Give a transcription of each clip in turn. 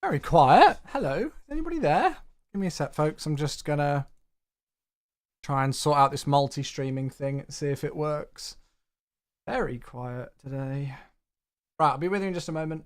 Very quiet. Hello. Anybody there? Give me a sec, folks. I'm just gonna try and sort out this multi-streaming thing and see if it works. Very quiet today. Right, I'll be with you in just a moment.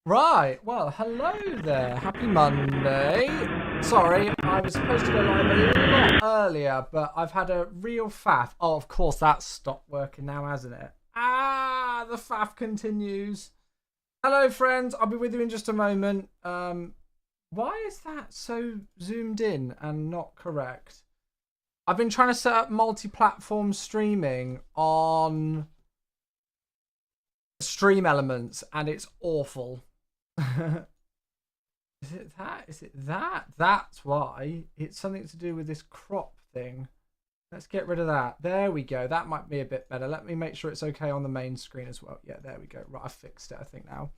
Right, well, hello there. Happy Monday. Sorry, I was supposed to go live a lot earlier, but I've had a real faff. Oh, of course, that's stopped working now, hasn't it? Ah, the faff continues. Hello, friends. I'll be with you in just a moment. Why is that so zoomed in and not correct? I've been trying to set up multi-platform streaming on Stream Elements, and it's awful. Is it that? Is it that? That's why. It's something to do with this crop thing. Let's get rid of that. There we go. That might be a bit better. Let me make sure it's okay on the main screen as well. Yeah, there we go. Right, I fixed it, I think, now.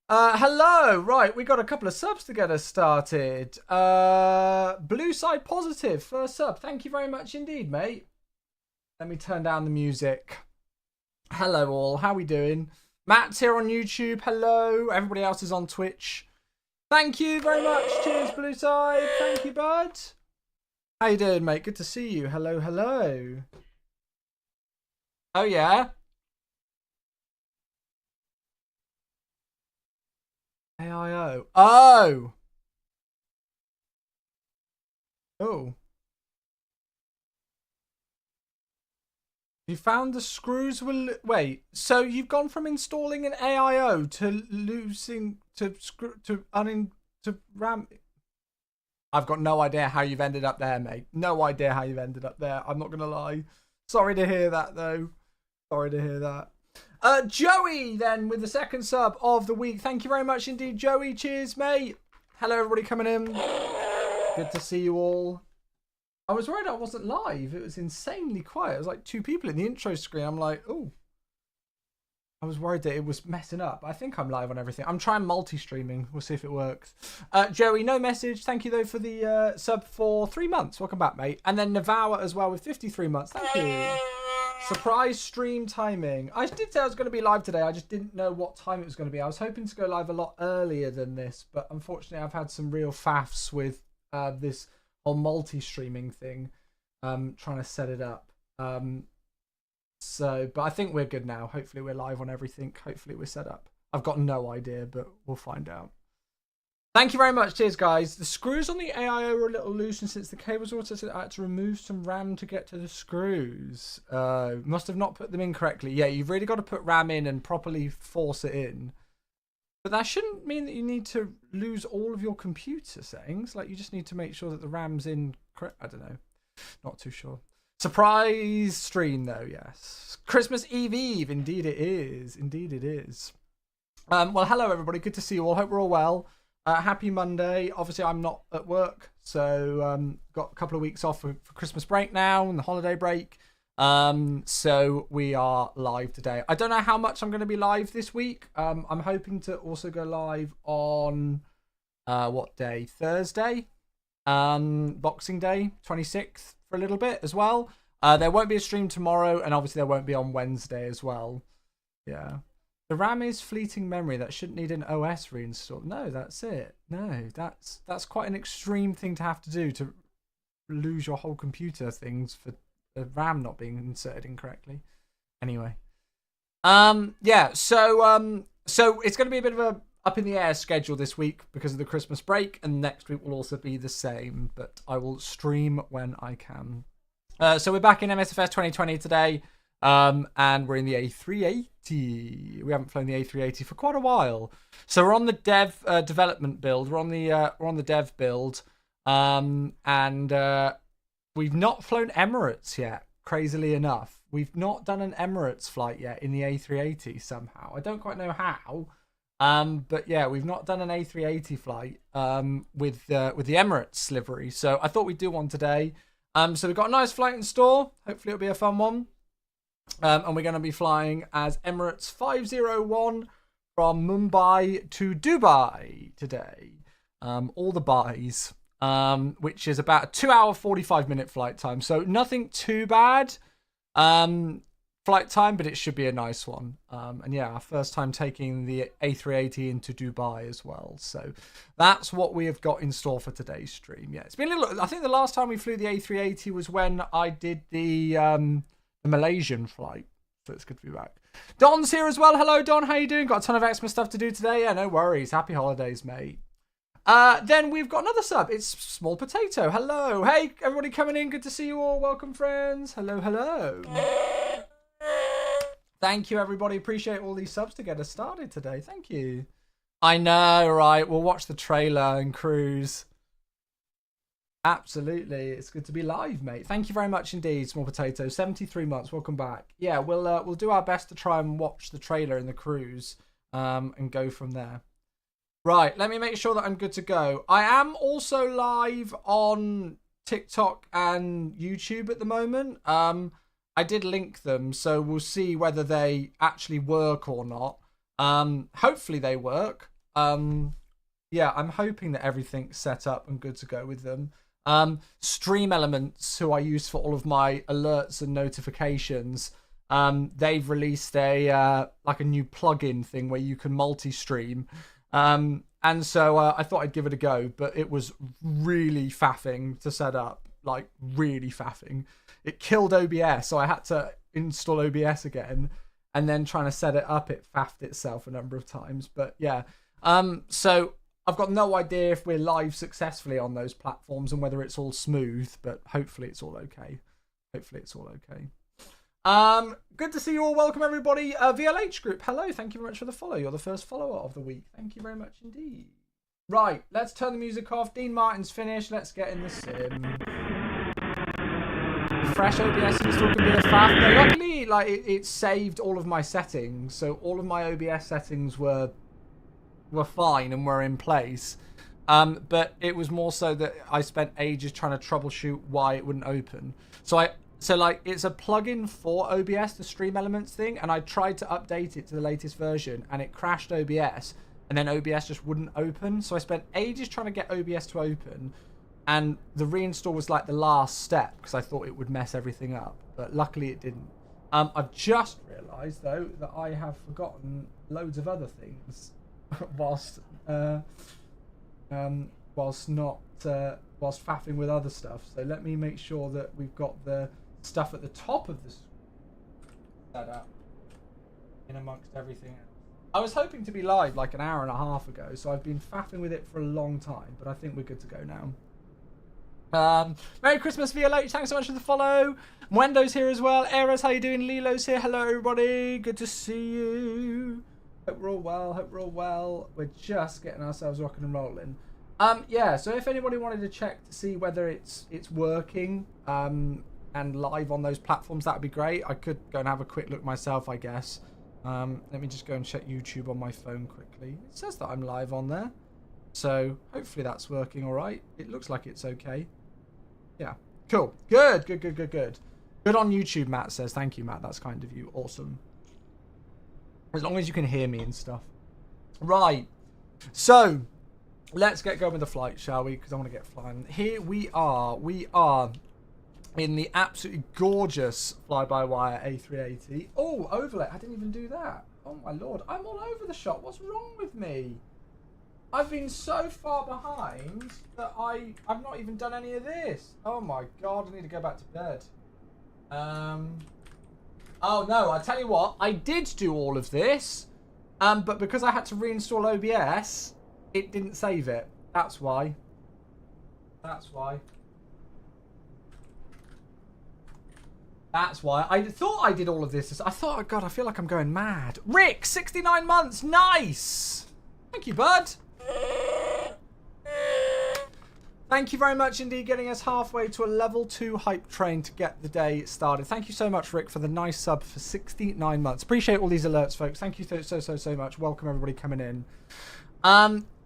Hello. Right, we got a couple of subs to get us started. Blue Side Positive, first sub. Thank you very much indeed, mate. Let me turn down the music. Hello, all. How we doing? Matt's here on YouTube. Hello. Everybody else is on Twitch. Thank you very much. Cheers, Blue Side. Thank you, bud. How you doing, mate? Good to see you. Hello, hello. Oh, yeah? AIO. Oh! Oh. You found the screws will wait. So you've gone from installing an AIO to losing to RAM. I've got no idea how you've ended up there, mate. No idea how you've ended up there. I'm not gonna lie. Sorry to hear that, though. Sorry to hear that. Joey, then, with the second sub of the week. Thank you very much indeed, Joey. Cheers, mate. Hello, everybody coming in. Good to see you all. I was worried I wasn't live. It was insanely quiet. It was like 2 people in the intro screen. I'm like, oh. I was worried that it was messing up. I think I'm live on everything. I'm trying multi-streaming. We'll see if it works. Joey, no message. Thank you, though, for the sub for 3 months. Welcome back, mate. And then Navawa as well with 53 months. Thank you. Surprise stream timing. I did say I was going to be live today. I just didn't know what time it was going to be. I was hoping to go live a lot earlier than this, but unfortunately I've had some real faffs with this whole multi-streaming thing, trying to set it up. But I think we're good now. Hopefully we're live on everything. Hopefully we're set up. I've got no idea, but we'll find out. Thank you very much. Cheers, guys. The screws on the AIO are a little loose, and since the cables also said I had to remove some RAM to get to the screws. Must have not put them in correctly. Yeah, you've really got to put RAM in and properly force it in. But that shouldn't mean that you need to lose all of your computer settings. Like, you just need to make sure that the RAM's in correct. I don't know. Not too sure. Surprise stream, though, yes. Christmas Eve. Indeed it is. Indeed it is. Well, hello, everybody. Good to see you all. Hope we're all well. Happy Monday. Obviously, I'm not at work, so got a couple of weeks off for Christmas break now and the holiday break. So we are live today. I don't know how much I'm going to be live this week. I'm hoping to also go live on what day? Thursday, Boxing Day, 26th, for a little bit as well. There won't be a stream tomorrow, and obviously there won't be on Wednesday as well. Yeah. The RAM is fleeting memory. That shouldn't need an OS reinstall. No, that's it. No, that's quite an extreme thing to have to do, to lose your whole computer things for the RAM not being inserted incorrectly. Anyway, yeah. So it's going to be a bit of up in the air schedule this week because of the Christmas break, and next week will also be the same, but I will stream when I can. So we're back in MSFS 2020 today, and we're in the A380. We haven't flown the A380 for quite a while, so we're on the development build. We're on the dev build, and we've not flown Emirates yet. Crazily enough, we've not done an Emirates flight yet in the A380 somehow. I don't quite know how. But yeah, we've not done an A380 flight with the Emirates livery, so I thought we'd do one today. So we've got a nice flight in store. Hopefully it'll be a fun one. And we're going to be flying as Emirates 501 from Mumbai to Dubai today. All the buys, which is about a 2 hour 45-minute flight time. So nothing too bad. Flight time, but it should be a nice one. And yeah, our first time taking the A380 into Dubai as well. So that's what we have got in store for today's stream. Yeah, it's been a little. I think the last time we flew the A380 was when I did the Malaysian flight. So it's good to be back. Don's here as well. Hello, Don. How you doing? Got a ton of Xmas stuff to do today. Yeah, no worries. Happy holidays, mate. Then we've got another sub. It's Small Potato. Hello. Hey, everybody coming in. Good to see you all. Welcome, friends. Hello, hello. Thank you, everybody. Appreciate all these subs to get us started today. Thank you. I know, right? We'll watch the trailer and cruise. Absolutely. It's good to be live, mate. Thank you very much indeed, Small Potato. 73 months. Welcome back. Yeah, we'll do our best to try and watch the trailer in the cruise and go from there. Right, let me make sure that I'm good to go. I am also live on TikTok and YouTube at the moment. I did link them, so we'll see whether they actually work or not. Hopefully they work. Yeah, I'm hoping that everything's set up and good to go with them. Stream Elements, who I use for all of my alerts and notifications, they've released a new plugin thing where you can multi-stream. And so I thought I'd give it a go, but it was really faffing to set up, like really faffing. It killed OBS, so I had to install OBS again, and then trying to set it up, it faffed itself a number of times. But yeah, so I've got no idea if we're live successfully on those platforms and whether it's all smooth, but hopefully it's all okay. Hopefully it's all okay. Good to see you all. Welcome everybody. VLH group, hello. Thank you very much for the follow. You're the first follower of the week. Thank you very much indeed. Right, let's turn the music off. Dean Martin's finished. Let's get in the sim. Fresh OBS install can be a faff. No, luckily, like it saved all of my settings, so all of my OBS settings were fine and were in place. But it was more so that I spent ages trying to troubleshoot why it wouldn't open. So it's a plugin for OBS, the Stream Elements thing, and I tried to update it to the latest version, and it crashed OBS, and then OBS just wouldn't open. So I spent ages trying to get OBS to open, and the reinstall was like the last step because I thought it would mess everything up, but luckily it didn't. I've just realised though that I have forgotten loads of other things whilst faffing with other stuff. So let me make sure that we've got the stuff at the top of the set up in amongst everything else. I was hoping to be live like an hour and a half ago, so I've been faffing with it for a long time, but I think we're good to go now. Merry Christmas, VLH. Thanks so much for the follow. Mwendo's here as well. Eras, how you doing? Lilo's here. Hello, everybody. Good to see you. Hope we're all well. Hope we're all well. We're just getting ourselves rocking and rolling. Yeah, so if anybody wanted to check to see whether it's working and live on those platforms, that would be great. I could go and have a quick look myself, I guess. Let me just go and check YouTube on my phone quickly. It says that I'm live on there. So hopefully that's working all right. It looks like it's okay. Yeah, cool. Good. Good on YouTube, Matt says. Thank you, Matt. That's kind of you. Awesome. As long as you can hear me and stuff. Right. So let's get going with the flight, shall we? Because I want to get flying. Here we are. We are in the absolutely gorgeous fly-by-wire A380. Oh, overlay. I didn't even do that. Oh, my Lord. I'm all over the shop. What's wrong with me? I've been so far behind that I've not even done any of this. Oh, my God. I need to go back to bed. Oh, no. I tell you what. I did do all of this. But because I had to reinstall OBS, it didn't save it. That's why. That's why. That's why. I thought I did all of this. I thought, oh God, I feel like I'm going mad. Rick, 69 months. Nice. Thank you, bud. Thank you very much indeed, getting us halfway to a level 2 hype train to get the day started. Thank you so much, Rick, for the nice sub for 69 months. Appreciate all these alerts, folks. Thank you so much. Welcome, everybody coming in.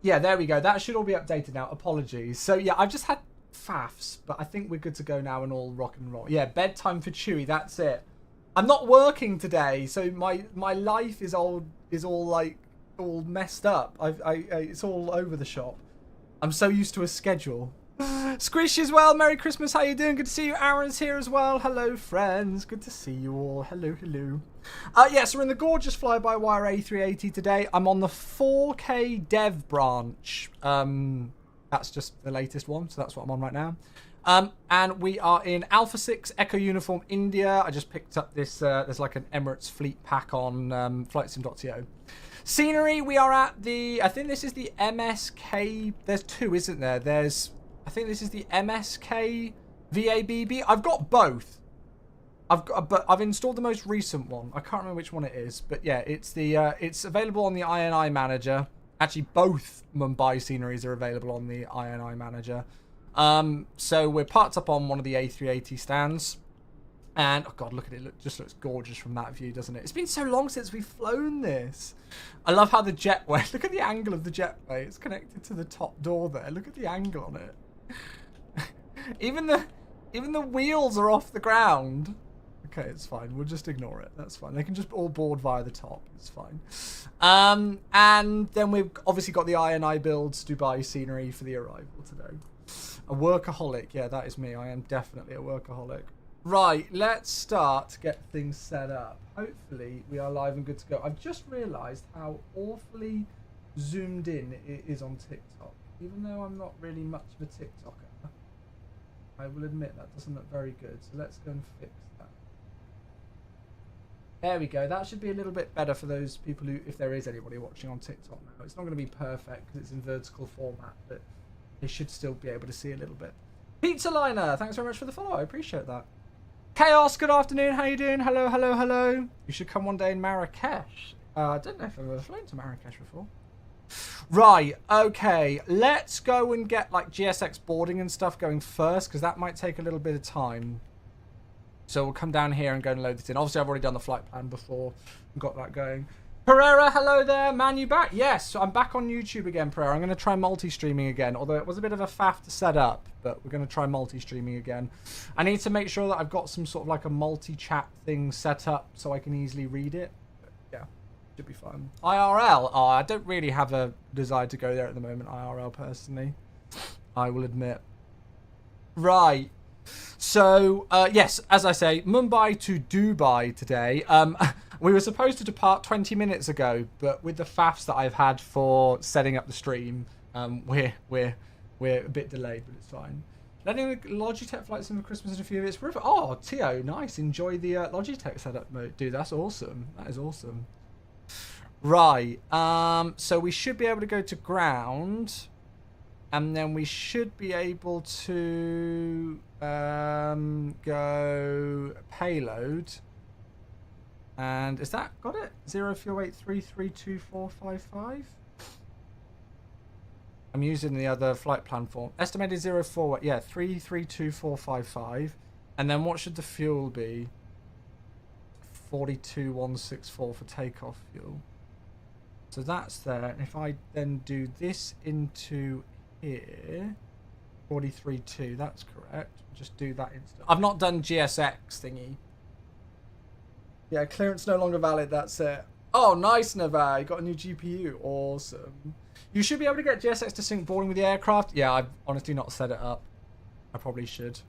Yeah, there we go. That should all be updated now. Apologies. So, yeah, I've just had faffs, but I think we're good to go now and all rock and roll. Yeah, bedtime for Chewy. That's it. I'm not working today, so my life is all messed up. It's all over the shop. I'm so used to a schedule. Squish as well. Merry Christmas. How you doing? Good to see you. Aaron's here as well. Hello, friends. Good to see you all. Hello, hello. Yes, we're in the gorgeous fly-by-wire A380 today. I'm on the 4K dev branch. That's just the latest one, so that's what I'm on right now. And we are in Alpha 6 Echo Uniform India. I just picked up this. There's like an Emirates fleet pack on flightsim.to. Scenery, we are at the, I think this is the MSK, there's two, isn't there? I think this is the MSK VABB. I've got both. But I've installed the most recent one. I can't remember which one it is, but yeah, it's available on the INI Manager. Actually, both Mumbai sceneries are available on the INI Manager. So we're parked up on one of the A380 stands. And, oh God, look at it. It just looks gorgeous from that view, doesn't it? It's been so long since we've flown this. I love how the jetway, look at the angle of the jetway. It's connected to the top door there. Look at the angle on it. Even the wheels are off the ground. Okay, it's fine. We'll just ignore it. That's fine. They can just all board via the top. It's fine. And then we've obviously got the INI Builds Dubai scenery for the arrival today. A workaholic. Yeah, that is me. I am definitely a workaholic. Right, let's start to get things set up. Hopefully, we are live and good to go. I've just realised how awfully zoomed in it is on TikTok. Even though I'm not really much of a TikToker, I will admit that doesn't look very good. So let's go and fix that. There we go. That should be a little bit better for those people who, if there is anybody watching on TikTok now. It's not going to be perfect because it's in vertical format, but they should still be able to see a little bit. Pizza Liner, thanks very much for the follow. I appreciate that. Chaos, good afternoon. How you doing? Hello, hello, hello. You should come one day in Marrakesh. I don't know if I've ever flown to Marrakesh before. Right, okay. Let's go and get like GSX boarding and stuff going first, because that might take a little bit of time. So we'll come down here and go and load this in. Obviously, I've already done the flight plan before and got that going. Pereira, hello there. Man, you back? Yes, so I'm back on YouTube again, Pereira. I'm going to try multi-streaming again, although it was a bit of a faff to set up, but we're going to try multi-streaming again. I need to make sure that I've got some sort of like a multi-chat thing set up so I can easily read it. But yeah, should be fun. IRL? Oh, I don't really have a desire to go there at the moment, IRL, personally. I will admit. Right. So, yes, as I say, Mumbai to Dubai today. We were supposed to depart 20 minutes ago, but with the faffs that I've had for setting up the stream, we're a bit delayed, but it's fine. Letting the Logitech flights in for Christmas in a few minutes. Oh, Tio, nice. Enjoy the Logitech setup mode. Dude, that's awesome. That is awesome. Right. So we should be able to go to ground. And then we should be able to go payload. And is that got it? 0fuel83324555. I'm using the other flight plan form. Estimated 04. Yeah, 332455. And then what should the fuel be? 42164 for takeoff fuel. So that's there. And if I then do this into here, 43.2, that's correct. Just do that instead. I've not done GSX thingy. Yeah, clearance no longer valid, that's it. Oh, nice, Nava. You got a new GPU. Awesome. You should be able to get GSX to sync boarding with the aircraft. Yeah, I've honestly not set it up. I probably should.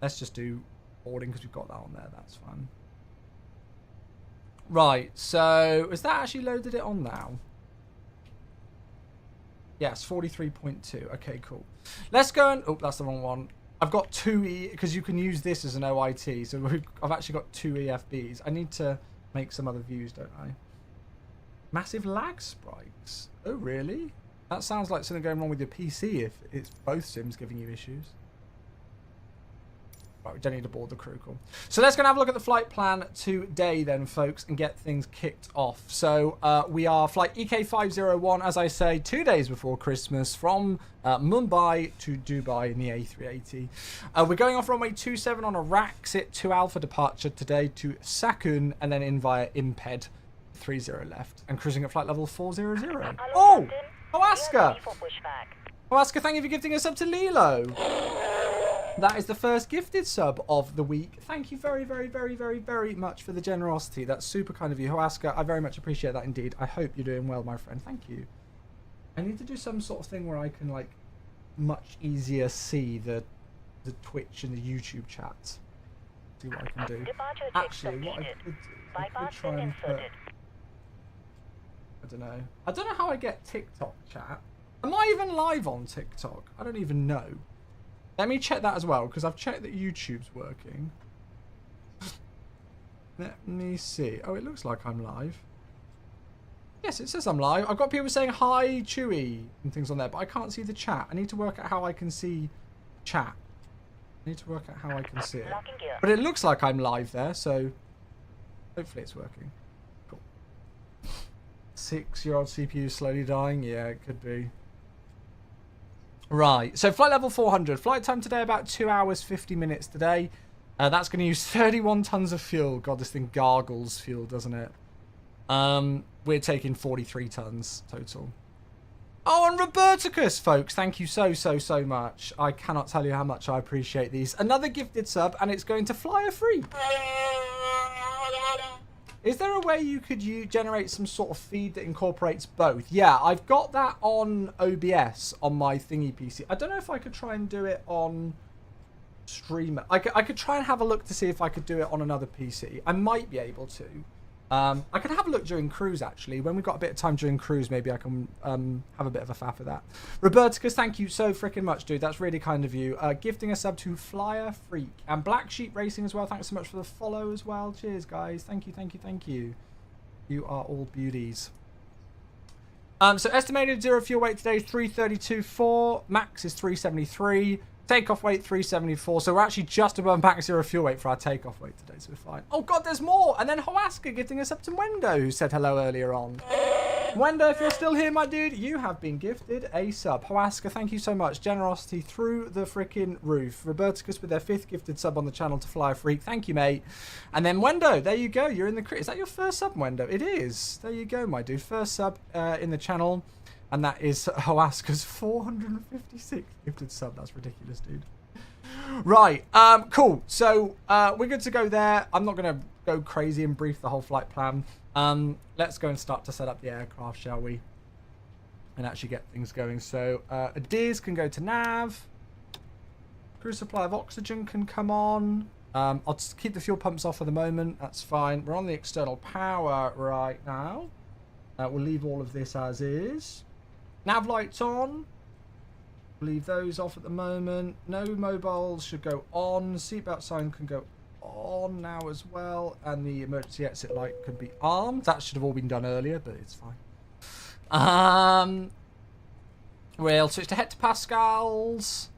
Let's just do boarding because we've got that on there. That's fine. Right, so has that actually loaded it on now? Yes, 43.2. Okay, cool. Let's go and... Oh, that's the wrong one. I've got two because you can use this as an OIT. So I've actually got two EFBs. I need to make some other views, don't I? Massive lag spikes. Oh, really? That sounds like something going wrong with your PC if it's both sims giving you issues. Right, we don't need to board the crew. Cool. So let's go and have a look at the flight plan today then, folks, and get things kicked off. So we are flight EK501, as I say, 2 days before Christmas from Mumbai to Dubai in the A380. We're going off runway 27 on a Raxit 2 Alpha departure today to Sakun and then in via Imped 30 left and cruising at flight level 400. Oh! Oaska! Oaska, thank you for gifting us up to Lilo. That is the first gifted sub of the week. Thank you very, very, very, very, very much for the generosity. That's super kind of you, Hoaska. I very much appreciate that indeed. I hope you're doing well, my friend. Thank you. I need to do some sort of thing where I can, like, much easier see the Twitch and the YouTube chats. See what I can do. Actually, what I could do, I could try and put... I don't know. I don't know how I get TikTok chat. Am I even live on TikTok? I don't even know. Let me check that as well, because I've checked that YouTube's working. Let me see. Oh, it looks like I'm live. Yes, it says I'm live. I've got people saying hi, Chewy, and things on there, but I can't see the chat. I need to work out how I can see chat. I need to work out how I can see it. But it looks like I'm live there, so hopefully it's working. Cool. 6-year-old CPU slowly dying? Yeah, it could be. Right, so flight level 400. Flight time today about 2 hours, 50 minutes today. That's going to use 31 tons of fuel. God, this thing gargles fuel, doesn't it? We're taking 43 tons total. Oh, and Roberticus, folks. Thank you so, so, so much. I cannot tell you how much I appreciate these. Another gifted sub, and it's going to Flyer Freak. Is there a way you could generate some sort of feed that incorporates both? Yeah, I've got that on OBS on my thingy PC. I don't know if I could try and do it on Streamer. I could try and have a look to see if I could do it on another PC. I might be able to. I could have a look during cruise, actually. When we've got a bit of time during cruise, maybe I can have a bit of a faff with that. Roberticus, thank you so freaking much, dude. That's really kind of you. Gifting a sub to Flyer Freak. And Black Sheep Racing as well. Thanks so much for the follow as well. Cheers, guys. Thank you, thank you, thank you. You are all beauties. So estimated zero fuel weight today is 332.4. Max is 373. Takeoff weight 374, so we're actually just above max zero fuel weight for our takeoff weight today, so we're fine. Oh god, there's more! And then Hoaska gifting us up to Wendo, who said hello earlier on. Wendo, if you're still here, my dude, you have been gifted a sub. Hoaska, thank you so much. Generosity through the freaking roof. Roberticus with their 5th gifted sub on the channel to Fly Freak. Thank you, mate. And then Wendo, there you go. You're in the crit. Is that your first sub, Wendo? It is. There you go, my dude. First sub in the channel. And that is Hoaska's 456 gifted sub. That's ridiculous, dude. Right. Cool. So we're good to go there. I'm not going to go crazy and brief the whole flight plan. Let's go and start to set up the aircraft, shall we? And actually get things going. So Adiz can go to nav. Crew supply of oxygen can come on. I'll just keep the fuel pumps off for the moment. That's fine. We're on the external power right now. We'll leave all of this as is. Nav lights on. Leave those off at the moment. No mobiles should go on. Seatbelt sign can go on now as well. And the emergency exit light could be armed. That should have all been done earlier, but it's fine. We'll switch to hectopascals.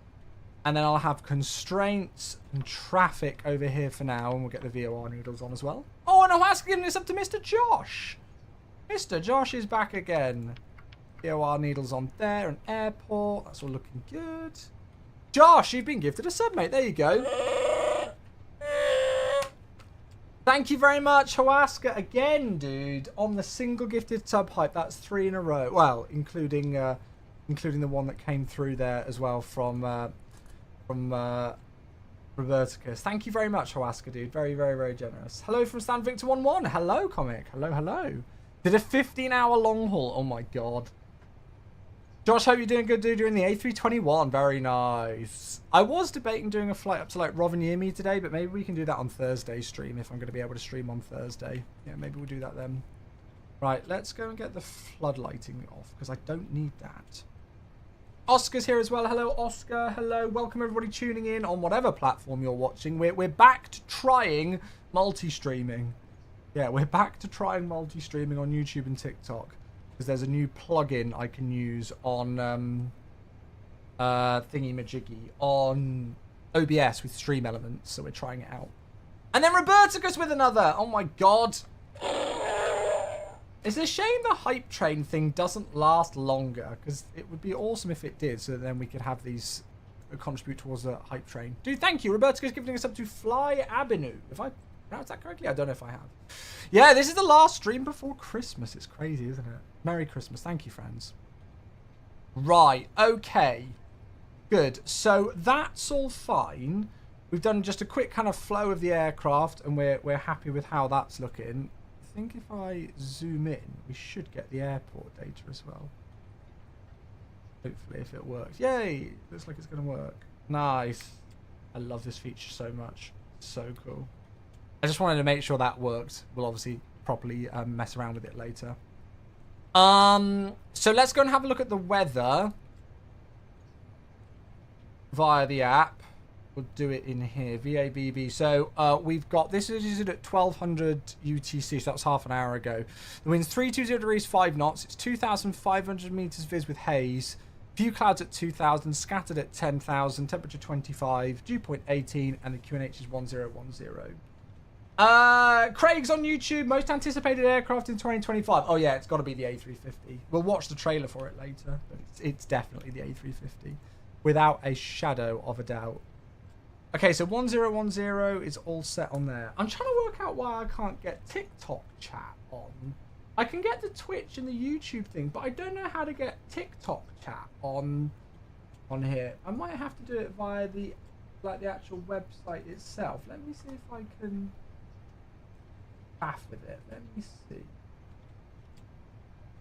And then I'll have constraints and traffic over here for now. And we'll get the VOR needles on as well. Oh, and I'm asking this up to Mr. Josh. Mr. Josh is back again. VOR needles on there, and airport. That's all looking good. Josh, you've been gifted a sub, mate. There you go. Thank you very much, Hoaska, again, dude. On the single gifted sub hype, that's 3 in a row. Well, including the one that came through there as well from Roberticus. Thank you very much, Hoaska, dude. Very, very, very generous. Hello from Stan Victor 11. Hello, comic. Hello, hello. Did a 15-hour long haul. Oh my god. Josh, hope you're doing good, dude. You're in the A321. Very nice. I was debating doing a flight up to like Rovaniemi today, but maybe we can do that on Thursday's stream if I'm going to be able to stream on Thursday. Yeah, maybe we'll do that then. Right, let's go and get the floodlighting off because I don't need that. Oscar's here as well. Hello, Oscar. Hello. Welcome everybody tuning in on whatever platform you're watching. We're back to trying multi-streaming. Yeah, we're back to trying multi-streaming on YouTube and TikTok because there's a new plugin I can use on thingy-majiggy on OBS with Stream Elements, so we're trying it out. And then Roberticus with another. Oh my god. It's a shame the hype train thing doesn't last longer, because it would be awesome if it did, so then we could have these contribute towards the hype train. Dude, thank you. Roberticus giving us up to Fly Avenue. If I pronounced that correctly? I don't know if I have. Yeah, this is the last stream before Christmas. It's crazy, isn't it? Merry Christmas. Thank you, friends. Right. Okay. Good. So that's all fine. We've done just a quick kind of flow of the aircraft, and we're happy with how that's looking. I think if I zoom in, we should get the airport data as well. Hopefully, if it works. Yay! Looks like it's going to work. Nice. I love this feature so much. So cool. I just wanted to make sure that worked. We'll obviously properly mess around with it later. So let's go and have a look at the weather via the app. We'll do it in here. VABB. So we've got this is at 1200 UTC. So that's half an hour ago. The wind's 320 degrees 5 knots. It's 2,500 meters viz with haze. Few clouds at 2,000. Scattered at 10,000. Temperature 25. Dew point 18. And the QNH is 1010. Craig's on YouTube. Most anticipated aircraft in 2025. Oh yeah, it's got to be the A350. We'll watch the trailer for it later, but it's definitely the A350, without a shadow of a doubt. Okay, so 1010 is all set on there. I'm trying to work out why I can't get TikTok chat on. I can get the Twitch and the YouTube thing, but I don't know how to get TikTok chat on here. I might have to do it via the actual website itself. Let me see if I can with it. Let me see.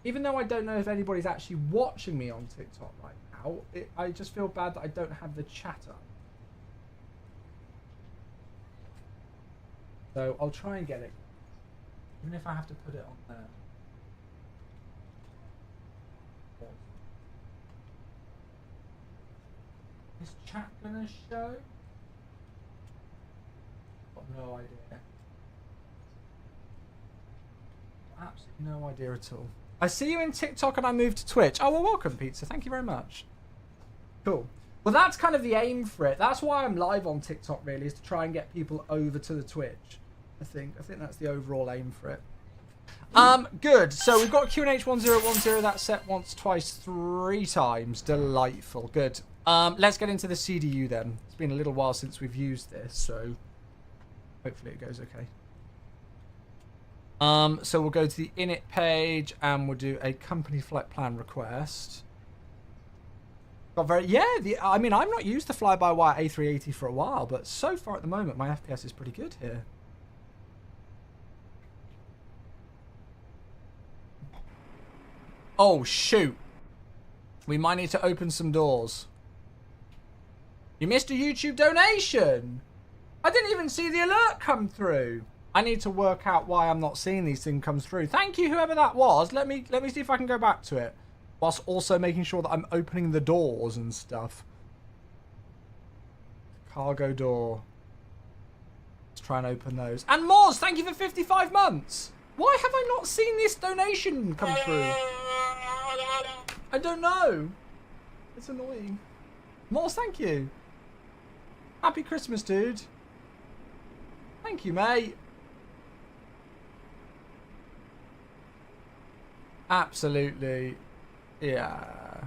Even though I don't know if anybody's actually watching me on TikTok right now, I just feel bad that I don't have the chat up. So I'll try and get it, even if I have to put it on there. Is chat gonna show? Got no idea. Absolutely no idea at all. I see you in TikTok and I moved to Twitch. Oh, well, welcome, Pizza. Thank you very much. Cool. Well, that's kind of the aim for it. That's why I'm live on TikTok, really, is to try and get people over to the Twitch. I think that's the overall aim for it. Good. So we've got QNH 1010. That's set once, twice, 3 times. Delightful. Good. Let's get into the CDU then. It's been a little while since we've used this, so hopefully it goes okay. So we'll go to the init page and we'll do a company flight plan request. Got I mean, I've not used the fly-by-wire A380 for a while, but so far at the moment, my FPS is pretty good here. Oh, shoot. We might need to open some doors. You missed a YouTube donation. I didn't even see the alert come through. I need to work out why I'm not seeing these things come through. Thank you, whoever that was. Let me see if I can go back to it, whilst also making sure that I'm opening the doors and stuff. Cargo door. Let's try and open those. And Moz, thank you for 55 months. Why have I not seen this donation come through? I don't know. It's annoying. Moz, thank you. Happy Christmas, dude. Thank you, mate. Absolutely. Yeah.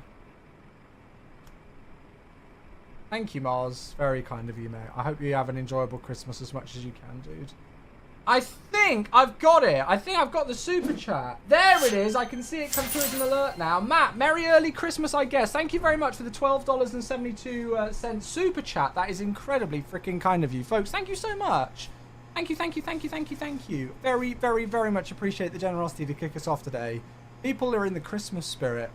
Thank you, Mars. Very kind of you, mate. I hope you have an enjoyable Christmas as much as you can, dude. I think I've got it. I think I've got the super chat. There it is. I can see it come through as an alert now. Matt, Merry Early Christmas, I guess. Thank you very much for the $12.72 super chat. That is incredibly freaking kind of you, folks. Thank you so much. Thank you, thank you, thank you, thank you, thank you. Very, very, very much appreciate the generosity to kick us off today. People are in the Christmas spirit.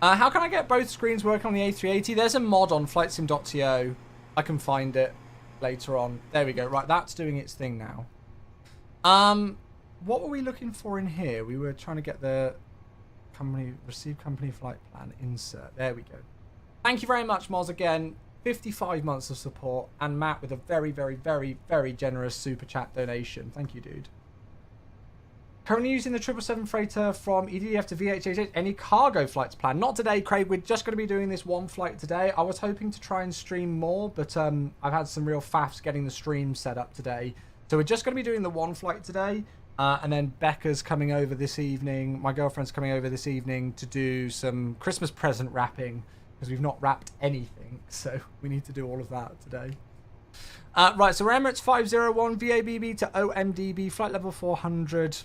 How can I get both screens working on the A380? There's a mod on flightsim.to. I can find it later on. There we go. Right, that's doing its thing now. What were we looking for in here? We were trying to get the receive company flight plan insert. There we go. Thank you very much, Moz, again. 55 months of support, and Matt with a very, very, very, very generous super chat donation. Thank you, dude. Currently using the 777 freighter from EDF to VH88. Any cargo flights planned? Not today, Craig. We're just going to be doing this one flight today. I was hoping to try and stream more, but I've had some real faffs getting the stream set up today. So we're just going to be doing the one flight today. And then Becca's coming over this evening. My girlfriend's coming over this evening to do some Christmas present wrapping, because we've not wrapped anything. So we need to do all of that today. Right, so we're Emirates 501, VABB to OMDB, flight level 400.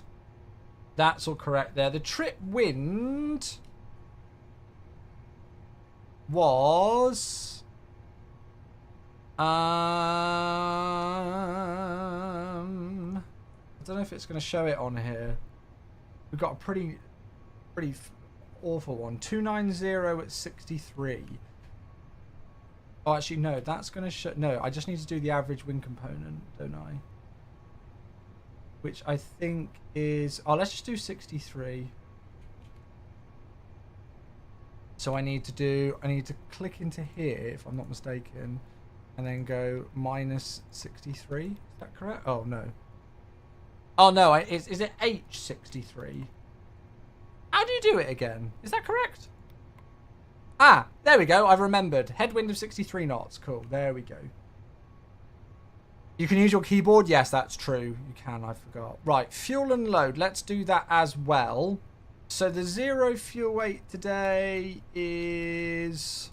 That's all correct there. The trip wind was I don't know if it's going to show it on here. We've got a pretty awful one. 290 at 63. Oh, actually, no. That's going to show... No, I just need to do the average wind component, don't I? Which I think is... Oh, let's just do 63. So I need to click into here, if I'm not mistaken, and then go minus 63. Is that correct? Oh, no. Oh, no. Is it H63? How do you do it again? Is that correct? Ah, there we go. I've remembered. Headwind of 63 knots. Cool. There we go. You can use your keyboard? Yes, that's true. You can, I forgot. Right, fuel and load. Let's do that as well. So the 0 fuel weight today is...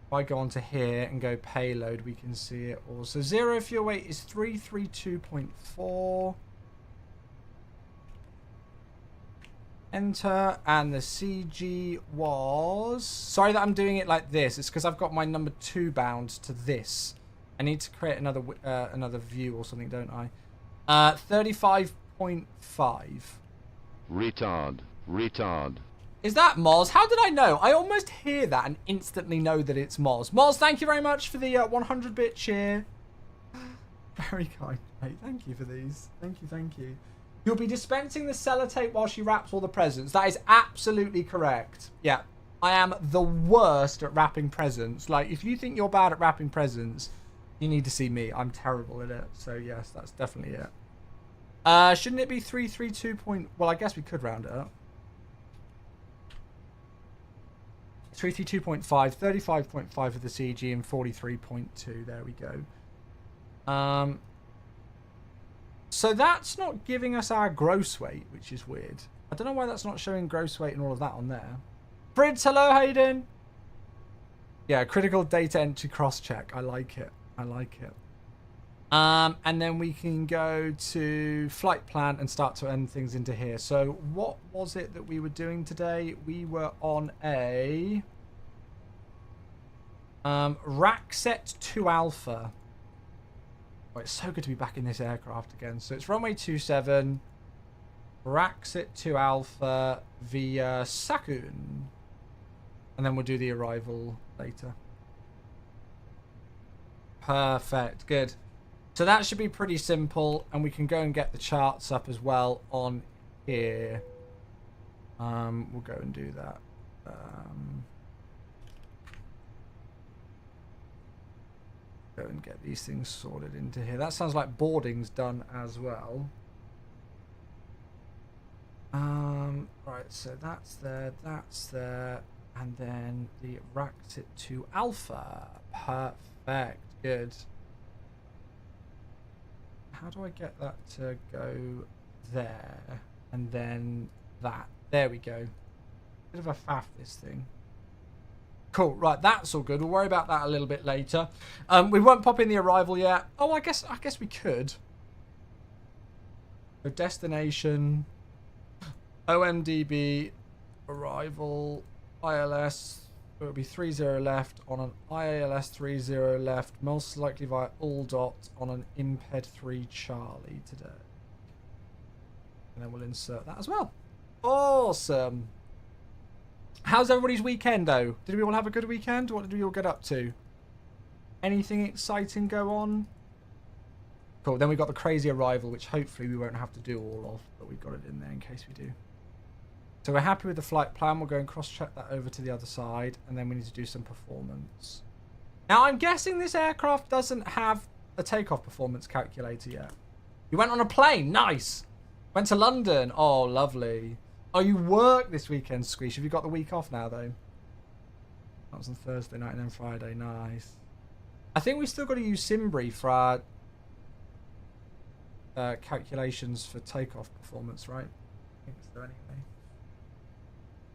If I go onto here and go payload, we can see it all. So 0 fuel weight is 332.4. Enter, and the CG was... Sorry that I'm doing it like this. It's because I've got my number 2 bound to this. I need to create another view or something, don't I? 35.5. Retard. Is that Moz? How did I know? I almost hear that and instantly know that it's Moz. Moz, thank you very much for the 100-bit cheer. Very kind, mate. Thank you for these. Thank you, thank you. You'll be dispensing the sellotape while she wraps all the presents. That is absolutely correct. Yeah, I am the worst at wrapping presents. Like, if you think you're bad at wrapping presents, you need to see me. I'm terrible at it. So, yes, that's definitely it. Shouldn't it be 332 point... Well, I guess we could round it up. 332.5, 35.5 for the CG, and 43.2. There we go. So that's not giving us our gross weight, which is weird. I don't know why that's not showing gross weight and all of that on there. Fritz, hello, Hayden. Yeah, critical data entry cross-check. I like it. I like it. And then we can go to flight plan and start to end things into here. So what was it that we were doing today? We were on a rack set 2 alpha. Oh, it's so good to be back in this aircraft again. So it's runway 27, Raxit 2 Alpha via Sakun. And then we'll do the arrival later. Perfect, good. So that should be pretty simple, and we can go and get the charts up as well on here. We'll go and do that. Go and get these things sorted into here. That sounds like boarding's done as well. Right, so that's there, and then the Raxit 2 Alpha. Perfect, good. How do I get that to go there? And then that. There we go. Bit of a faff, this thing. Cool, right, that's all good. We'll worry about that a little bit later. We won't pop in the arrival yet. Oh, I guess we could. So destination, OMDB, arrival, ILS. It will be 30 left on an ILS 30 left, most likely via ALDOT on an Imped 3 Charlie today. And then we'll insert that as well. Awesome. How's everybody's weekend, though? Did we all have a good weekend? What did we all get up to? Anything exciting go on? Cool. Then we've got the crazy arrival, which hopefully we won't have to do all of, but we've got it in there in case we do. So we're happy with the flight plan. We'll go and cross-check that over to the other side, and then we need to do some performance. Now, I'm guessing this aircraft doesn't have a takeoff performance calculator yet. You went on a plane. Nice. Went to London. Oh, lovely. Oh, you work this weekend, Squeeze. Have you got the week off now, though? That was on Thursday night and then Friday. Nice. I think we still got to use Simbri for our calculations for takeoff performance, right? I think so, anyway.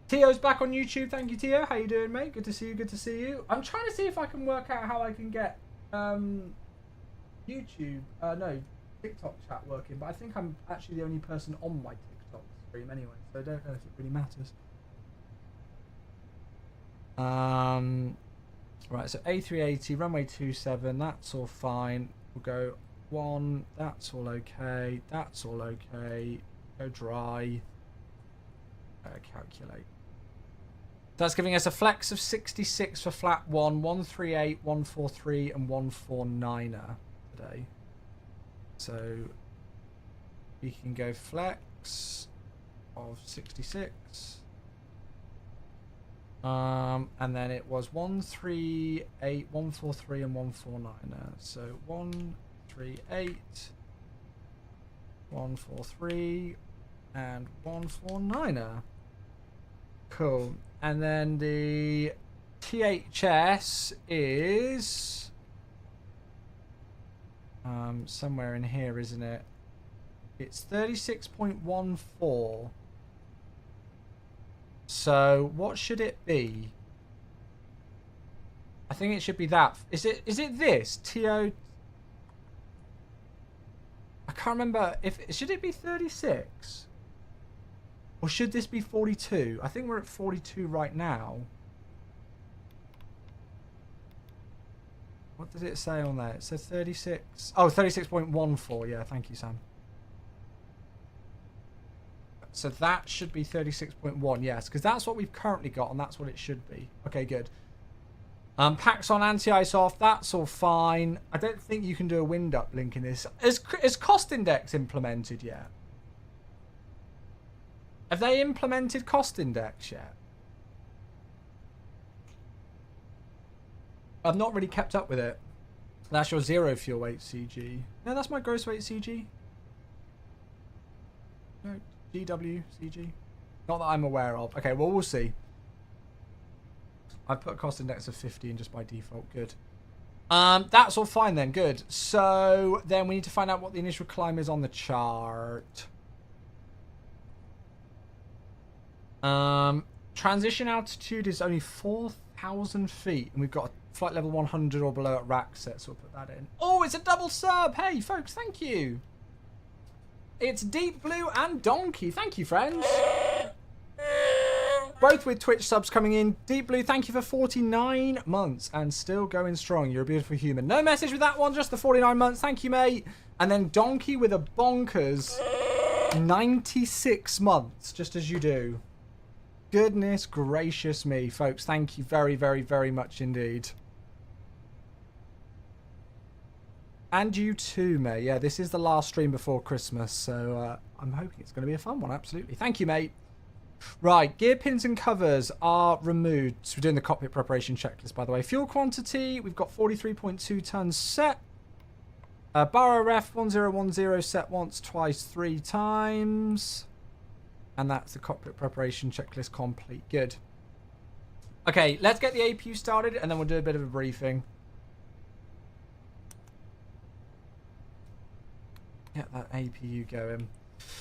Tio's back on YouTube. Thank you, Tio. How you doing, mate? Good to see you. Good to see you. I'm trying to see if I can work out how I can get YouTube, no, TikTok chat working. But I think I'm actually the only person on my TikTok stream anyway, so I don't know if it really matters. Right, so A380, runway 27, that's all fine. We'll go 1, that's all okay. That's all okay. Go dry. Calculate. That's giving us a flex of 66 for flat 1, 138, 143, and 149er today. So we can go flex of 66. And then it was 138, 143, and 149er. So 138, 143, and 149er. Cool. And then the THS is somewhere in here, isn't it? It's 36.14. So what should it be? I think it should be that. Is it this? TO? I can't remember if should it be 36? Or should this be 42? I think we're at 42 right now. What does it say on there? It says 36. Oh, 36.14. Yeah, thank you, Sam. So that should be 36.1. Yes, because that's what we've currently got, and that's what it should be. Okay, good. Packs on, anti-ice off. That's all fine. I don't think you can do a wind up link in this. Is cost index implemented yet? Have they implemented cost index yet? I've not really kept up with it. That's your zero fuel weight CG. No, that's my gross weight CG. No, GW CG. Not that I'm aware of. Okay, well, we'll see. I put a cost index of 15 just by default. Good. That's all fine then. Good. So then we need to find out what the initial climb is on the chart. Transition altitude is only 4,000 feet, and we've got a flight level 100 or below at rack set, so we'll put that in. Oh, it's a double sub. Hey, folks, thank you. It's Deep Blue and Donkey. Thank you, friends. Both with Twitch subs coming in. Deep Blue, thank you for 49 months and still going strong. You're a beautiful human. No message with that one, just the 49 months. Thank you, mate. And then Donkey with a bonkers 96 months, just as you do. Goodness gracious me, folks. Thank you very, very, very much indeed. And you too, mate. Yeah, this is the last stream before Christmas, so I'm hoping it's going to be a fun one. Absolutely. Thank you, mate. Right, gear pins and covers are removed. So we're doing the cockpit preparation checklist, by the way. Fuel quantity, we've got 43.2 tons set. Bar ref 1010 set once, twice, 3 times. And that's the cockpit preparation checklist complete. Good. Okay, let's get the APU started, and then we'll do a bit of a briefing. Get that APU going.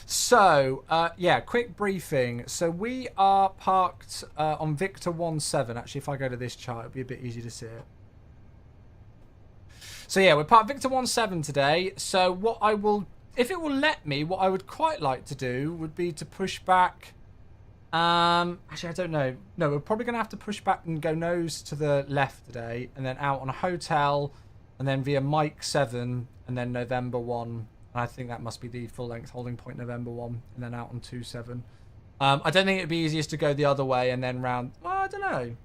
So, yeah, quick briefing. So we are parked on Victor 17. Actually, if I go to this chart, it'll be a bit easier to see it. So yeah, we're parked Victor 17 today. So what I will, if it will let me, what I would quite like to do would be to push back. Actually, I don't know. No, we're probably going to have to push back and go nose to the left today, and then out on a hotel, and then via Mike 7, and then November 1. I think that must be the full-length holding point, November 1, and then out on 27. I don't think it'd be easiest to go the other way and then round. Well, I don't know.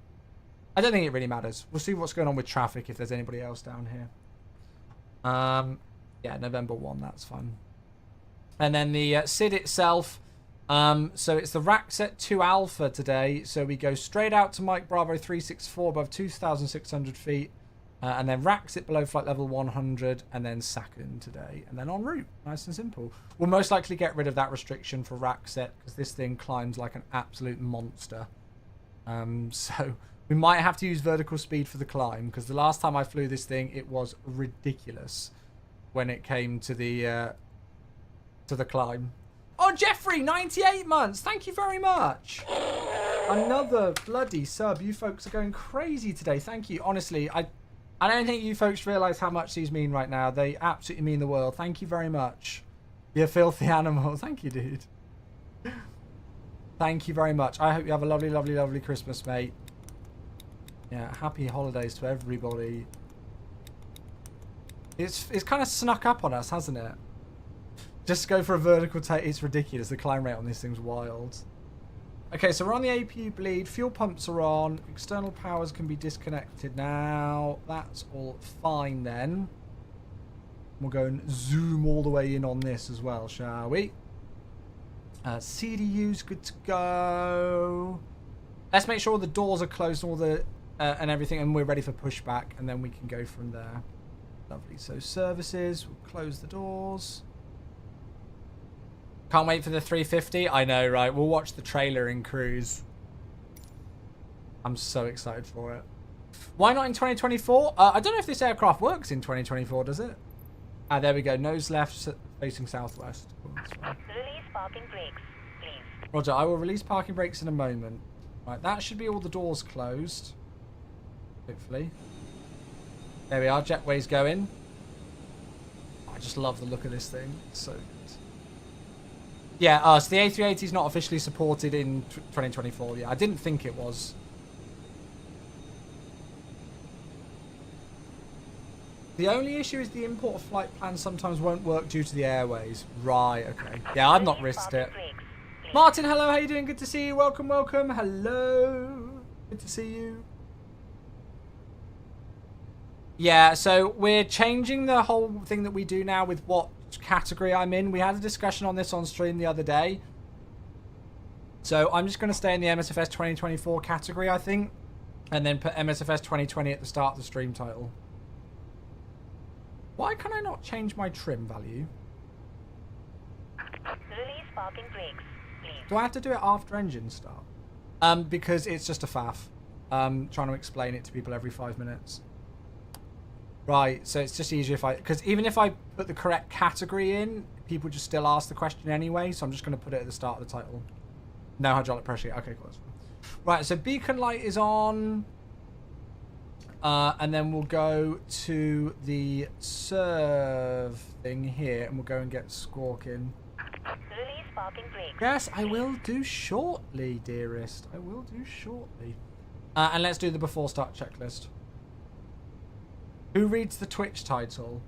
I don't think it really matters. We'll see what's going on with traffic if there's anybody else down here. Yeah, November 1, that's fine. And then the SID itself, So it's the Rackset 2 Alpha today. So we go straight out to Mike Bravo 364 above 2,600 feet. And then Rackset below flight level 100. And then Sakun today. And then en route. Nice and simple. We'll most likely get rid of that restriction for Rackset, because this thing climbs like an absolute monster. So we might have to use vertical speed for the climb, because the last time I flew this thing, it was ridiculous when it came to the climb. Oh, Jeffrey, 98 months. Thank you very much. Another bloody sub. You folks are going crazy today. Thank you. Honestly, I don't think you folks realise how much these mean right now. They absolutely mean the world. Thank you very much. You filthy animal. Thank you, dude. Thank you very much. I hope you have a lovely, lovely, lovely Christmas, mate. Yeah, happy holidays to everybody. It's kind of snuck up on us, hasn't it? Just go for a vertical take. It's ridiculous. The climb rate on this thing's wild. Okay, so we're on the APU bleed. Fuel pumps are on. External powers can be disconnected now. That's all fine then. We'll go and zoom all the way in on this as well, shall we? CDU's good to go. Let's make sure all the doors are closed, all the and everything, and we're ready for pushback, and then we can go from there. Lovely. So services, we'll close the doors. Can't wait for the 350. I know, right? We'll watch the trailer in cruise. I'm so excited for it. Why not in 2024? I don't know if this aircraft works in 2024, does it? Ah, there we go. Nose left, facing southwest. Cool, that's fine. Release parking brakes, please. Roger, I will release parking brakes in a moment. Right, that should be all the doors closed. Hopefully. There we are. Jetway's going. I just love the look of this thing. It's so good. Yeah, so the A380 is not officially supported in 2024. Yeah, I didn't think it was. The only issue is the import of flight plans sometimes won't work due to the airways. Right, okay. Yeah, I've not risked it. Martin, hello, how you doing? Good to see you. Welcome, welcome. Hello. Good to see you. Yeah, so we're changing the whole thing that we do now with what category I'm in. We had a discussion on this on stream the other day. So I'm just going to stay in the MSFS 2024 category, I think. And then put MSFS 2020 at the start of the stream title. Why can I not change my trim value? Release parking brakes, please. Do I have to do it after engine start? Because it's just a faff. Trying to explain it to people every 5 minutes. Right, so it's just easier if I... Because even if I put the correct category in, people just still ask the question anyway, so I'm just going to put it at the start of the title. No hydraulic pressure. Okay, cool. That's fine. Right, so beacon light is on. And then we'll go to the serve thing here, and we'll go and get squawking. Release parking brakes. Yes, I will do shortly, dearest. I will do shortly. And let's do the before start checklist. Who reads the Twitch title?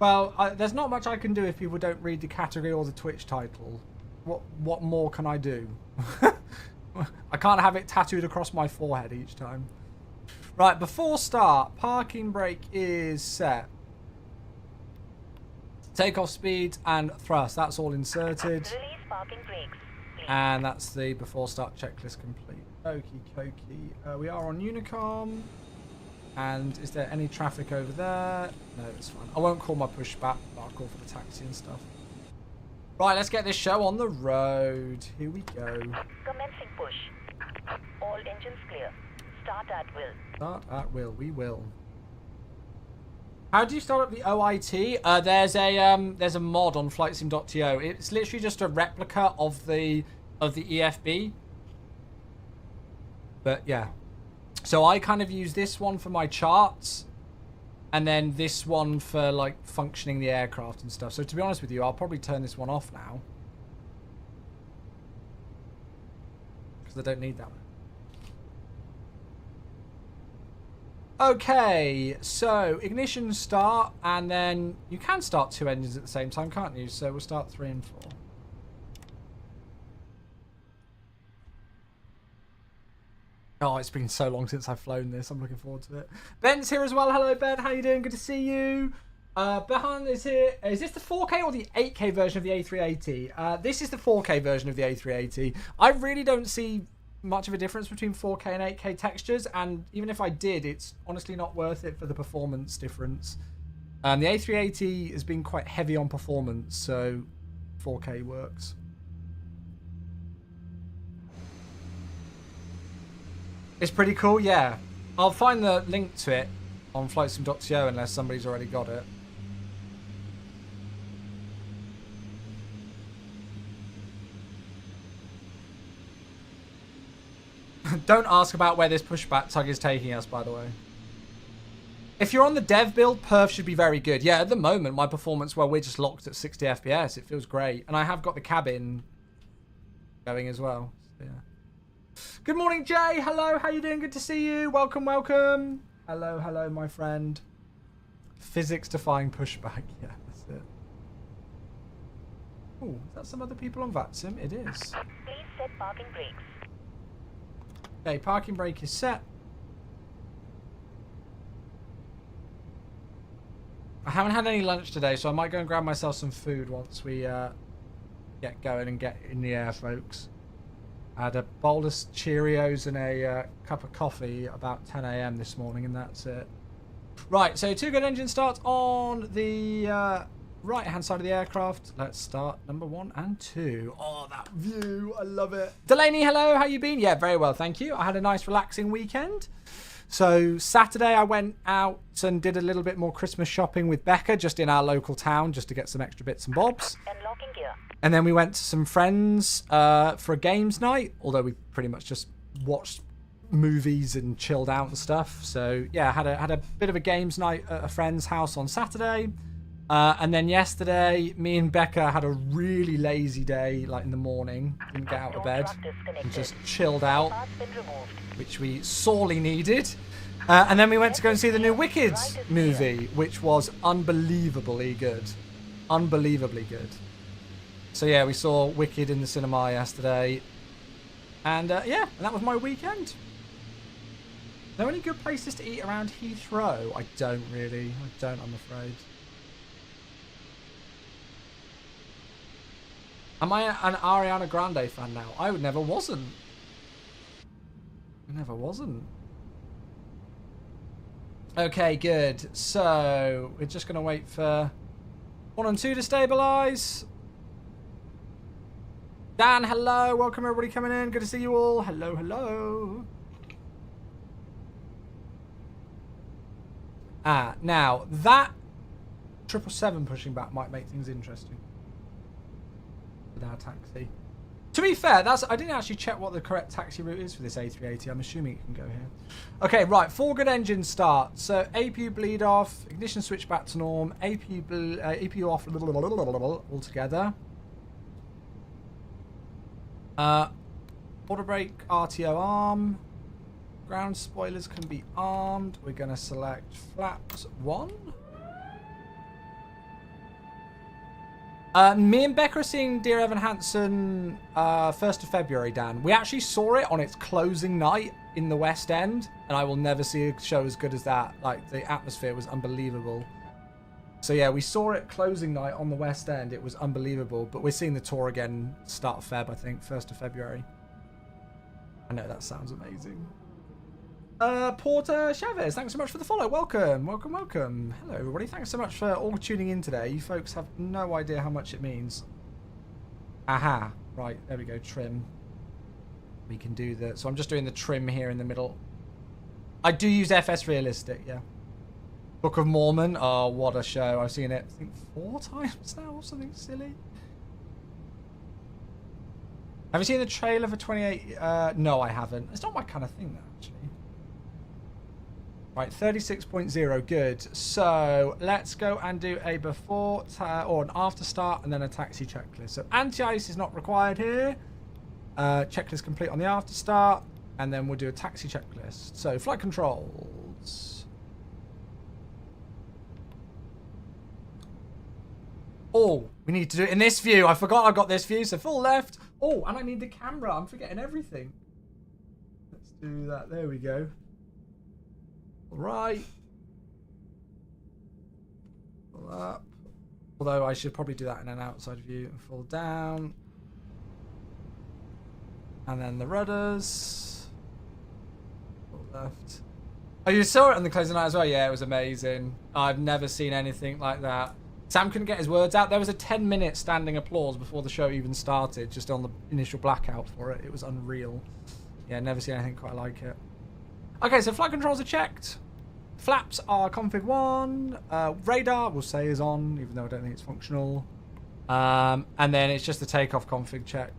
Well, there's not much I can do if people don't read the category or the Twitch title. What more can I do? I can't have it tattooed across my forehead each time. Right, before start, parking brake is set. Takeoff speed and thrust, that's all inserted. Release parking brakes, please. And that's the before start checklist complete. Okie dokie. We are on Unicom. And is there any traffic over there? No, it's fine. I won't call my pushback, but I'll call for the taxi and stuff. Right, let's get this show on the road. Here we go. Commencing push. All engines clear. Start at will. Start at will. We will. How do you start up the OIT? There's a mod on flightsim.to. It's literally just a replica of the EFB. But yeah. So I kind of use this one for my charts, and then this one for like functioning the aircraft and stuff. So to be honest with you, I'll probably turn this one off now because I don't need that one. Okay, so ignition start, and then you can start 2 engines at the same time, can't you? So we'll start 3 and 4. Oh, it's been so long since I've flown this. I'm looking forward to it. Ben's here as well. Hello, Ben. How you doing? Good to see you. Behind is here. Is this the 4K or the 8K version of the A380? This is the 4K version of the A380. I really don't see much of a difference between 4K and 8K textures, and even if I did, it's honestly not worth it for the performance difference. The A380 has been quite heavy on performance, so 4K works. It's pretty cool, yeah. I'll find the link to it on flightsim.co unless somebody's already got it. Don't ask about where this pushback tug is taking us, by the way. If you're on the dev build, perf should be very good. Yeah, at the moment, my performance, well, we're just locked at 60 FPS. It feels great. And I have got the cabin going as well. So, yeah. Good morning, Jay. Hello, how you doing? Good to see you. Welcome, welcome. Hello, hello, my friend. Physics-defying pushback. Yeah, that's it. Oh, is that some other people on VATSIM? It is. Please set parking brakes. Okay, parking brake is set. I haven't had any lunch today, so I might go and grab myself some food once we get going and get in the air, folks. I had a bowl of Cheerios and a cup of coffee about 10 a.m. this morning, and that's it. Right, so 2 good engine starts on the right-hand side of the aircraft. Let's start number 1 and 2. Oh, that view. I love it. Delaney, hello. How you been? Yeah, very well, thank you. I had a nice, relaxing weekend. So Saturday, I went out and did a little bit more Christmas shopping with Becca, just in our local town, just to get some extra bits and bobs. Unlocking gear. And then we went to some friends for a games night, although we pretty much just watched movies and chilled out and stuff. So yeah, had a bit of a games night at a friend's house on Saturday. And then yesterday, me and Becca had a really lazy day, like in the morning. Didn't get out of bed and just chilled out, which we sorely needed. And then we went to go and see the new Wicked movie, which was unbelievably good. Unbelievably good. So yeah, we saw Wicked in the cinema yesterday. And yeah, and that was my weekend. Are there any good places to eat around Heathrow? I don't really. I don't, I'm afraid. Am I an Ariana Grande fan now? I never wasn't. I never wasn't. Okay, good. So, we're just going to wait for 1 and 2 to stabilise. Dan, hello. Welcome everybody coming in. Good to see you all. Hello, hello. Now, that 777 pushing back might make things interesting. With our taxi. To be fair, I didn't actually check what the correct taxi route is for this A380. I'm assuming it can go here. Okay, right. 4 good engine start. So APU bleed off, ignition switch back to norm, APU off all together. Auto brake RTO arm. Ground spoilers can be armed. We're going to select flaps 1. Me and Becca are seeing Dear Evan Hansen 1st of February, Dan. We actually saw it on its closing night in the West End, and I will never see a show as good as that. Like, the atmosphere was unbelievable. So yeah, we saw it closing night on the West End. It was unbelievable, but we're seeing the tour again start of Feb, I think, 1st of February. I know that sounds amazing. Porter Chavez, thanks so much for the follow. Welcome, welcome, welcome. Hello, everybody. Thanks so much for all tuning in today. You folks have no idea how much it means. Aha. Right, there we go. Trim. We can do that. So I'm just doing the trim here in the middle. I do use FS Realistic, yeah. Book of Mormon. Oh, what a show. I've seen it, I think, 4 times now or something silly. Have you seen the trailer for 28? No, I haven't. It's not my kind of thing, though, actually. Right, 36.0, good. So let's go and do a before or an after start and then a taxi checklist. So anti-ice is not required here. Checklist complete on the after start, and then we'll do a taxi checklist. So flight controls. Oh, we need to do it in this view. I forgot I got this view, so full left. Oh, and I need the camera. I'm forgetting everything. Let's do that. There we go. Right. Pull up. Although I should probably do that in an outside view and full down. And then the rudders. Full left. Oh, you saw it on the closing night as well? Yeah, it was amazing. I've never seen anything like that. Sam couldn't get his words out. There was a 10-minute standing applause before the show even started, just on the initial blackout for it. It was unreal. Yeah, never seen anything quite like it. Okay, so flight controls are checked. Flaps are config 1. Radar, we'll say, is on, even though I don't think it's functional. And then it's just the takeoff config check,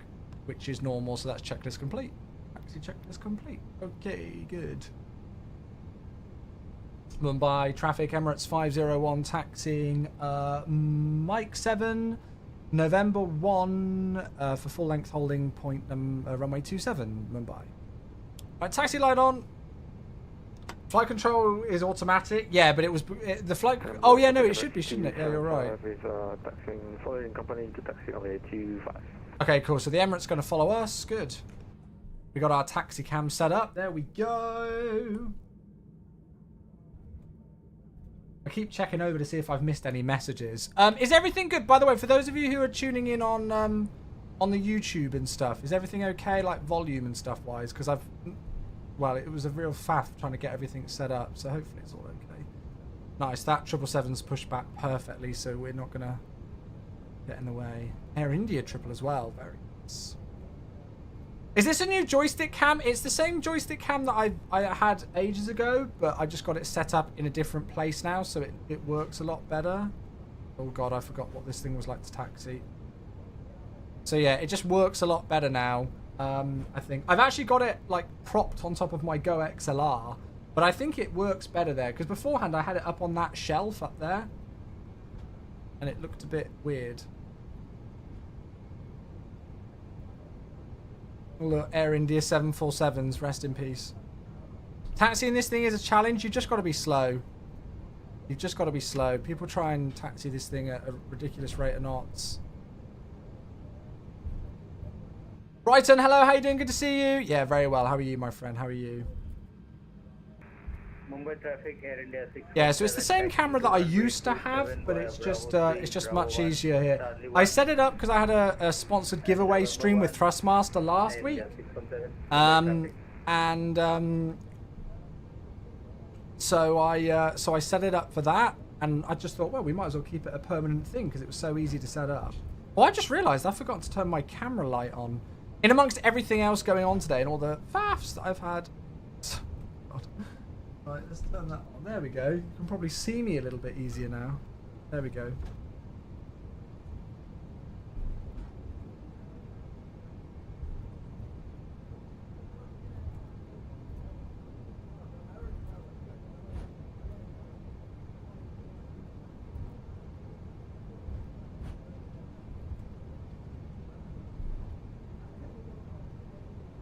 which is normal, so that's checklist complete. Taxi checklist complete. Okay, good. Mumbai traffic, Emirates 501 taxiing, Mike 7, November 1 for full length holding point runway 27, Mumbai. Right, taxi light on. Flight control is automatic. Yeah, but it was the flight. Oh yeah, no, it should be, shouldn't it? Yeah, you're right. Following company to taxi runway 25. Okay, cool. So the Emirates going to follow us. Good. We got our taxi cam set up. There we go. I keep checking over to see if I've missed any messages. Is everything good? By the way, for those of you who are tuning in on the YouTube and stuff, is everything okay, like volume and stuff wise? Because well, it was a real faff trying to get everything set up, so hopefully it's all okay. Nice, that 777's pushed back perfectly, so we're not gonna get in the way. Air India triple as well, very nice. Is this a new joystick cam? It's the same joystick cam that I had ages ago, but I just got it set up in a different place now, so it works a lot better. Oh god, I forgot what this thing was like to taxi. So yeah, it just works a lot better now. I think I've actually got it like propped on top of my Go XLR, but I think it works better there because beforehand I had it up on that shelf up there, and it looked a bit weird. Look, Air India 747s, rest in peace. Taxiing this thing is a challenge. You've just got to be slow. You've just got to be slow. People try and taxi this thing at a ridiculous rate of knots. Brighton, hello, how you doing? Good to see you. Yeah, very well. How are you, my friend? How are you? Mumbai traffic, Air India 6. Yeah, so it's the same camera that I used to have, but it's just much easier here. I set it up because I had a sponsored giveaway stream with Thrustmaster last week, so I set it up for that, and I just thought, well, we might as well keep it a permanent thing because it was so easy to set up. Well, I just realised I forgot to turn my camera light on, in amongst everything else going on today and all the faffs that I've had. God. Right, let's turn that on. There we go. You can probably see me a little bit easier now. There we go.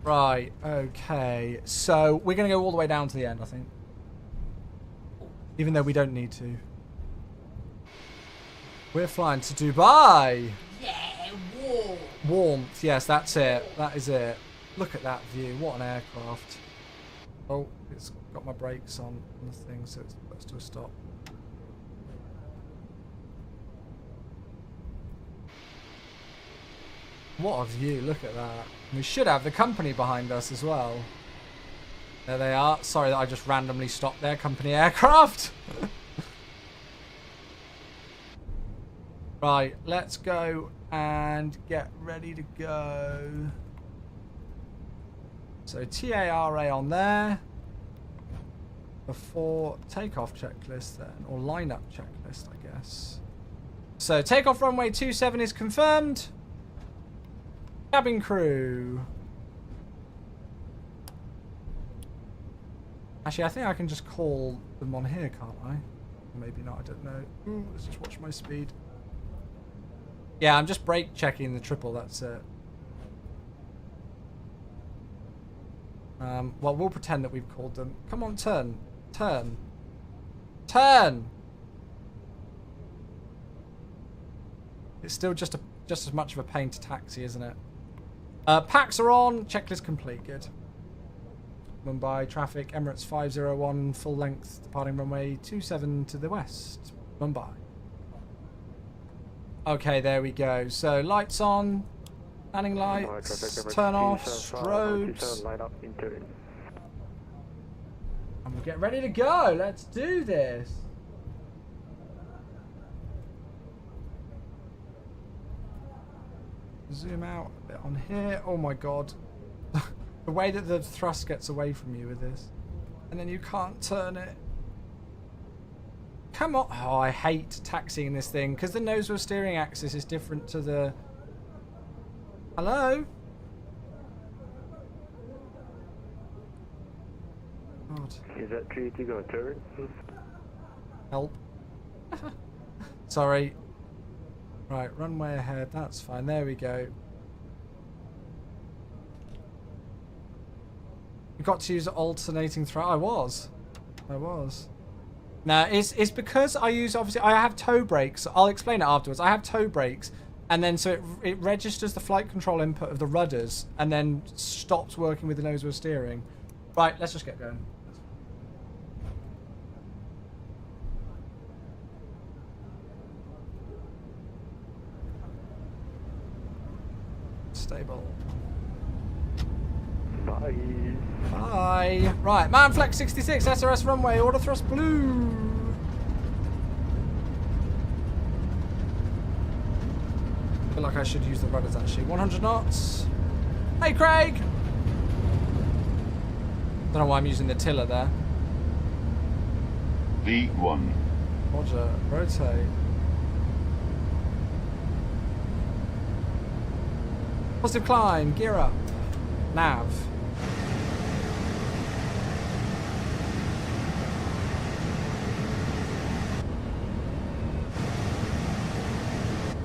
Right, okay. So we're going to go all the way down to the end, I think. Even though we don't need to. We're flying to Dubai. Yeah, warm. Warmth, yes, that's it. That is it. Look at that view. What an aircraft. Oh, it's got my brakes on the thing, so it's puts to a stop. What a view, look at that. We should have the company behind us as well. There they are. Sorry that I just randomly stopped there. Company aircraft. Right, let's go and get ready to go. So TARA on there. Before takeoff checklist then, or lineup checklist, I guess. So takeoff runway 27 is confirmed. Cabin crew. Actually, I think I can just call them on here, can't I? Maybe not, I don't know. Ooh, let's just watch my speed. Yeah, I'm just brake checking the triple, that's it. Well, we'll pretend that we've called them. Come on, turn. Turn. Turn! It's still just as much of a pain to taxi, isn't it? Packs are on. Checklist complete. Good. Mumbai traffic. Emirates 501 full length departing runway 27 to the west. Mumbai. Okay, there we go. So lights on, landing lights, turn off, strobes, light up in turn. and we'll get ready to go. Let's do this. Zoom out a bit on here. Oh my god. The way that the thrust gets away from you with this. And then you can't turn it. Come on. Oh, I hate taxiing this thing because the nose wheel steering axis is different to the... Hello? God. Is that 380 going to turn? Help. Sorry. Right, runway ahead. That's fine. There we go. You got to use alternating throttle. I was. No, it's because I use, obviously, I have toe brakes. I'll explain it afterwards. I have toe brakes, and then so it registers the flight control input of the rudders, and then stops working with the nose wheel steering. Right, let's just get going. Stable. Bye. Bye. Right, Manflex 66, SRS runway, order thrust blue. I feel like I should use the rudders actually. 100 knots. Hey, Craig. Don't know why I'm using the tiller there. V1. Roger, rotate. Positive climb, gear up. Nav.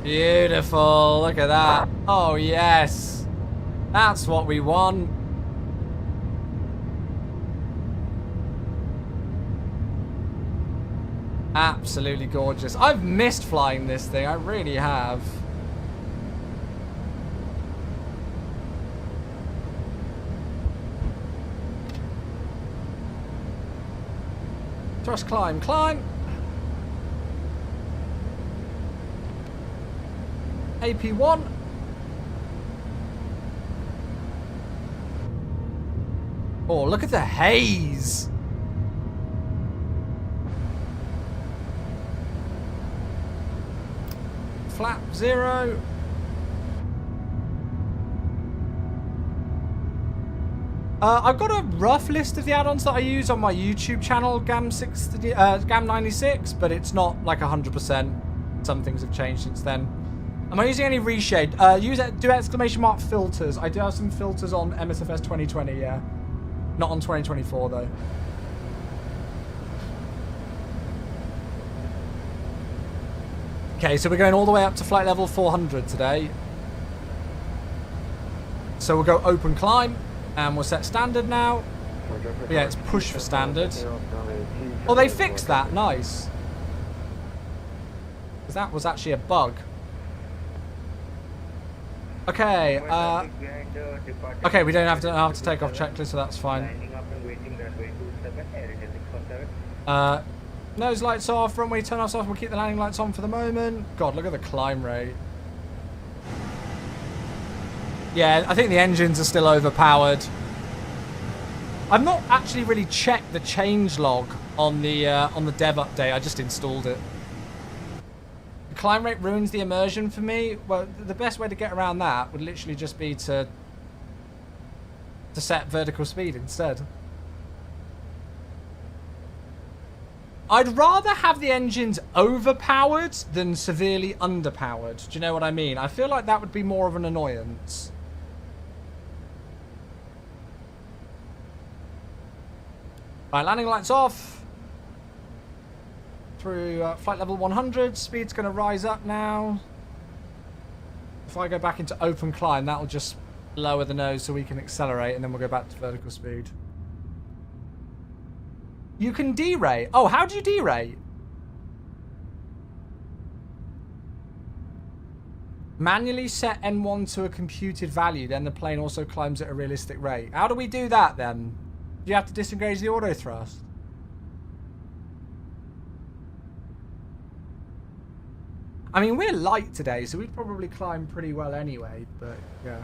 Beautiful, look at that. Oh yes, that's what we want. Absolutely gorgeous. I've missed flying this thing, I really have. Thrust climb, climb. AP1. Oh, look at the haze. Flap 0. I've got a rough list of the add-ons that I use on my YouTube channel, Gam96, but it's not like 100%. Some things have changed since then. Am I using any reshade? Do exclamation mark filters. I do have some filters on MSFS 2020, yeah. Not on 2024 though. Okay, so we're going all the way up to flight level 400 today. So we'll go open climb, and we'll set standard now. But yeah, it's push for standard. Oh, they fixed that. Nice. Because that was actually a bug. Okay, okay, we don't have to take off checklist, so that's fine. Nose lights off, runway turn offs off, we'll keep the landing lights on for the moment. God, look at the climb rate. Yeah, I think the engines are still overpowered. I've not actually really checked the change log on the dev update, I just installed it. The climb rate ruins the immersion for me. Well, the best way to get around that would literally just be to set vertical speed instead. I'd rather have the engines overpowered than severely underpowered. Do you know what I mean? I feel like that would be more of an annoyance. Right, landing lights off. Through flight level 100, speed's going to rise up now. If I go back into open climb, that'll just lower the nose so we can accelerate, and then we'll go back to vertical speed. You can derate. Oh, how do you derate? Manually set N1 to a computed value, then the plane also climbs at a realistic rate. How do we do that then? Do you have to disengage the auto thrust? I mean, we're light today, so we'd probably climb pretty well anyway, but yeah.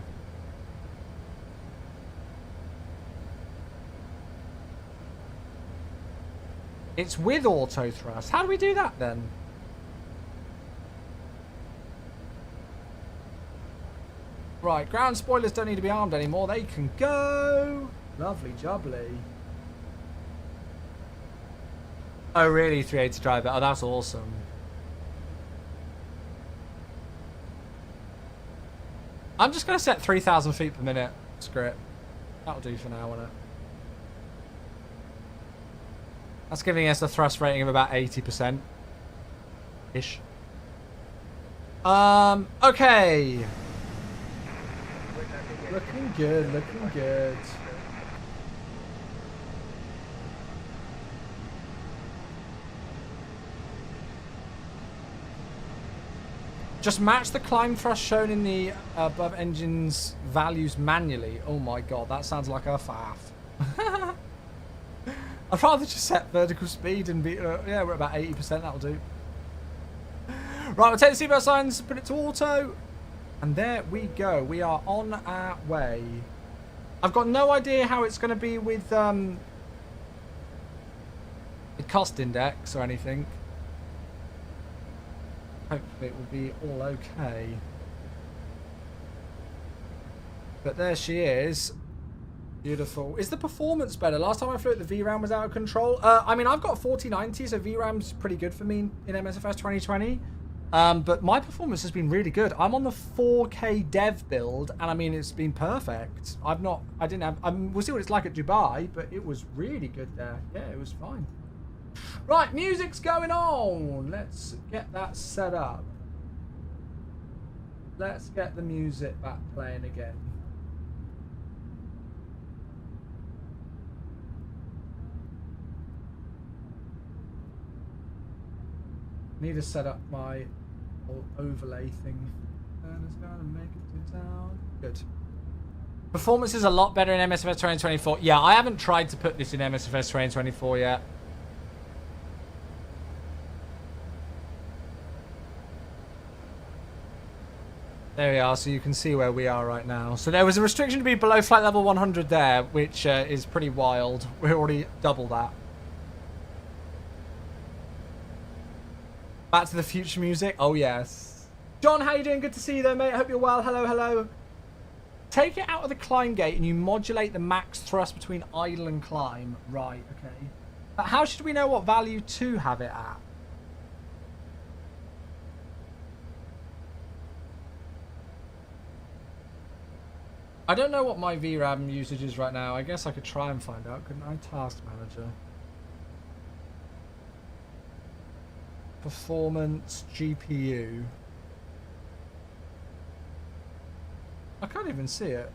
It's with auto thrust. How do we do that then? Right, ground spoilers don't need to be armed anymore. They can go. Lovely jubbly. Oh, really? 380 driver. Oh, that's awesome. I'm just going to set 3,000 feet per minute. Screw it. That'll do for now, won't it? That's giving us a thrust rating of about 80%. Ish. Okay. Looking good, looking good. Just match the climb thrust shown in the above engine's values manually. Oh my god, that sounds like a faff. I'd rather just set vertical speed and be, yeah, we're about 80%, that'll do. Right, we'll take the seatbelt signs, put it to auto. And there we go. We are on our way. I've got no idea how it's going to be with the cost index or anything. Hopefully it will be all okay. But there she is. Beautiful. Is the performance better? Last time I flew it, the VRAM was out of control. I mean, I've got 4090, so VRAM's pretty good for me in MSFS 2020. But my performance has been really good. I'm on the 4K dev build, and I mean, it's been perfect. We'll see what it's like at Dubai, but it was really good there. Yeah, it was fine. Right, music's going on. Let's get that set up. Let's get the music back playing again. Need to set up my overlay thing. And it's gonna make it to town. Good. Performance is a lot better in MSFS 2024. Yeah, I haven't tried to put this in MSFS 2024 yet. There we are, so you can see where we are right now. So there was a restriction to be below flight level 100 there, which is pretty wild. We're already double that. Back to the future music. Oh, yes. John, how you doing? Good to see you there, mate. I hope you're well. Hello, hello. Take it out of the climb gate and you modulate the max thrust between idle and climb. Right, okay. But how should we know what value to have it at? I don't know what my VRAM usage is right now. I guess I could try and find out, couldn't I? Task manager. Performance, GPU. I can't even see it.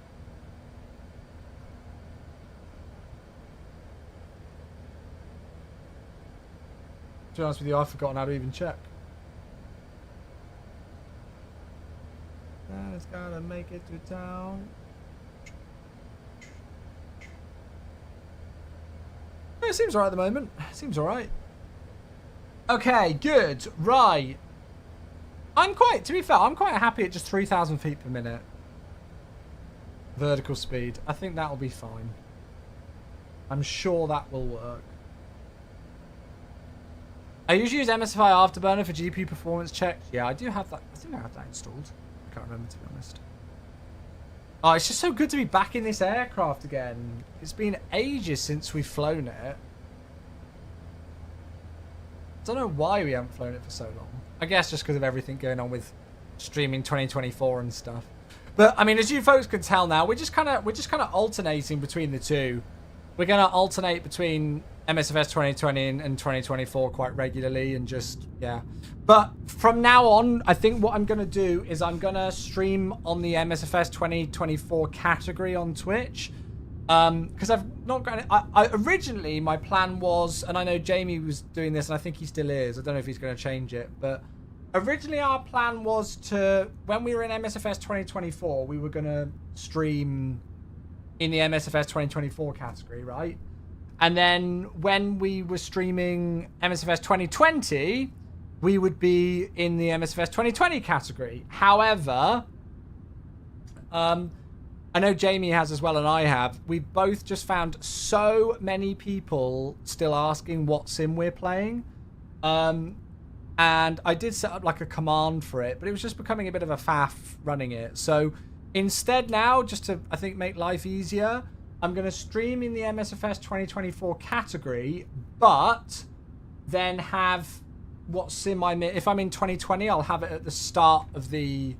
To be honest with you, I've forgotten how to even check. And it's gotta make it to town. It seems alright at the moment. Seems alright. Okay, good. Right. To be fair, I'm quite happy at just 3,000 feet per minute. Vertical speed. I think that'll be fine. I'm sure that will work. I usually use MSFI Afterburner for GPU performance checks. Yeah, I do have that. I think I have that installed. I can't remember, to be honest. Oh, it's just so good to be back in this aircraft again. It's been ages since we've flown it. I don't know why we haven't flown it for so long. I guess just because of everything going on with streaming 2024 and stuff. But I mean, as you folks can tell now, we're just kind of alternating between the two. We're gonna alternate between MSFS 2020 and 2024 quite regularly, and just yeah. But from now on, I think what I'm gonna do is I'm gonna stream on the MSFS 2024 category on Twitch. Because I've not got I originally my plan was, and I know Jamie was doing this and I think he still is, I don't know if he's going to change it, but originally our plan was to, when we were in MSFS 2024, we were going to stream in the MSFS 2024 category, right? And then when we were streaming MSFS 2020, we would be in the MSFS 2020 category. However, I know Jamie has as well, and I have. We both just found so many people still asking what sim we're playing. And I did set up like a command for it, but it was just becoming a bit of a faff running it. So instead now, just to, I think, make life easier, I'm going to stream in the MSFS 2024 category, but then have what sim I'm in. If I'm in 2020, I'll have it at the start of the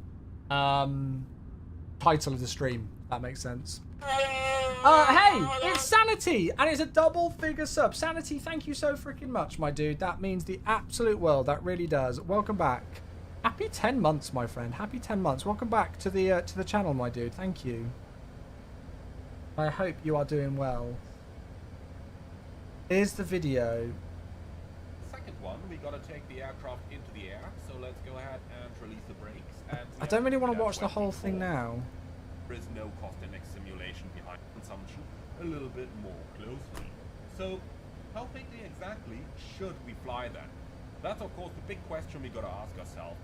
title of the stream. That makes sense. Hey, it's Sanity, and it's a double figure sub. Sanity, thank you so freaking much, my dude. That means the absolute world. That really does. Welcome back. Happy 10 months, my friend. Happy 10 months. Welcome back to the channel, my dude. Thank you. I hope you are doing well. Here's the video. The second one, we gotta take the aircraft into the air. So let's go ahead and release the brakes. And I don't really want to watch the whole thing now. There is no cost index simulation behind consumption. A little bit more closely. So, how quickly exactly should we fly then? That's of course the big question we gotta ask ourselves.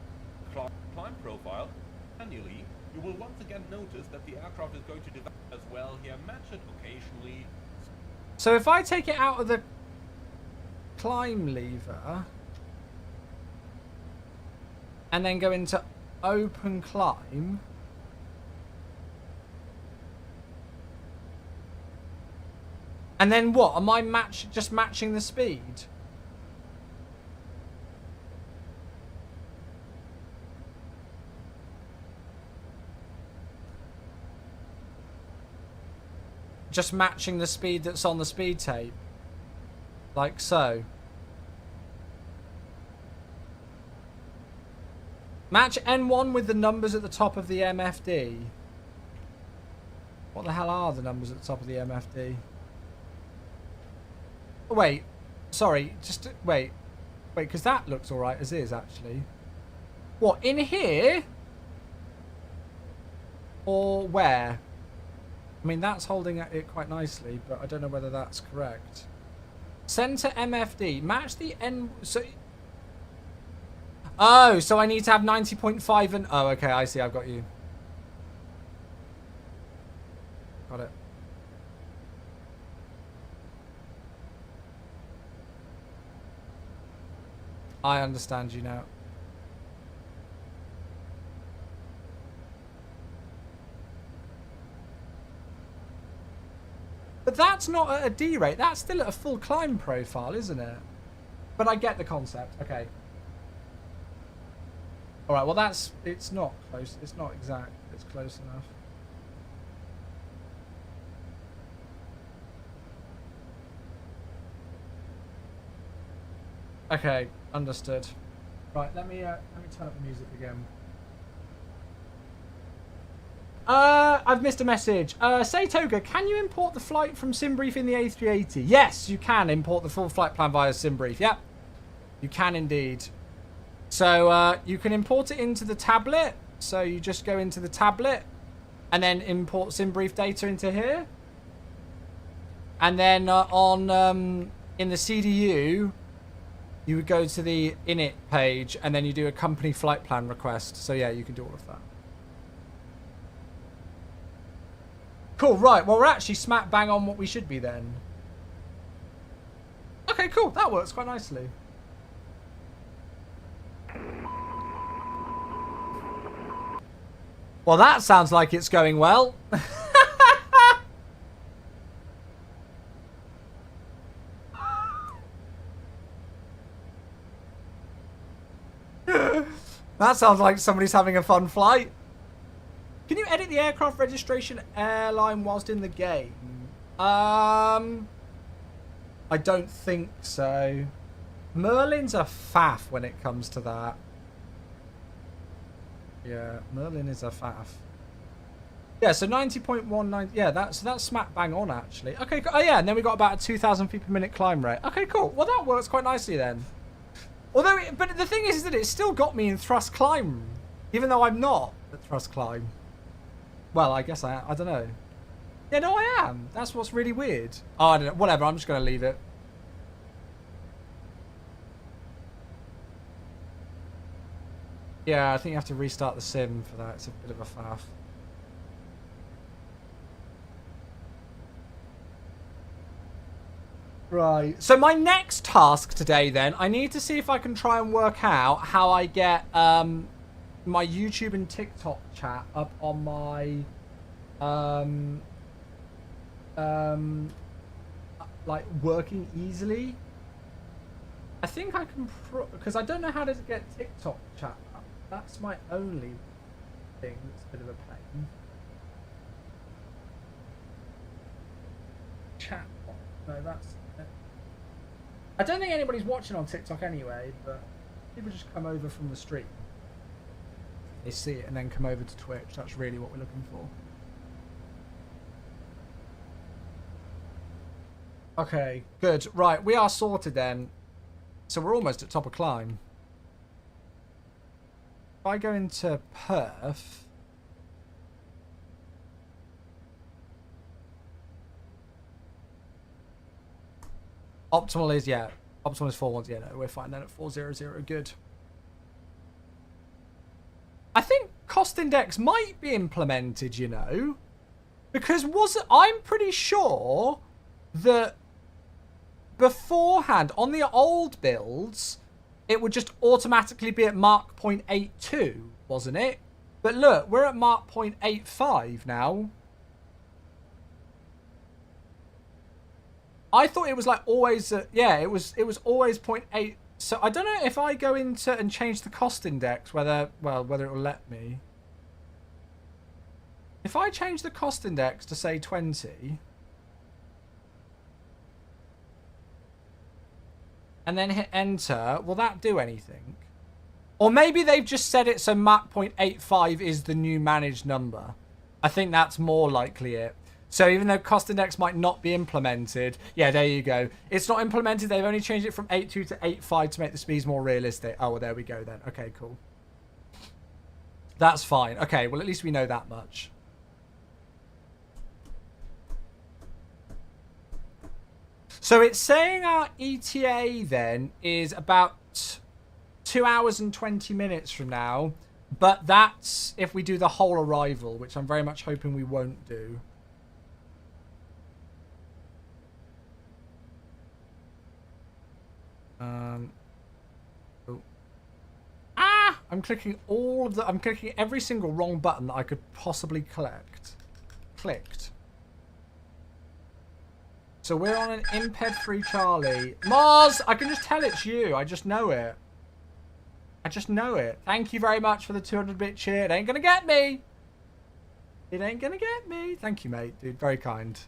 Climb profile. Manually, you will once again notice that the aircraft is going to develop as well here. Match it occasionally. So if I take it out of the climb lever and then go into open climb, and then what? Am I just matching the speed? Just matching the speed that's on the speed tape. Like so. Match N1 with the numbers at the top of the MFD. What the hell are the numbers at the top of the MFD? Wait, sorry, just wait, because that looks all right as is actually. What, in here? Or where? I mean, that's holding it quite nicely, but I don't know whether that's correct. Center MFD, match the N. So, oh, so I need to have 90.5 and. Oh, okay, I see. I've got you. Got it. I understand you now. But that's not at a D rate. That's still at a full climb profile, isn't it? But I get the concept. Okay. All right. Well, it's not close. It's not exact. It's close enough. Okay, understood. Right, let me turn up the music again. I've missed a message. Say Toga, can you import the flight from SimBrief in the A380? Yes, you can import the full flight plan via SimBrief. Yep, you can indeed. So you can import it into the tablet. So you just go into the tablet and then import SimBrief data into here. And then in the CDU, you would go to the init page and then you do a company flight plan request. So yeah, you can do all of that. Cool, right. Well, we're actually smack bang on what we should be then. Okay, cool. That works quite nicely. Well, that sounds like it's going well. That sounds like somebody's having a fun flight. Can you edit the aircraft registration airline whilst in the game? I don't think so. Merlin's a faff when it comes to that. Yeah, Merlin is a faff. Yeah, so 90.19. Yeah, that's smack bang on actually. Okay, oh yeah, and then we got about a 2,000 feet per minute climb rate. Okay, cool. Well, that works quite nicely then. Although, but the thing is that it still got me in thrust climb, even though I'm not at thrust climb. Well, I guess I don't know. Yeah, no, I am. That's what's really weird. Oh, I don't know. Whatever. I'm just going to leave it. Yeah, I think you have to restart the sim for that. It's a bit of a faff. Right. So my next task today, then, I need to see if I can try and work out how I get my YouTube and TikTok chat up on my like working easily. I think I can because I don't know how to get TikTok chat up. That's my only thing that's a bit of a pain. Chat. No, that's. I don't think anybody's watching on TikTok anyway, but people just come over from the street. They see it and then come over to Twitch. That's really what we're looking for. Okay, good. Right, we are sorted then. So we're almost at top of climb. If I go into Perth... Optimal is, yeah. Optimal is 410. Yeah, no, we're fine then at 400. Good. I think cost index might be implemented, you know. Because I'm pretty sure that beforehand, on the old builds, it would just automatically be at Mach 0.82, wasn't it? But look, we're at Mach 0.85 now. I thought it was like always, yeah, it was always 0.8. So I don't know if I go into and change the cost index, whether it will let me. If I change the cost index to say 20, and then hit enter, will that do anything? Or maybe they've just set it so Mach 0.85 is the new managed number. I think that's more likely it. So even though cost index might not be implemented, yeah, there you go. It's not implemented. They've only changed it from 8.2 to 8.5 to make the speeds more realistic. Oh, well, there we go then. Okay, cool. That's fine. Okay, well, at least we know that much. So it's saying our ETA then is about 2 hours and 20 minutes from now. But that's if we do the whole arrival, which I'm very much hoping we won't do. I'm clicking I'm clicking every single wrong button that I could possibly clicked. So we're on an imped-free Charlie. Mars, I can just tell it's you. I just know it. I just know it. Thank you very much for the 200-bit cheer. It ain't gonna get me. It ain't gonna get me. Thank you, mate, dude. Very kind.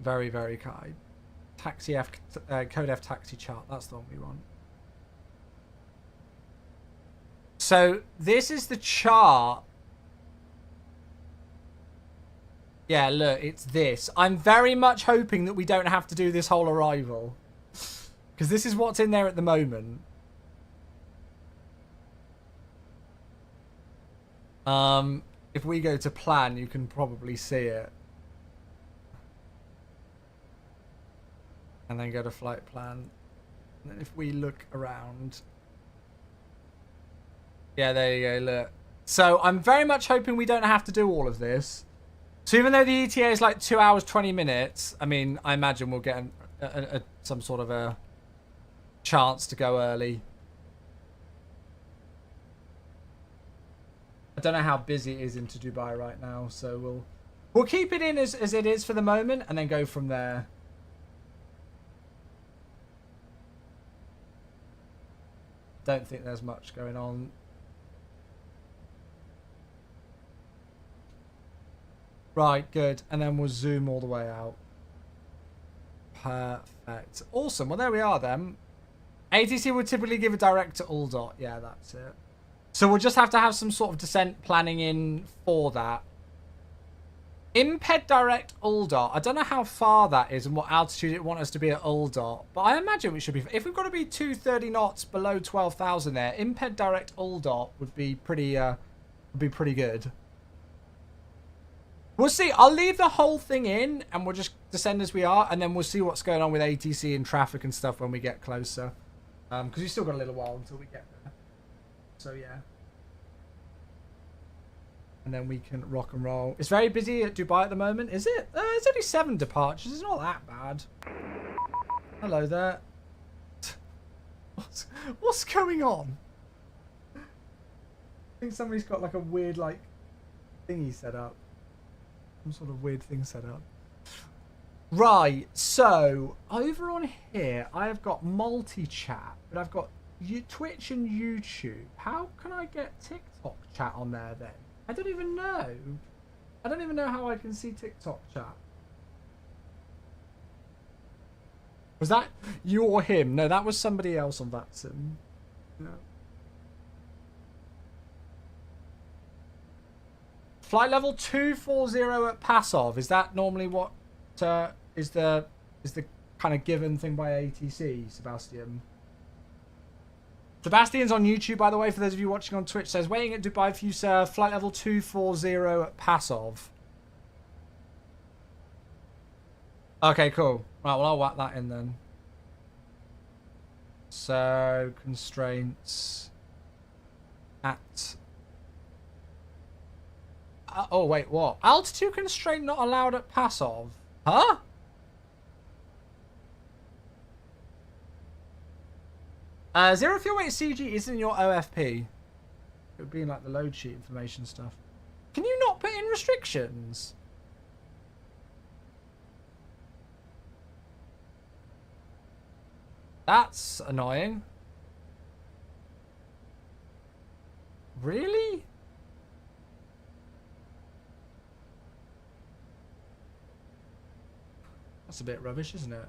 Very, very kind. Taxi F, Code F taxi chart. That's the one we want. So this is the chart. Yeah, look, it's this. I'm very much hoping that we don't have to do this whole arrival. Because this is what's in there at the moment. If we go to plan, you can probably see it. And then go to flight plan. And then if we look around. Yeah, there you go, look. So I'm very much hoping we don't have to do all of this. So even though the ETA is like 2 hours, 20 minutes, I mean, I imagine we'll get some sort of a chance to go early. I don't know how busy it is into Dubai right now, so we'll keep it in as it is for the moment and then go from there. Don't think there's much going on. Right, good. And then we'll zoom all the way out. Perfect. Awesome. Well, there we are then. ATC would typically give a direct to Uldot. Yeah, that's it. So we'll just have to have some sort of descent planning in for that. Imped direct Uldot. I don't know how far that is and what altitude it wants us to be at Uldot, but I imagine we should be. If we've got to be 230 knots below 12,000 there, Imped direct Uldot would be pretty good. We'll see. I'll leave the whole thing in, and we'll just descend as we are, and then we'll see what's going on with ATC and traffic and stuff when we get closer. Because we've still got a little while until we get there. So yeah. And then we can rock and roll. It's very busy at Dubai at the moment, is it? It's only 7 departures. It's not that bad. Hello there. What's going on? I think somebody's got like a weird like thingy set up. Some sort of weird thing set up. Right, so over on here I have got multi-chat, but I've got Twitch and YouTube. How can I get TikTok chat on there then? I don't even know. I don't even know how I can see TikTok chat. Was that you or him? No, that was somebody else on that sim. No. Flight level 240 at Pasov. Is that normally what is the kind of given thing by ATC, Sebastian? Sebastian's on YouTube, by the way, for those of you watching on Twitch, says, waiting at Dubai for you, sir. Flight level 240 at Pasov. Okay, cool. Right, well, I'll whack that in then. So, constraints at... oh, wait, what? Altitude constraint not allowed at Pasov? Huh? Zero fuel weight CG isn't in your OFP. It would be in like the load sheet information stuff. Can you not put in restrictions? That's annoying. Really? That's a bit rubbish, isn't it?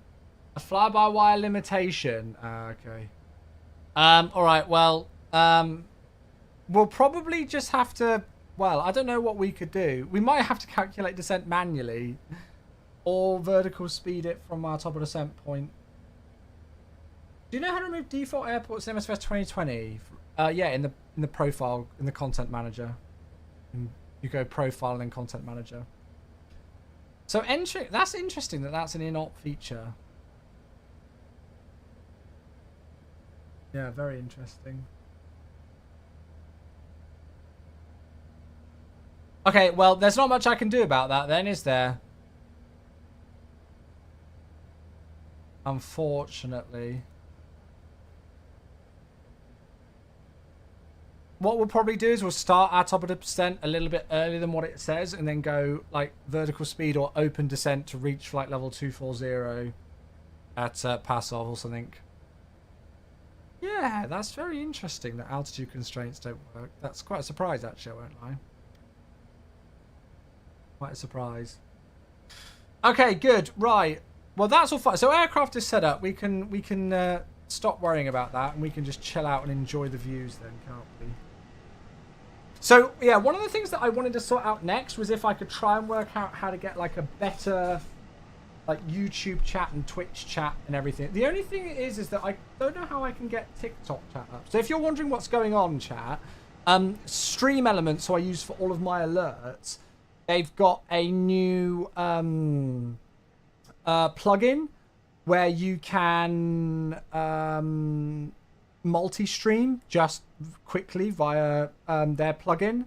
A fly-by-wire limitation. Okay. All right, well, we'll probably just have to, well, I don't know what we could do. We might have to calculate descent manually or vertical speed it from our top of descent point. Do you know how to remove default airports in MSFS 2020? Yeah, in the profile, in the content manager. You go profile and then content manager. So that's interesting that that's an in-op feature. Yeah, very interesting. Okay, well, there's not much I can do about that then, is there? Unfortunately. What we'll probably do is we'll start our top of the descent a little bit earlier than what it says and then go like vertical speed or open descent to reach flight level 240 at Pasov or something. Yeah, that's very interesting that altitude constraints don't work. That's quite a surprise, actually, I won't lie. Quite a surprise. Okay, good. Right. Well, that's all fine. So aircraft is set up. We can stop worrying about that and we can just chill out and enjoy the views then, can't we? So, yeah, one of the things that I wanted to sort out next was if I could try and work out how to get, like, a better, like, YouTube chat and Twitch chat and everything. The only thing is that I don't know how I can get TikTok chat up. So if you're wondering what's going on, chat, Stream Elements, who I use for all of my alerts, they've got a new plugin where you can multi-stream just quickly via their plugin.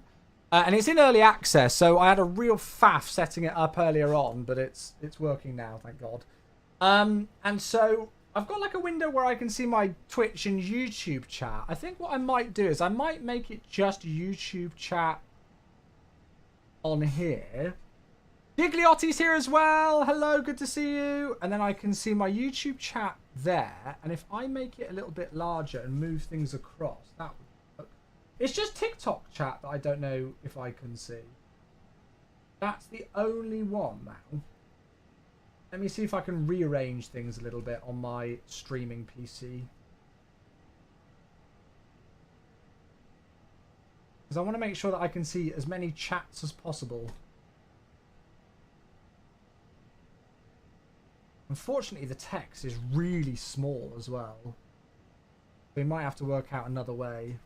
And it's in early access, so I had a real faff setting it up earlier on, but it's working now, thank God. And so I've got like a window where I can see my Twitch and YouTube chat. I think what I might do is I might make it just YouTube chat on here. Gigliotti's here as well. Hello, good to see you. And then I can see my YouTube chat there. And if I make it a little bit larger and move things across, that would work. It's just TikTok chat that I don't know if I can see. That's the only one now. Let me see if I can rearrange things a little bit on my streaming PC. Because I want to make sure that I can see as many chats as possible. Unfortunately, the text is really small as well. We might have to work out another way.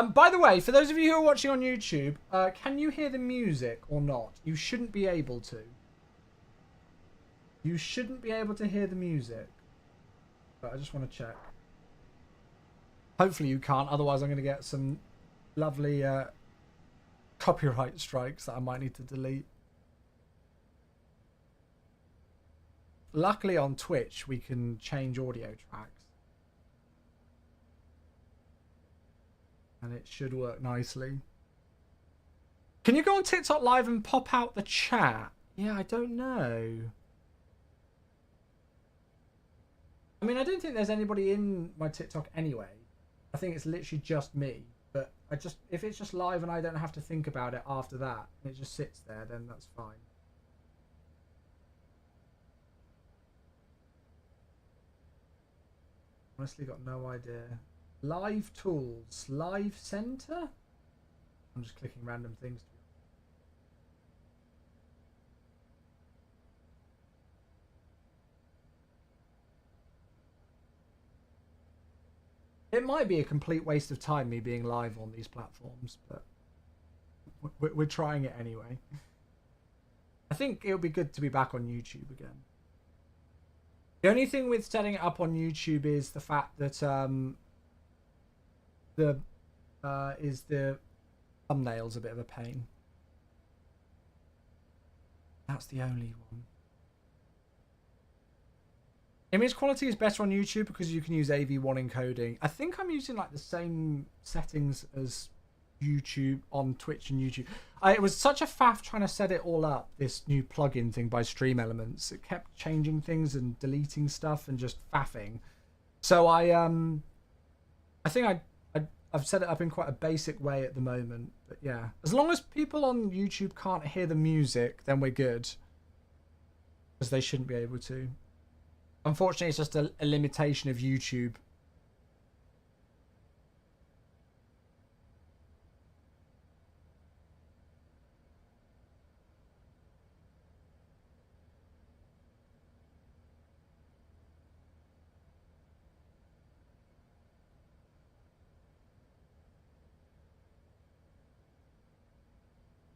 By the way, for those of you who are watching on YouTube, can you hear the music or not? You shouldn't be able to. You shouldn't be able to hear the music. But I just want to check. Hopefully you can't, otherwise I'm going to get some lovely copyright strikes that I might need to delete. Luckily on Twitch we can change audio tracks. And it should work nicely. Can you go on TikTok live and pop out the chat? Yeah, I don't know. I mean, I don't think there's anybody in my TikTok anyway. I think it's literally just me. But if it's just live and I don't have to think about it after that, and it just sits there, then that's fine. Honestly, got no idea. Live tools, live center. I'm just clicking random things. It might be a complete waste of time me being live on these platforms, but we're trying it anyway. I think it would be good to be back on YouTube again. The only thing with setting it up on YouTube is the fact that the thumbnail's a bit of a pain. That's the only one. Image quality is better on YouTube because you can use AV1 encoding. I think I'm using like the same settings as YouTube on Twitch and YouTube. It was such a faff trying to set it all up, this new plugin thing by Stream Elements. It kept changing things and deleting stuff and just faffing. So I think I've set it up in quite a basic way at the moment. But yeah, as long as people on YouTube can't hear the music, then we're good. Because they shouldn't be able to. Unfortunately, it's just a limitation of YouTube.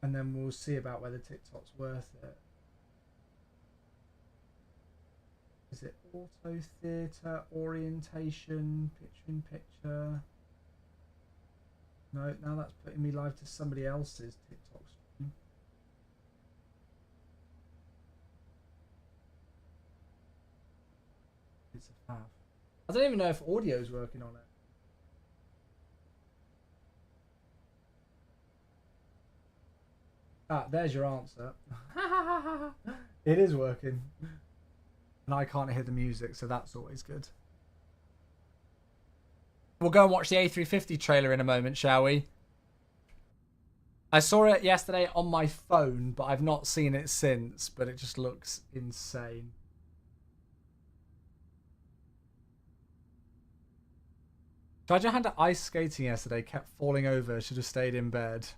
And then we'll see about whether TikTok's worth it. Is it auto theatre, orientation, picture in picture? No, now that's putting me live to somebody else's TikTok stream. It's a faff. I don't even know if audio's working on it. Ah, there's your answer. It is working. And I can't hear the music, so that's always good. We'll go and watch the A350 trailer in a moment, shall we? I saw it yesterday on my phone, but I've not seen it since, but it just looks insane. Judge had ice skating yesterday, kept falling over, should have stayed in bed.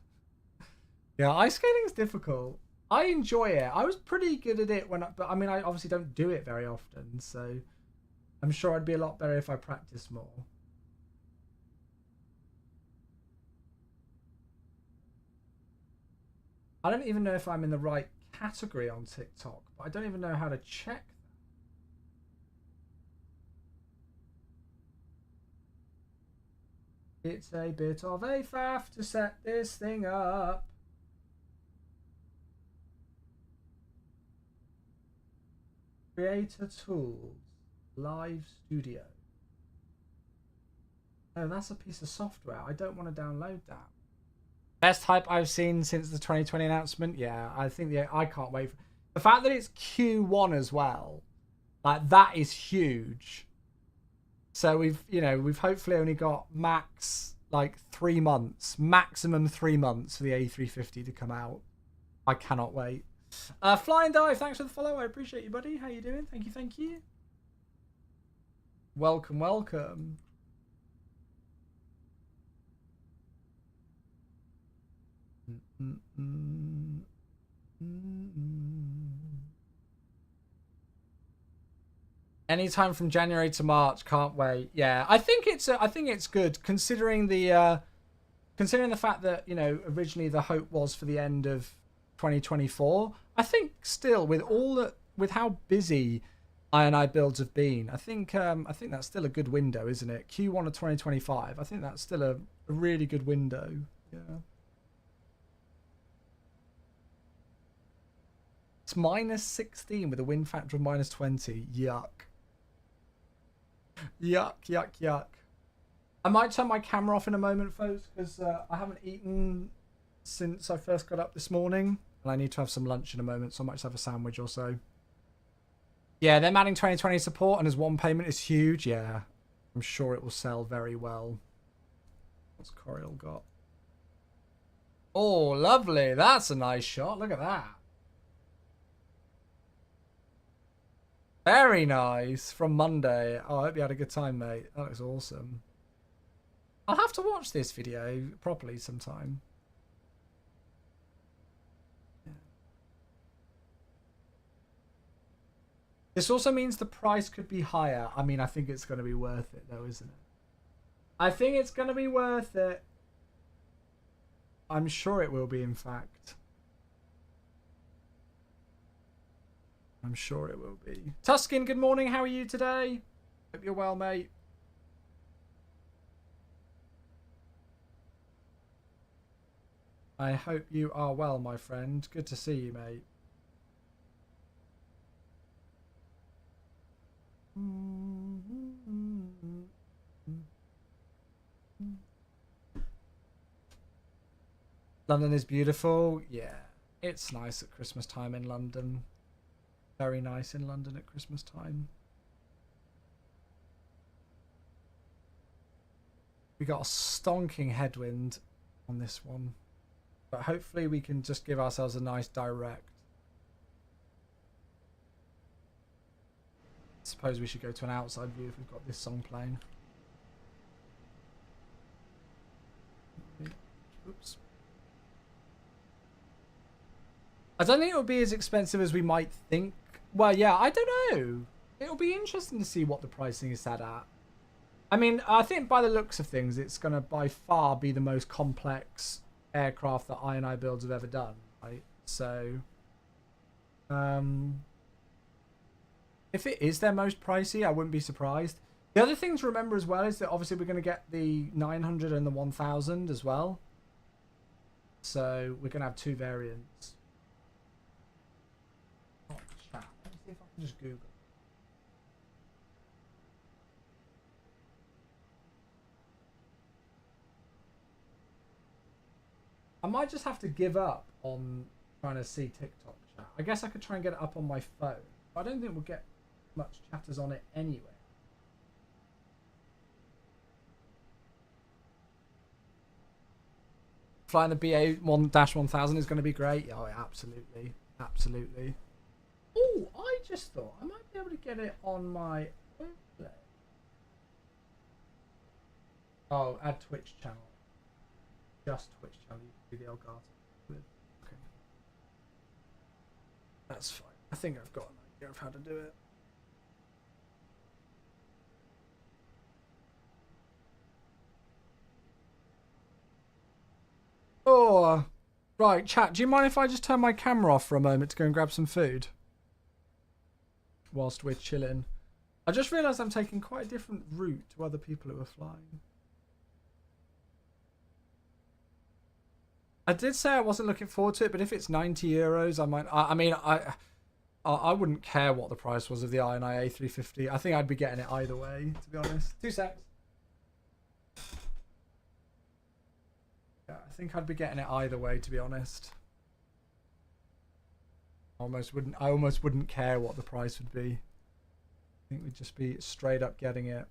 Yeah, ice skating is difficult. I enjoy it. I was pretty good at it but I mean, I obviously don't do it very often, so I'm sure I'd be a lot better if I practiced more. I don't even know if I'm in the right category on TikTok, but I don't even know how to check that. It's a bit of a faff to set this thing up. Creator tools, live studio. Oh, that's a piece of software. I don't want to download that. Best hype I've seen since the 2020 announcement. Yeah, I think I can't wait. The fact that it's Q1 as well, like that is huge. So we've hopefully only got max like 3 months, maximum 3 months for the A350 to come out. I cannot wait. Flying Dive, thanks for the follow. I appreciate you, buddy. How you doing? Thank you. Welcome, welcome. Anytime from January to March, can't wait. Yeah, I think it's good considering the considering the fact that, you know, originally the hope was for the end of 2024, I think still with all that, with how busy INI builds have been, I think that's still a good window, isn't it? Q1 of 2025. I think that's still a really good window. Yeah. It's -16 with a wind factor of -20. Yuck. Yuck, yuck, yuck. I might turn my camera off in a moment, folks, because I haven't eaten since I first got up this morning, and I need to have some lunch in a moment, so I might just have a sandwich or so. Yeah, them adding 2020 support and as one payment is huge. Yeah, I'm sure it will sell very well. What's Coriel got? Oh, lovely. That's a nice shot. Look at that. Very nice. From Monday. Oh, I hope you had a good time, mate. That looks awesome. I'll have to watch this video properly sometime. Yeah. This also means the price could be higher. I mean, I think it's going to be worth it, though, isn't it? I think it's going to be worth it. I'm sure it will be, in fact. I'm sure it will be. Tuskin, good morning. How are you today? Hope you're well, mate. I hope you are well, my friend. Good to see you, mate. London is beautiful. Yeah, it's nice at Christmas time in London. Very nice in London at Christmas time. We got a stonking headwind on this one. But hopefully we can just give ourselves a nice direct. Suppose we should go to an outside view if we've got this song playing. Oops. I don't think it'll be as expensive as we might think. Well, yeah, I don't know. It'll be interesting to see what the pricing is set at. I mean, I think by the looks of things, it's going to by far be the most complex aircraft that INI builds have ever done, right? So if it is their most pricey, I wouldn't be surprised. The other thing to remember as well is that obviously we're going to get the 900 and the 1000 as well, so we're going to have two variants. Oh, chat. Let me see if I can just Google. I might just have to give up on trying to see TikTok chat. I guess I could try and get it up on my phone. But I don't think we'll get much chatters on it anyway. Flying the BA-1000 is going to be great. Oh, yeah, absolutely. Absolutely. Oh, I just thought I might be able to get it on my... Oh, add Twitch channel. Just Twitch channel. You can do the Elgato with. Okay. That's fine. I think I've got an idea of how to do it. Oh, right, chat. Do you mind if I just turn my camera off for a moment to go and grab some food? Whilst we're chilling. I just realised I'm taking quite a different route to other people who are flying. I did say I wasn't looking forward to it, but if it's €90, I might. I mean, I wouldn't care what the price was of the INI A350. I think I'd be getting it either way, to be honest. 2 secs. Yeah, I think I'd be getting it either way, to be honest. I almost wouldn't care what the price would be. I think we'd just be straight up getting it.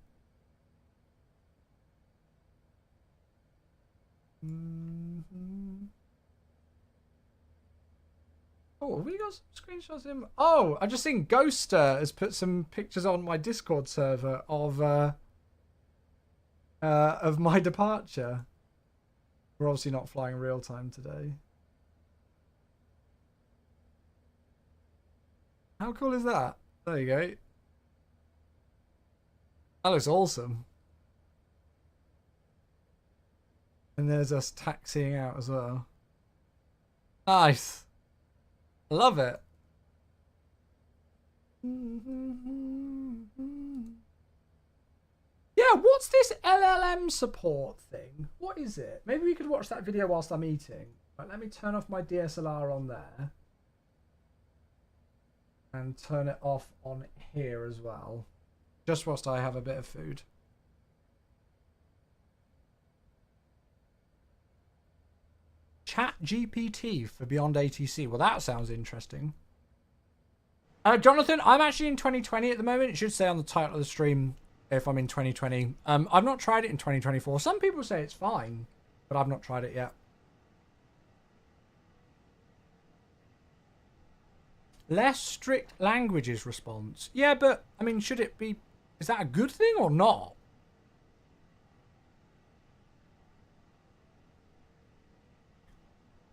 Oh, have we got some screenshots in? Oh, I just seen Ghoster has put some pictures on my Discord server of my departure. We're obviously not flying real time today. How cool is that? There you go. That looks awesome. And there's us taxiing out as well. Nice. Love it. Yeah, what's this LLM support thing? What is it? Maybe we could watch that video whilst I'm eating. Right, let me turn off my DSLR on there. And turn it off on here as well. Just whilst I have a bit of food. Chat GPT for Beyond ATC. Well, that sounds interesting. Jonathan, I'm actually in 2020 at the moment. It should say on the title of the stream if I'm in 2020. I've not tried it in 2024. Some people say it's fine, but I've not tried it yet. Less strict languages response. Yeah, but, I mean, should it be... Is that a good thing or not?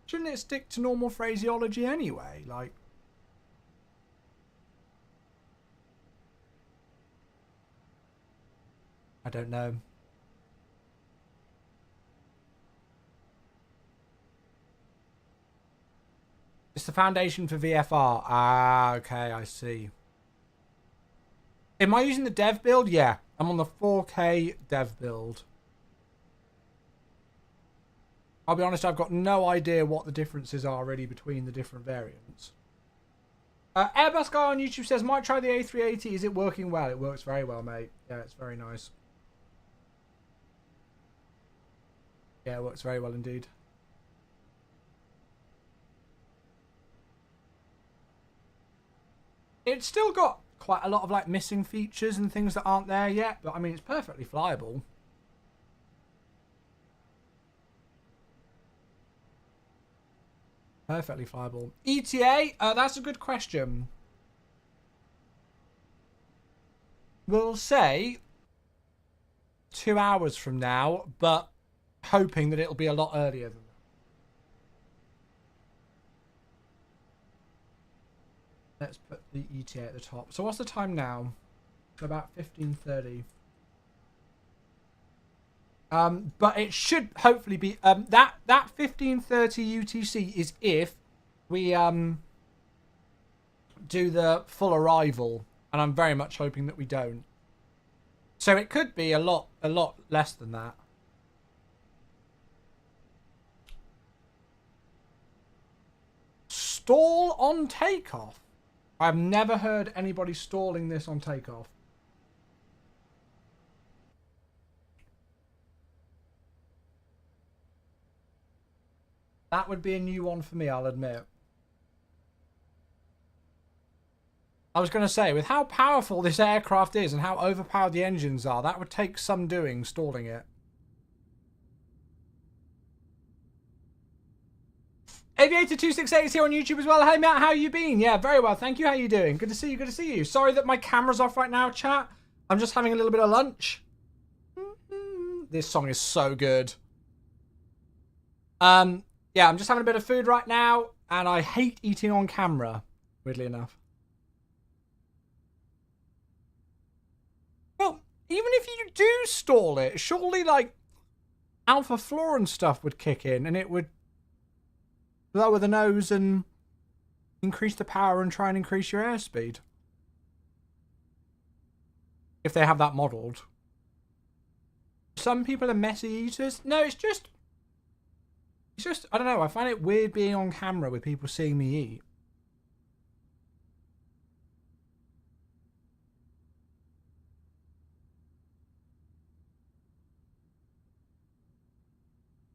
Shouldn't it stick to normal phraseology anyway? Like... I don't know. It's the foundation for VFR. Ah, okay, I see. Am I using the dev build? Yeah, I'm on the 4K dev build. I'll be honest, I've got no idea what the differences are really between the different variants. Airbus guy on YouTube says, might try the A380. Is it working well? It works very well, mate. Yeah, it's very nice. Yeah, it works very well indeed. It's still got quite a lot of like missing features and things that aren't there yet, but I mean, it's perfectly flyable. Perfectly flyable. ETA? That's a good question. We'll say 2 hours from now, but hoping that it'll be a lot earlier than that. Let's put the ETA at the top. So what's the time now? About 15:30. But it should hopefully be that 15:30 UTC is if we do the full arrival, and I'm very much hoping that we don't. So it could be a lot less than that. Stall on takeoff. I've never heard anybody stalling this on takeoff. That would be a new one for me, I'll admit. I was going to say, with how powerful this aircraft is and how overpowered the engines are, that would take some doing, stalling it. Aviator268 is here on YouTube as well. Hey Matt, how you been? Yeah, very well, thank you. How you doing? Good to see you, good to see you. Sorry that my camera's off right now, chat. I'm just having a little bit of lunch. This song is so good. Yeah, I'm just having a bit of food right now, and I hate eating on camera, weirdly enough. Well, even if you do stall it, surely, like, alpha floor and stuff would kick in, and it would lower the nose and increase the power and try and increase your airspeed. If they have that modelled. Some people are messy eaters. No, it's just, I don't know, I find it weird being on camera with people seeing me eat.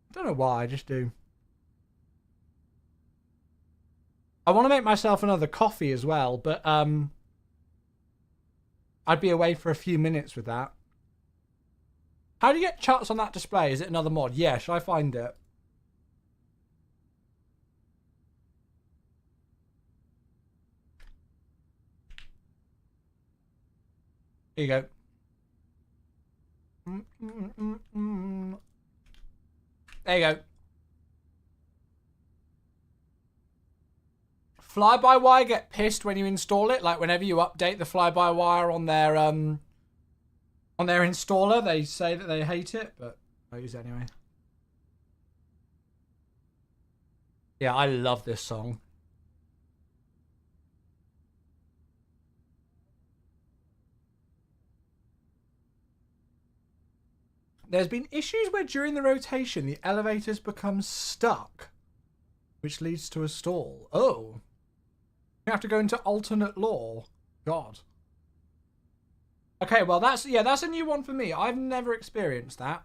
I don't know why, I just do. I want to make myself another coffee as well, but I'd be away for a few minutes with that. How do you get charts on that display? Is it another mod? Yeah, shall I find it? Here you go. There you go. Fly-by-wire get pissed when you install it. Like whenever you update the fly-by-wire on their installer, they say that they hate it, but I use it anyway. Yeah, I love this song. There's been issues where during the rotation the elevators become stuck, which leads to a stall. Oh. You have to go into alternate law. God. Okay, well that's a new one for me. I've never experienced that.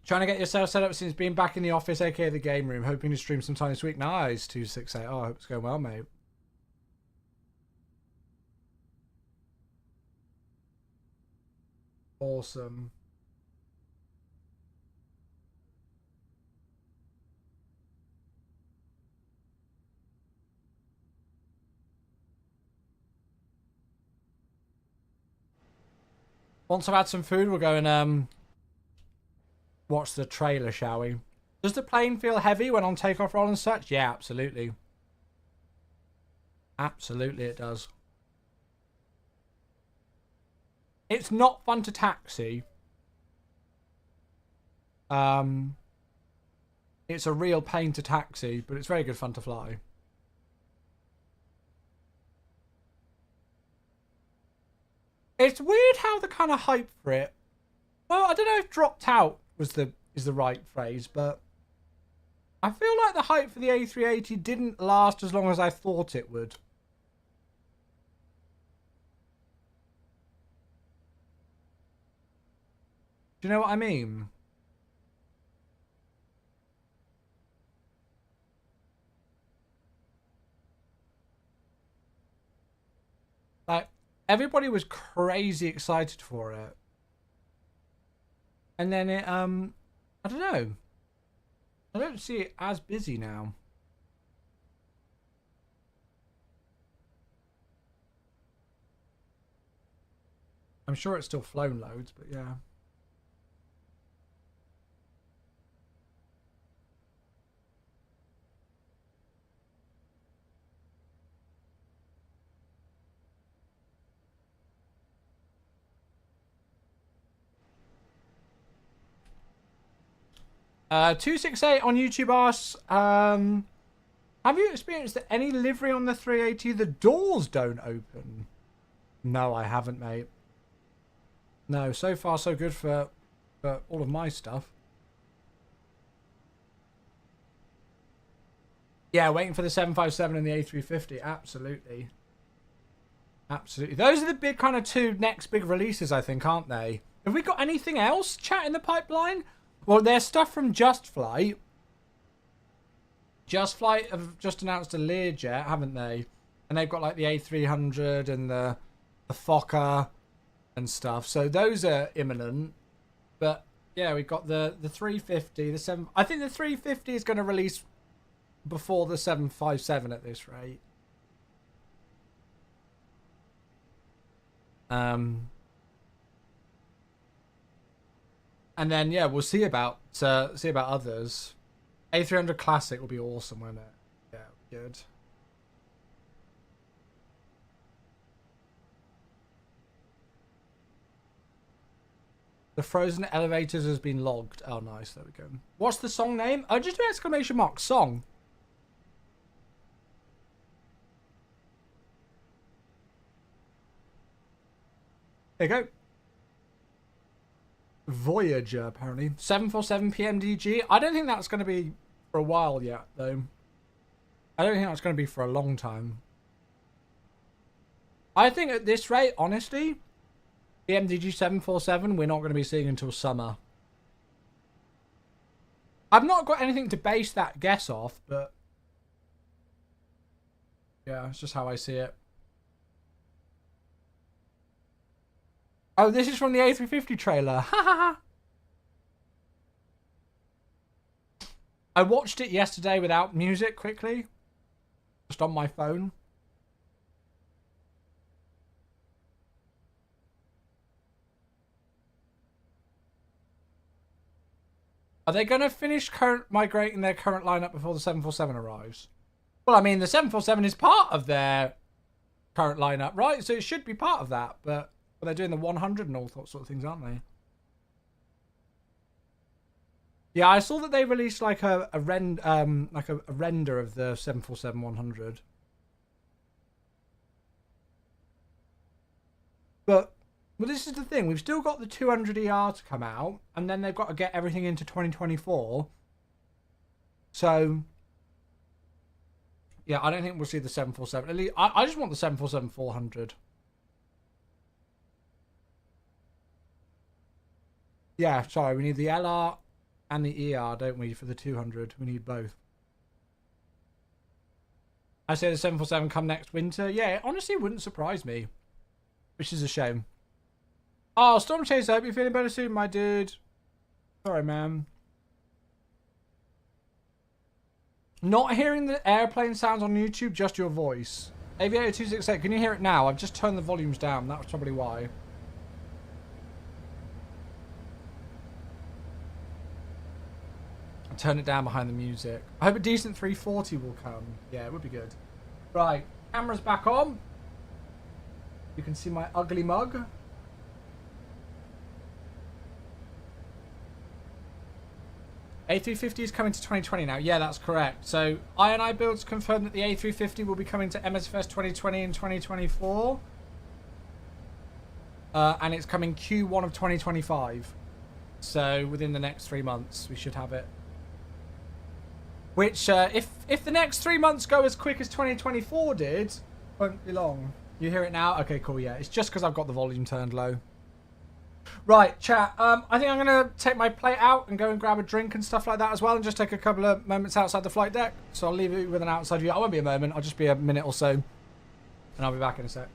Trying to get yourself set up since being back in the office, aka the game room. Hoping to stream sometime this week. Nice, 268. Oh, I hope it's going well, mate. Awesome. Once I've had some food, we'll go and watch the trailer, shall we? Does the plane feel heavy when on takeoff roll and such? Yeah, absolutely. Absolutely it does. It's not fun to taxi. It's a real pain to taxi, but it's very good fun to fly. It's weird how the kind of hype for it. Well, I don't know if dropped out is the right phrase, but I feel like the hype for the A380 didn't last as long as I thought it would. Do you know what I mean? Like, everybody was crazy excited for it. And then it, I don't know. I don't see it as busy now. I'm sure it's still flown loads, but yeah. Uh, 268 on YouTube asks, have you experienced that any livery on the 380 the doors don't open? No, I haven't, mate. No, so far so good for all of my stuff. Yeah, waiting for the 757 and the A350. Absolutely. Absolutely. Those are the big kind of two next big releases, I think, aren't they? Have we got anything else chat in the pipeline? Well, there's stuff from Just Flight. Just Flight have just announced a Learjet, haven't they? And they've got like the A300 and the Fokker and stuff. So those are imminent. But yeah, we've got the 350, the 7. I think the 350 is going to release before the 757 at this rate. And then yeah, we'll see about others. A300 Classic will be awesome, won't it? Yeah, good. The frozen elevators has been logged. Oh, nice. There we go. What's the song name? Oh, just an exclamation mark. Song. There you go. Voyager, apparently. 747 PMDG. I don't think that's going to be for a while yet, though. I don't think that's going to be for a long time. I think at this rate, honestly, the MDG 747 we're not going to be seeing until summer. I've not got anything to base that guess off, but yeah, it's just how I see it. Oh, this is from the A350 trailer. Ha ha ha. I watched it yesterday without music quickly. Just on my phone. Are they going to finish migrating their current lineup before the 747 arrives? Well, I mean, the 747 is part of their current lineup, right? So it should be part of that, but they're doing the 100 and all sorts of things, aren't they? Yeah, I saw that they released like a render of the 747-100. But well, this is the thing. We've still got the 200ER to come out, and then they've got to get everything into 2024. So, yeah, I don't think we'll see the 747. At least, I just want the 747-400. Yeah, sorry, we need the LR and the ER, don't we, for the 200? We need both. I say the 747 come next winter. Yeah, it honestly wouldn't surprise me. Which is a shame. Oh, Storm Chaser, hope you're feeling better soon, my dude. Sorry, man. Not hearing the airplane sounds on YouTube, just your voice. Aviator 268, can you hear it now? I've just turned the volumes down. That was probably why. I'll turn it down behind the music. I hope a decent 340 will come. Yeah, it would be good. Right, camera's back on. You can see my ugly mug. A350 is coming to 2020 now. Yeah, that's correct. So, I builds confirmed that the A350 will be coming to MSFS 2020 and 2024. And it's coming Q1 of 2025. So, within the next 3 months, we should have it. Which, if the next 3 months go as quick as 2024 did, won't be long. You hear it now? Okay, cool, yeah. It's just because I've got the volume turned low. Right, chat. I think I'm going to take my plate out and go and grab a drink and stuff like that as well, and just take a couple of moments outside the flight deck. So I'll leave it with an outside view. I won't be a moment. I'll just be a minute or so, and I'll be back in a sec.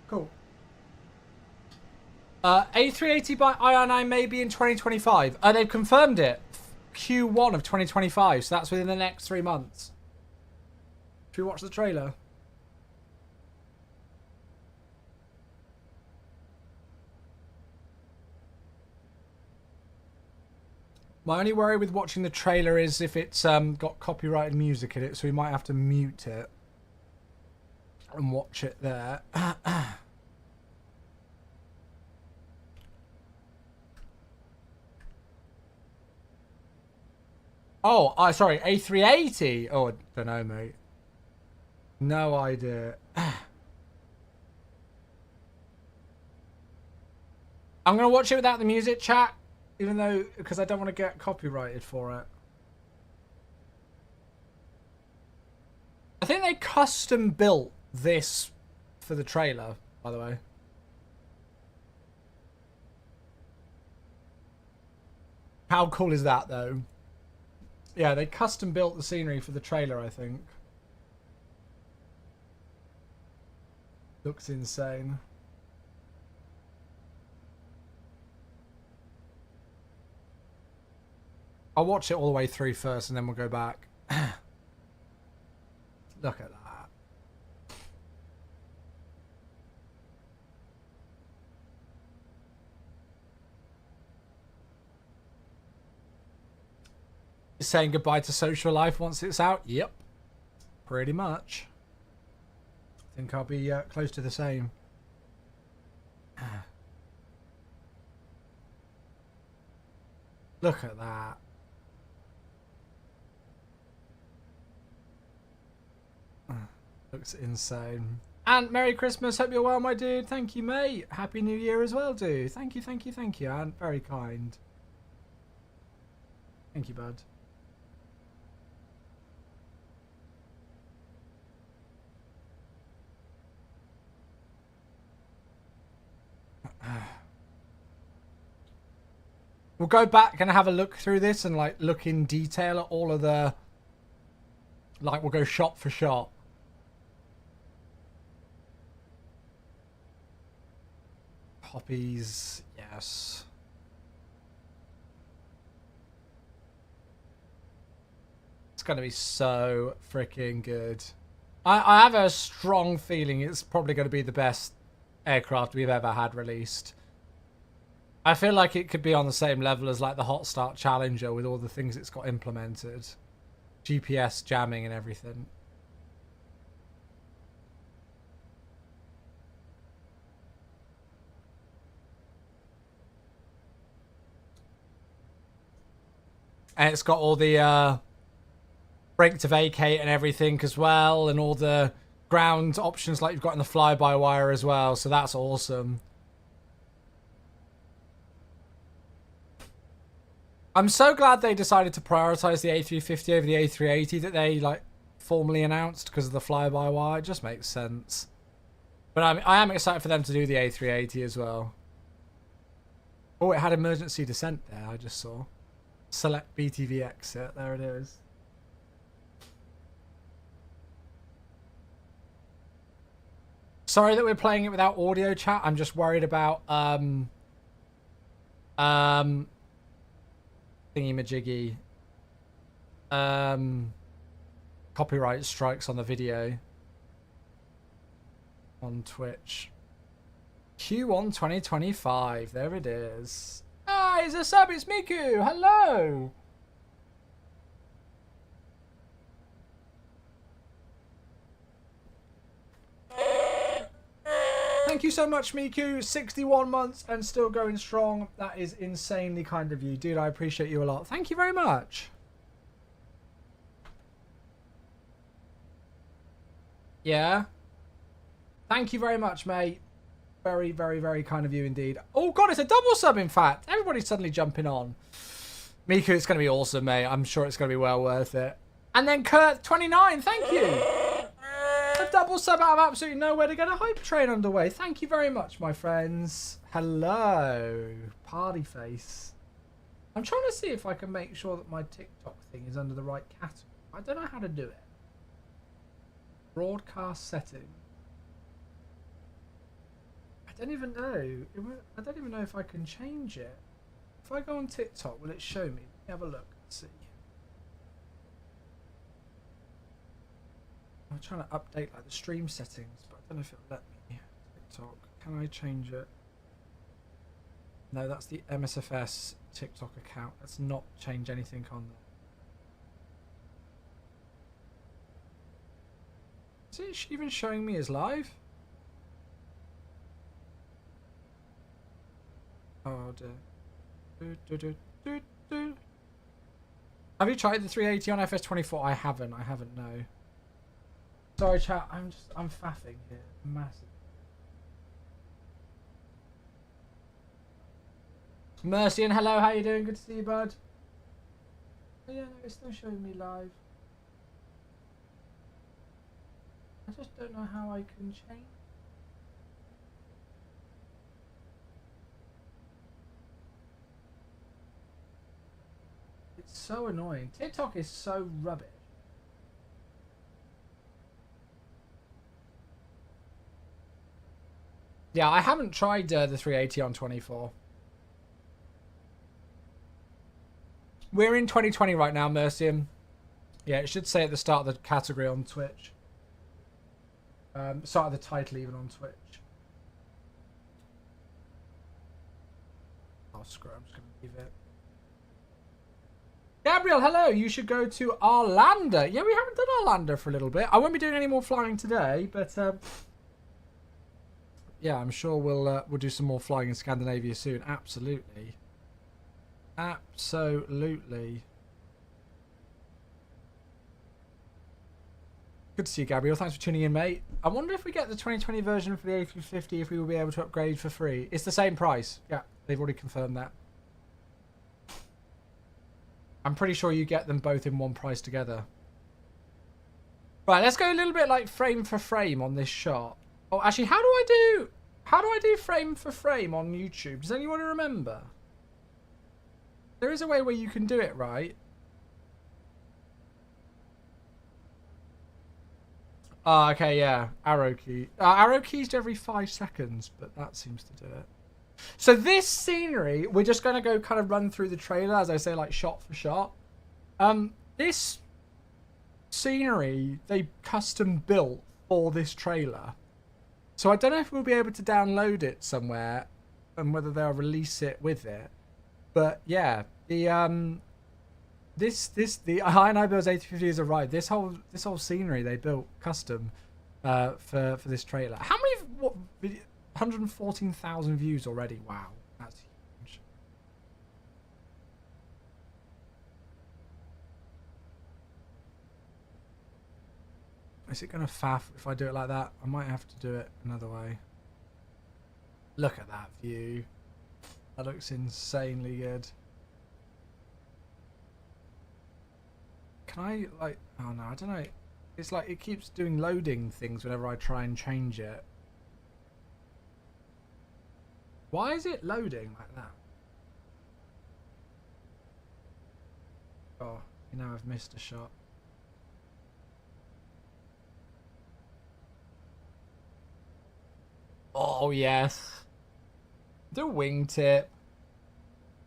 Cool. A380 by IR9 may be in 2025. They've confirmed it. Q1 of 2025, so that's within the next 3 months. Should we watch the trailer? My only worry with watching the trailer is if it's got copyrighted music in it, so we might have to mute it and watch it there. Oh, sorry, A380. Oh, I don't know, mate. No idea. I'm going to watch it without the music, chat, even though, because I don't want to get copyrighted for it. I think they custom built this for the trailer, by the way. How cool is that, though? Yeah, they custom built the scenery for the trailer, I think. Looks insane. I'll watch it all the way through first and then we'll go back. Look at that. Saying goodbye to social life once it's out? Yep. Pretty much. I think I'll be close to the same. Look at that. Looks insane. And Merry Christmas. Hope you're well, my dude. Thank you, mate. Happy New Year as well, dude. Thank you, thank you, thank you. And very kind. Thank you, bud. We'll go back and have a look through this and like look in detail at all of the, like we'll go shot for shot. Poppies, yes. It's going to be so freaking good. I have a strong feeling it's probably going to be the best aircraft we've ever had released. I feel like it could be on the same level as like the Hot Start Challenger with all the things it's got implemented. GPS jamming and everything. And it's got all the brake to vacate and everything as well, and all the ground options like you've got in the fly-by-wire as well, so that's awesome. I'm so glad they decided to prioritize the A350 over the A380 that they like formally announced because of the fly-by-wire. It just makes sense. But I am excited for them to do the A380 as well. Oh, it had emergency descent there, I just saw. Select BTV exit, there it is. Sorry that we're playing it without audio, chat. I'm just worried about thingy-majiggy copyright strikes on the video on Twitch. Q1 2025, there it is. Ah, it's a sub, it's Miku, hello! Thank you so much, Miku. 61 months and still going strong. That is insanely kind of you. Dude, I appreciate you a lot. Thank you very much. Yeah. Thank you very much, mate. Very, very, very kind of you indeed. Oh, God, it's a double sub, in fact. Everybody's suddenly jumping on. Miku, it's going to be awesome, mate. I'm sure it's going to be well worth it. And then Kurt, 29. Thank you. A double sub out of absolutely nowhere to get a hype train underway. Thank you very much, my friends. Hello. Party face. I'm trying to see if I can make sure that my TikTok thing is under the right category. I don't know how to do it. Broadcast setting. I don't even know. I don't even know if I can change it. If I go on TikTok, will it show me? Let me have a look and see. I'm trying to update like the stream settings, but I don't know if it'll let me. TikTok, can I change it? No, that's the MSFS TikTok account. Let's not change anything on there. Is it even showing me as live? Oh dear. Have you tried the 380 on FS24? I haven't, no. Sorry, chat, I'm faffing here. Massive. Mercy and hello, how you doing? Good to see you, bud. Oh, yeah, no, it's still showing me live. I just don't know how I can change. It's so annoying. TikTok is so rubbish. Yeah, I haven't tried the 380 on 24. We're in 2020 right now, Mercian. Yeah, it should say at the start of the category on Twitch. Start of the title even on Twitch. Oh, screw it. I'm just going to leave it. Gabriel, hello. You should go to Arlanda. Yeah, we haven't done Arlanda for a little bit. I won't be doing any more flying today, but yeah, I'm sure we'll do some more flying in Scandinavia soon. Absolutely. Absolutely. Good to see you, Gabriel. Thanks for tuning in, mate. I wonder if we get the 2020 version for the A350, if we will be able to upgrade for free. It's the same price. Yeah, they've already confirmed that. I'm pretty sure you get them both in one price together. Right, let's go a little bit like frame for frame on this shot. Oh, actually, how do I do frame for frame on YouTube? Does anyone remember? There is a way where you can do it, right? Ah, okay, yeah. Arrow key. Arrow keys every 5 seconds, but that seems to do it. So this scenery, we're just going to go kind of run through the trailer, as I say, like shot for shot. This scenery, they custom built for this trailer. So I don't know if we'll be able to download it somewhere and whether they'll release it with it. But yeah, the Iron Eye Builds A350 is a ride. This whole scenery they built custom for this trailer. How many 114,000 views already. Wow, that's huge. Is it gonna faff if I do it like that? I might have to do it another way. Look at that view. That looks insanely good. Can I, like, oh no, I don't know. It's like it keeps doing loading things whenever I try and change it. Why is it loading like that? Oh, you know I've missed a shot. Oh yes. The wingtip.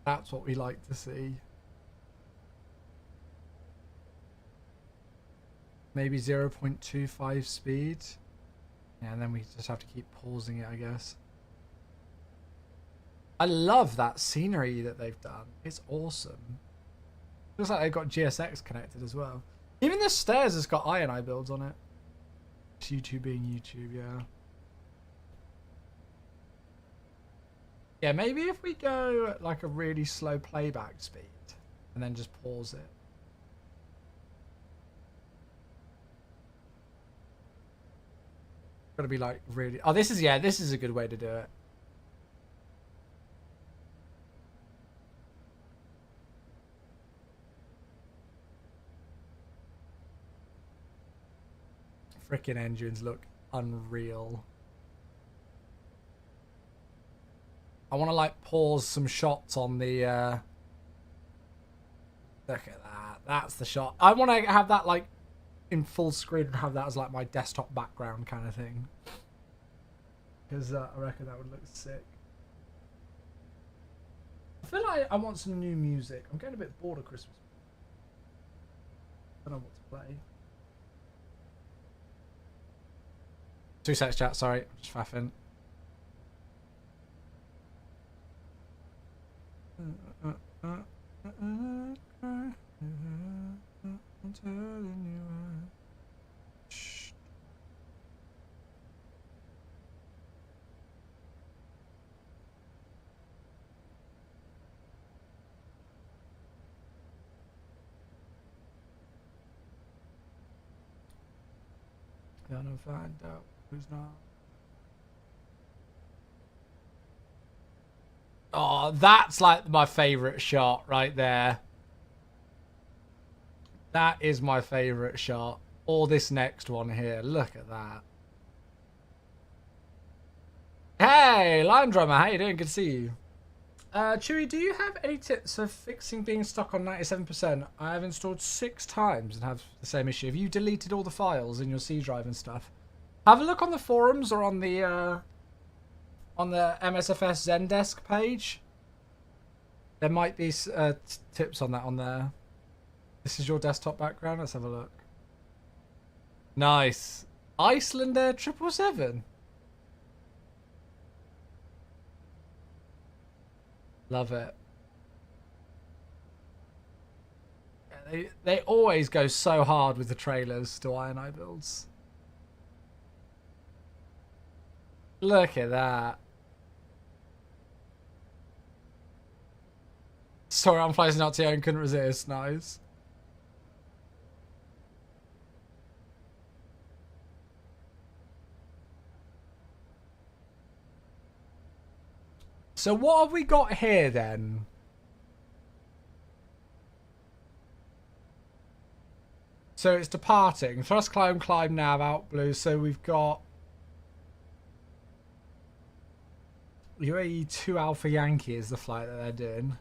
That's what we like to see. Maybe 0.25 speed. Yeah, and then we just have to keep pausing it, I guess. I love that scenery that they've done. It's awesome. Looks like they've got GSX connected as well. Even the stairs has got Iron Eye builds on it. It's YouTube being YouTube, yeah. Yeah, maybe if we go at like a really slow playback speed and then just pause it. Gotta be like really. Oh, this is a good way to do it. Frickin' engines look unreal. I want to like pause some shots on the look at that. That's the shot. I want to have that like in full screen and have that as like my desktop background kind of thing. Because I reckon that would look sick. I feel like I want some new music. I'm getting a bit bored of Christmas. I don't know what to play. 2 seconds, chat. Sorry, I'm just faffing. I'm telling you. Shh. Gonna find out who's not. Oh, that's like my favorite shot right there. That is my favorite shot. Or this next one here. Look at that. Hey, Line Drummer, how you doing? Good to see you. Chewy, do you have any tips for fixing being stuck on 97%? I have installed 6 times and have the same issue. Have you deleted all the files in your C drive and stuff? Have a look on the forums or on the MSFS Zendesk page. There might be tips on that on there. This is your desktop background. Let's have a look. Nice. Icelander 777. Love it. Yeah, they always go so hard with the trailers to INI builds. Look at that. Sorry, I'm flying out to and couldn't resist. Nice. So what have we got here then? So it's departing. Thrust climb nav out blue. So we've got UAE 2 Alpha Yankee is the flight that they're doing.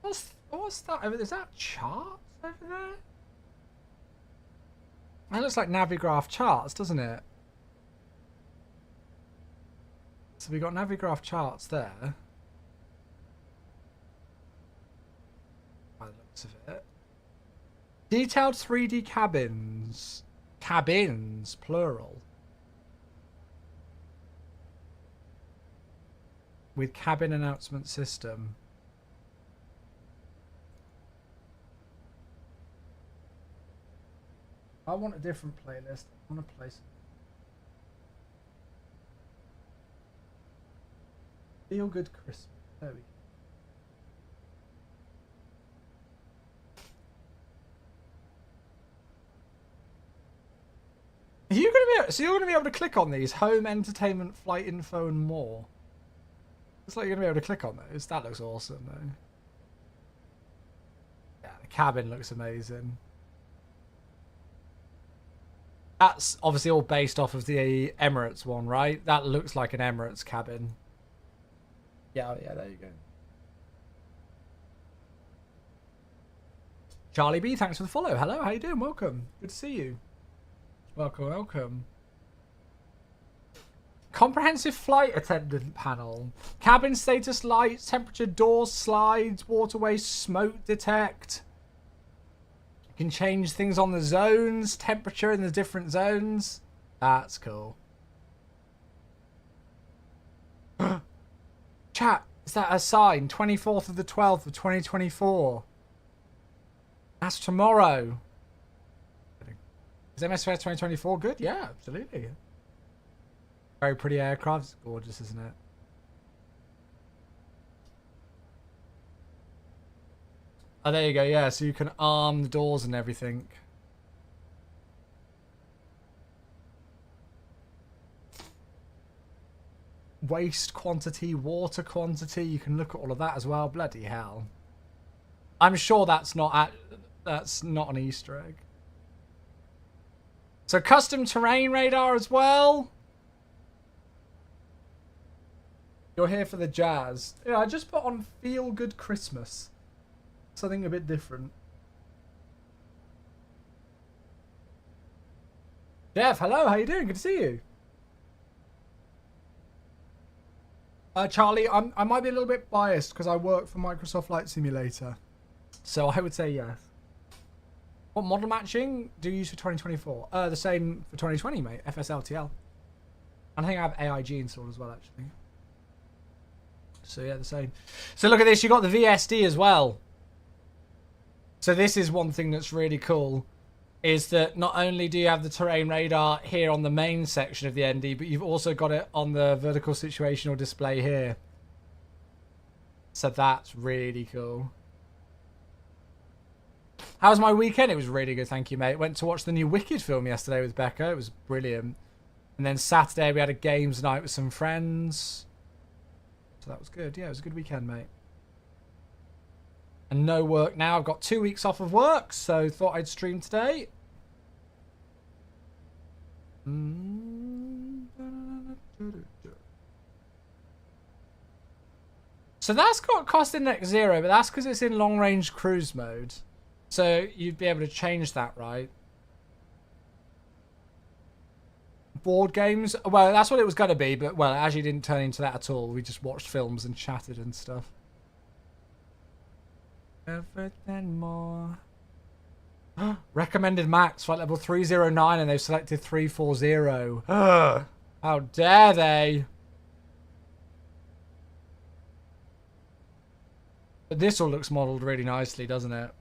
What's that over there? Is that charts over there? That looks like Navigraph charts, doesn't it? So we got Navigraph charts there. By the looks of it. Detailed 3D cabins. Cabins, plural. With cabin announcement system. I want a different playlist. I want to play some. Feel Good Christmas. There we go. Are you gonna be so you're gonna be able to click on these home, entertainment, flight info, and more. Looks like you're gonna be able to click on those. That looks awesome though. Yeah, the cabin looks amazing. That's obviously all based off of the Emirates one, right? That looks like an Emirates cabin. Yeah, oh yeah, there you go. Charlie B, thanks for the follow. Hello, how you doing? Welcome. Good to see you. Welcome, welcome. Comprehensive flight attendant panel. Cabin status lights, temperature, doors, slides, waterway, smoke detect. You can change things on the zones, temperature in the different zones. That's cool. Chat, is that a sign? 24th of the 12th of 2024. That's tomorrow. Is MSFS 2024 good? Yeah, absolutely. Very pretty aircraft. It's gorgeous, isn't it? Oh, there you go. Yeah, so you can arm the doors and everything. Waste quantity, water quantity. You can look at all of that as well. Bloody hell. I'm sure that's not an Easter egg. So custom terrain radar as well. You're here for the jazz. Yeah, I just put on Feel Good Christmas. Something a bit different. Jeff, hello, how you doing? Good to see you. Charlie, I might be a little bit biased because I work for Microsoft Flight Simulator. So I would say yes. What model matching do you use for 2024? The same for 2020, mate. FSLTL. And I think I have AIG installed as well, actually. So yeah, the same. So look at this. You got the VSD as well. So this is one thing that's really cool. Is that not only do you have the terrain radar here on the main section of the ND, but you've also got it on the vertical situational display here. So that's really cool. How was my weekend? It was really good, thank you, mate. Went to watch the new Wicked film yesterday with Becca. It was brilliant. And then Saturday we had a games night with some friends. So that was good. Yeah, it was a good weekend, mate. And no work now. I've got 2 weeks off of work, so thought I'd stream today. So that's got cost index 0, but that's because it's in long range cruise mode. So you'd be able to change that, right? Board games? Well, that's what it was going to be, but well, it actually didn't turn into that at all. We just watched films and chatted and stuff. Everything more. Recommended max, flight level 309, and they've selected 340. How dare they? But this all looks modelled really nicely, doesn't it?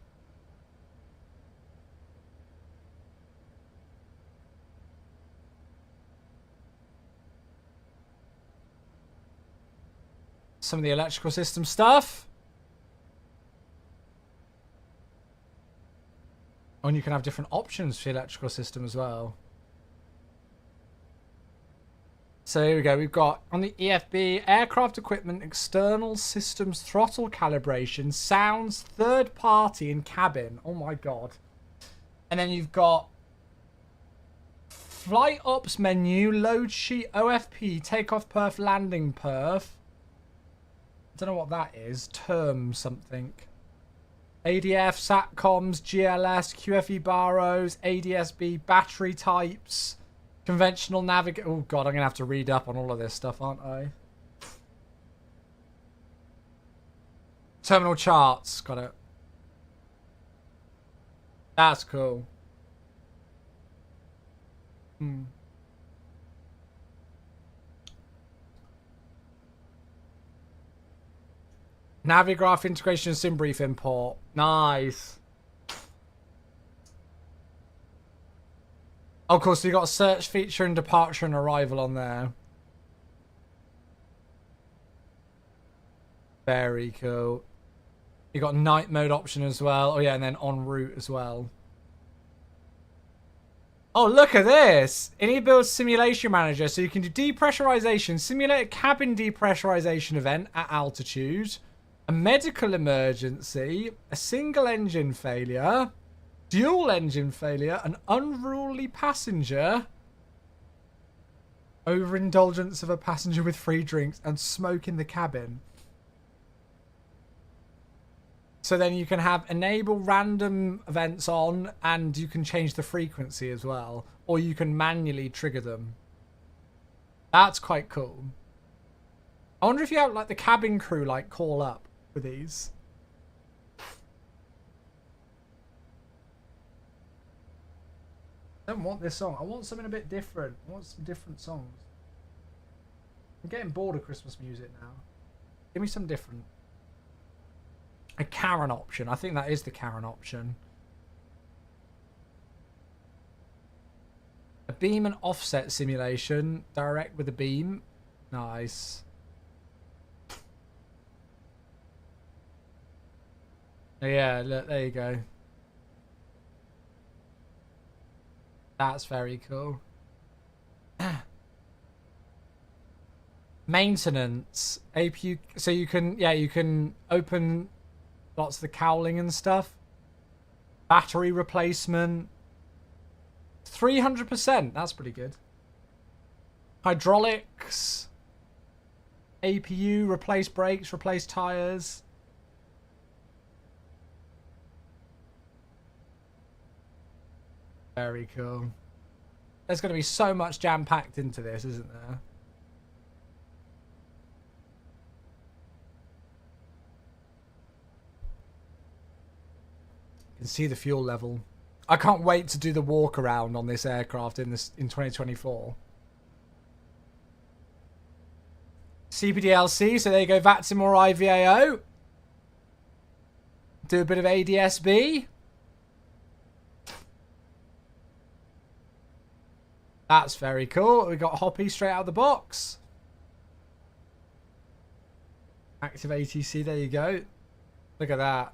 Some of the electrical system stuff. Oh, and you can have different options for the electrical system as well. So here we go. We've got on the EFB, aircraft equipment, external systems, throttle calibration, sounds, third party, and cabin. Oh my god. And then you've got flight ops menu, load sheet, OFP, takeoff perf, landing perf. I don't know what that is. Term something. ADF, SATCOMs, GLS, QFE barrows, ADSB, battery types, conventional navigate. Oh god, I'm going to have to read up on all of this stuff, aren't I? Terminal charts. Got it. That's cool. Navigraph integration and SimBrief import. Nice. Of course, you got a search feature and departure and arrival on there. Very cool. You got night mode option as well. Oh yeah, and then en route as well. Oh, look at this. Build simulation manager. So you can do depressurization, simulate a cabin depressurization event at altitude, a medical emergency, a single engine failure, dual engine failure, an unruly passenger, overindulgence of a passenger with free drinks, and smoke in the cabin. So then you can have enable random events on, and you can change the frequency as well, or you can manually trigger them. That's quite cool. I wonder if you have like the cabin crew like call up for these. I don't want this song. I want something a bit different. I want some different songs. I'm getting bored of Christmas music now. Give me some different. A Karen option. I think that is the Karen option. A beam and offset simulation. Direct with a beam. Nice. Yeah, look, there you go. That's very cool. Maintenance. APU. So you can, yeah, you can open lots of the cowling and stuff. Battery replacement. 300%. That's pretty good. Hydraulics. APU. Replace brakes. Replace tires. Very cool. There's going to be so much jam-packed into this, isn't there? You can see the fuel level. I can't wait to do the walk around on this aircraft in 2024. CPDLC, so there you go, VATSIM or IVAO. Do a bit of ADSB. That's very cool. We got Hoppy straight out of the box. Active ATC, there you go. Look at that.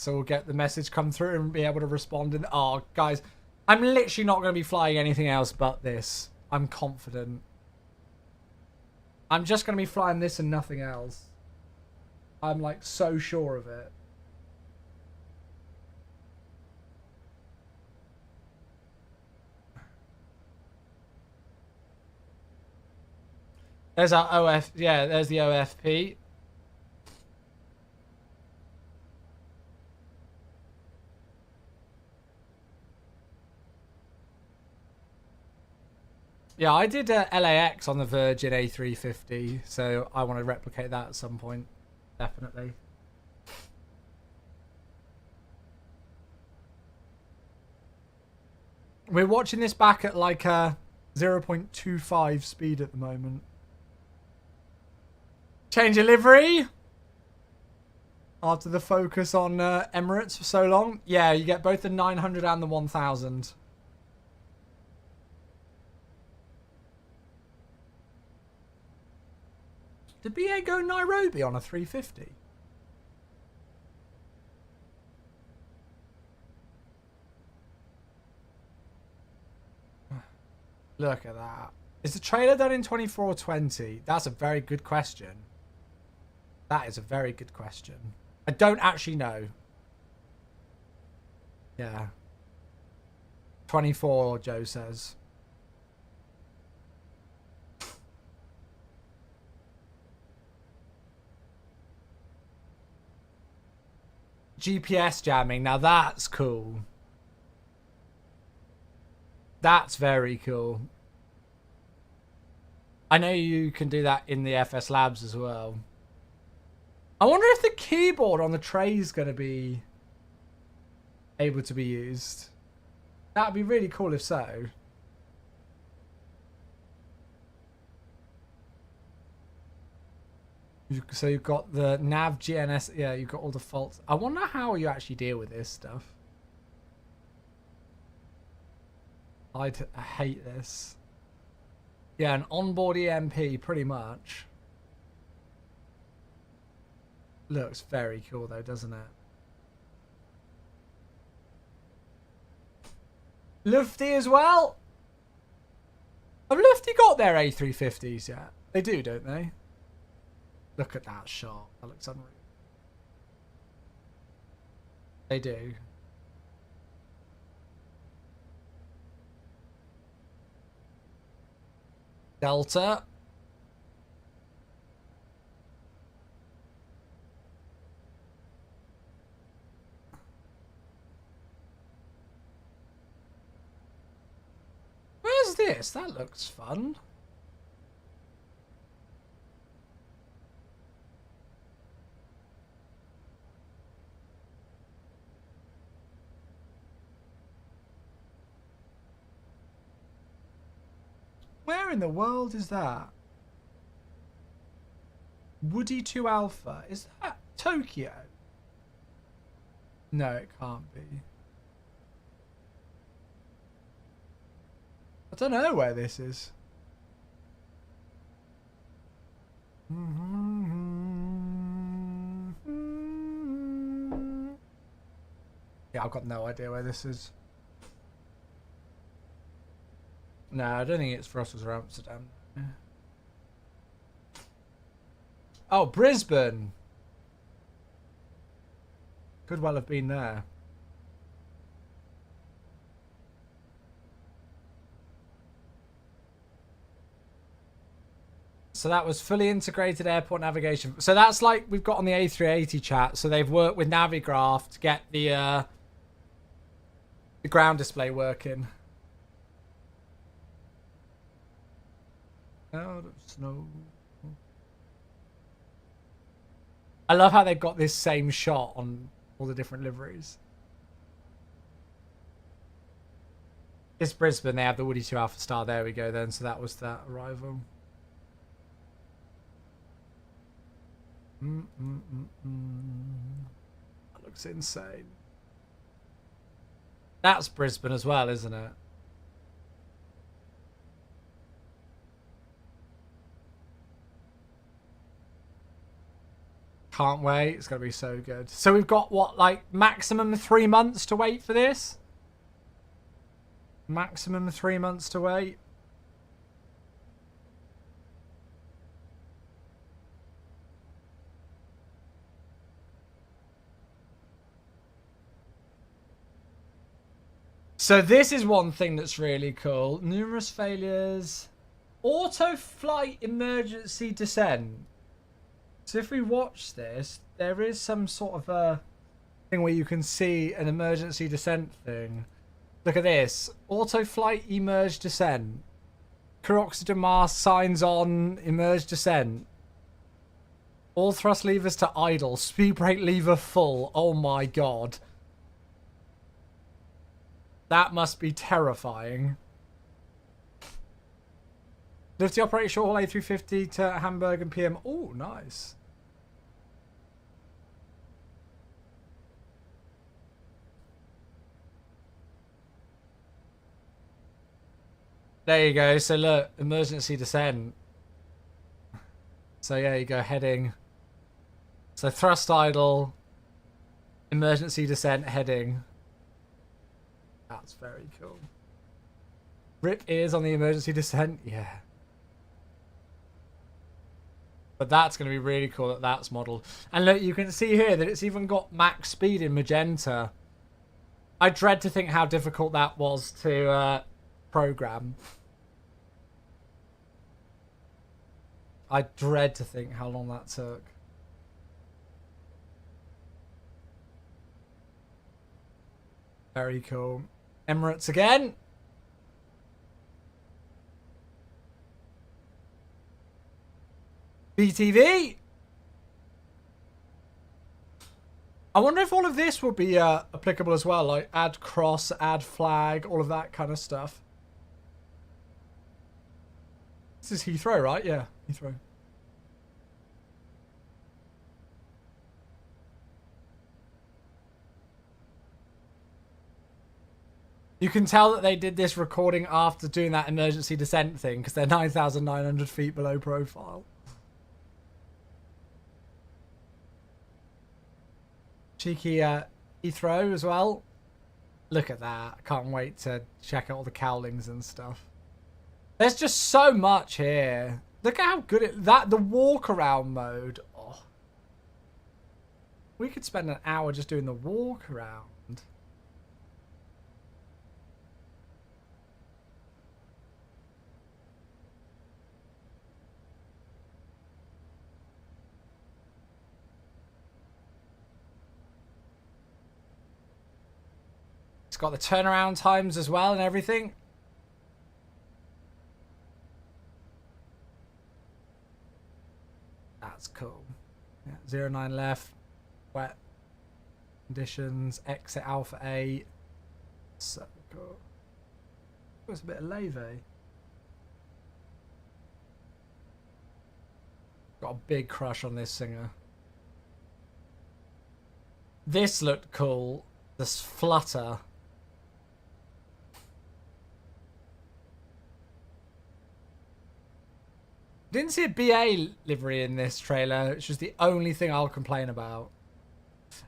So we'll get the message come through and be able to respond. And oh, guys, I'm literally not going to be flying anything else but this. I'm confident. I'm just going to be flying this and nothing else. I'm like so sure of it. There's our OF. Yeah, there's the OFP. Yeah, I did LAX on the Virgin A350, so I want to replicate that at some point. Definitely. We're watching this back at like a 0.25 speed at the moment. Change of livery? After the focus on Emirates for so long? Yeah, you get both the 900 and the 1000. Did BA go Nairobi on a 350? Look at that. Is the trailer done in 2420? That's a very good question. That is a very good question. I don't actually know. Yeah. 24, Joe says. GPS jamming. Now that's cool. That's very cool. I know you can do that in the FS Labs as well. I wonder if the keyboard on the tray is going to be able to be used. That would be really cool if so. So you've got the nav GNS. Yeah, you've got all the faults. I wonder how you actually deal with this stuff. I hate this. Yeah, an onboard EMP, pretty much. Looks very cool, though, doesn't it? Lufty as well. Have Lufty got their A350s yet? They do, don't they? Look at that shot. That looks unreal. They do. Delta. Where's this? That looks fun. Where in the world is that? Woody 2 Alpha. Is that Tokyo? No, it can't be. I don't know where this is. Yeah, I've got no idea where this is. No, I don't think it's Brussels or Amsterdam. Oh, Brisbane. Could well have been there. So that was fully integrated airport navigation. So that's like we've got on the A380 chat. So they've worked with Navigraph to get the ground display working. Out of snow. I love how they've got this same shot on all the different liveries. It's Brisbane. They have the Woody 2 Alpha Star. There we go then. So that was that arrival. That looks insane. That's Brisbane as well, isn't it? Can't wait. It's going to be so good. So we've got, what, like, maximum 3 months to wait for this? Maximum 3 months to wait. So this is one thing that's really cool. Numerous failures. Auto flight emergency descent. So if we watch this, there is some sort of a thing where you can see an emergency descent thing. Look at this. Auto flight emerge descent. Crew oxygen mask signs on emerge descent. All thrust levers to idle. Speed brake lever full. Oh my god. That must be terrifying. Live to operate short haul A350 to Hamburg and PM. Oh, nice. There you go. So look, emergency descent. So yeah, you go heading. So thrust idle, emergency descent heading. That's very cool. Rip ears on the emergency descent. Yeah. But that's going to be really cool that that's modelled. And look, you can see here that it's even got max speed in magenta. I dread to think how difficult that was to program. I dread to think how long that took. Very cool. Emirates again. BTV. I wonder if all of this will be applicable as well, like add cross, add flag, all of that kind of stuff. This is Heathrow, right? Yeah, Heathrow. You can tell that they did this recording after doing that emergency descent thing because they're 9,900 feet below profile. Cheeky Heathrow as well. Look at that. I can't wait to check out all the cowlings and stuff. There's just so much here. Look at how good the walk around mode. Oh. We could spend an hour just doing the walk around. It's got the turnaround times as well and everything. That's cool. Yeah, 09 left. Wet conditions. Exit Alpha 8. So cool. It's a bit of levee. Got a big crush on this singer. This looked cool. This flutter. Didn't see a BA livery in this trailer, which is the only thing I'll complain about.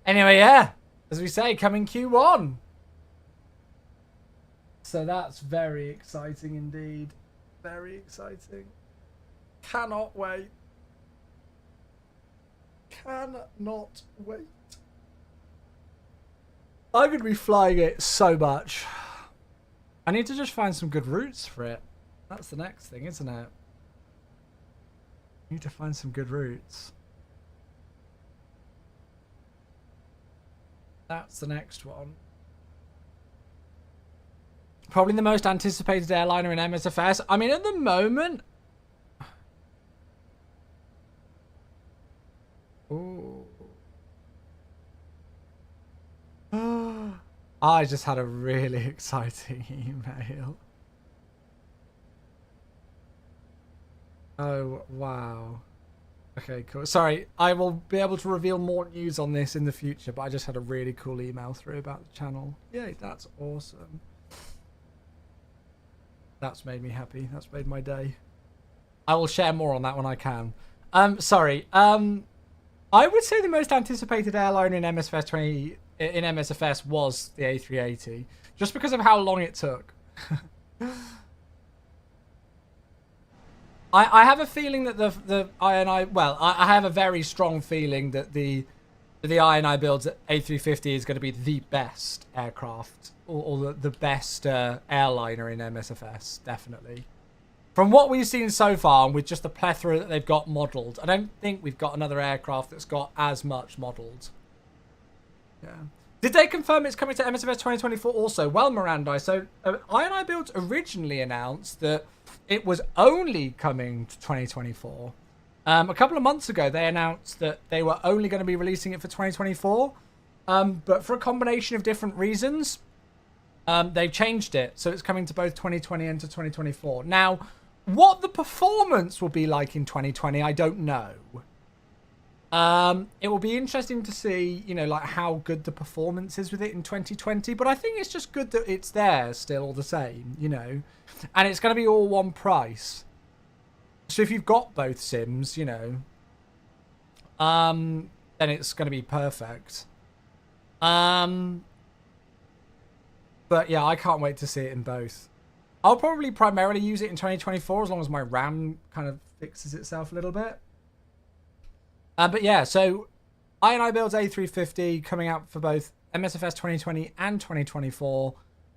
Anyway, yeah, as we say, coming Q1. So that's very exciting indeed. Very exciting. Cannot wait. Cannot wait. I'm going to be flying it so much. I need to just find some good routes for it. That's the next thing, isn't it? Need to find some good routes. That's the next one. Probably the most anticipated airliner in MSFS. I mean, at the moment... Ooh. I just had a really exciting email. Oh, wow. Okay, cool. Sorry, I will be able to reveal more news on this in the future, but I just had a really cool email through about the channel. Yay, that's awesome. That's made me happy. That's made my day. I will share more on that when I can. Sorry. I I would say the most anticipated airline in MSFS was the A380, just because of how long it took. I have a feeling that the INI, well, I have a very strong feeling that the INI builds A350 is going to be the best aircraft or the best airliner in MSFS, definitely. From what we've seen so far, and with just the plethora that they've got modelled, I don't think we've got another aircraft that's got as much modelled. Yeah. Did they confirm it's coming to MSFS 2024 also? Well, Miranda, so INI Builds originally announced that it was only coming to 2024. A couple of months ago, they announced that they were only going to be releasing it for 2024. But for a combination of different reasons, they've changed it. So it's coming to both 2020 and to 2024. Now, what the performance will be like in 2020, I don't know. It will be interesting to see, you know, like how good the performance is with it in 2020. But I think it's just good that it's there still all the same, you know. And it's going to be all one price. So if you've got both sims, you know, then it's going to be perfect. But yeah, I can't wait to see it in both. I'll probably primarily use it in 2024 as long as my RAM kind of fixes itself a little bit. But yeah, so INI Builds A350 coming out for both MSFS 2020 and 2024,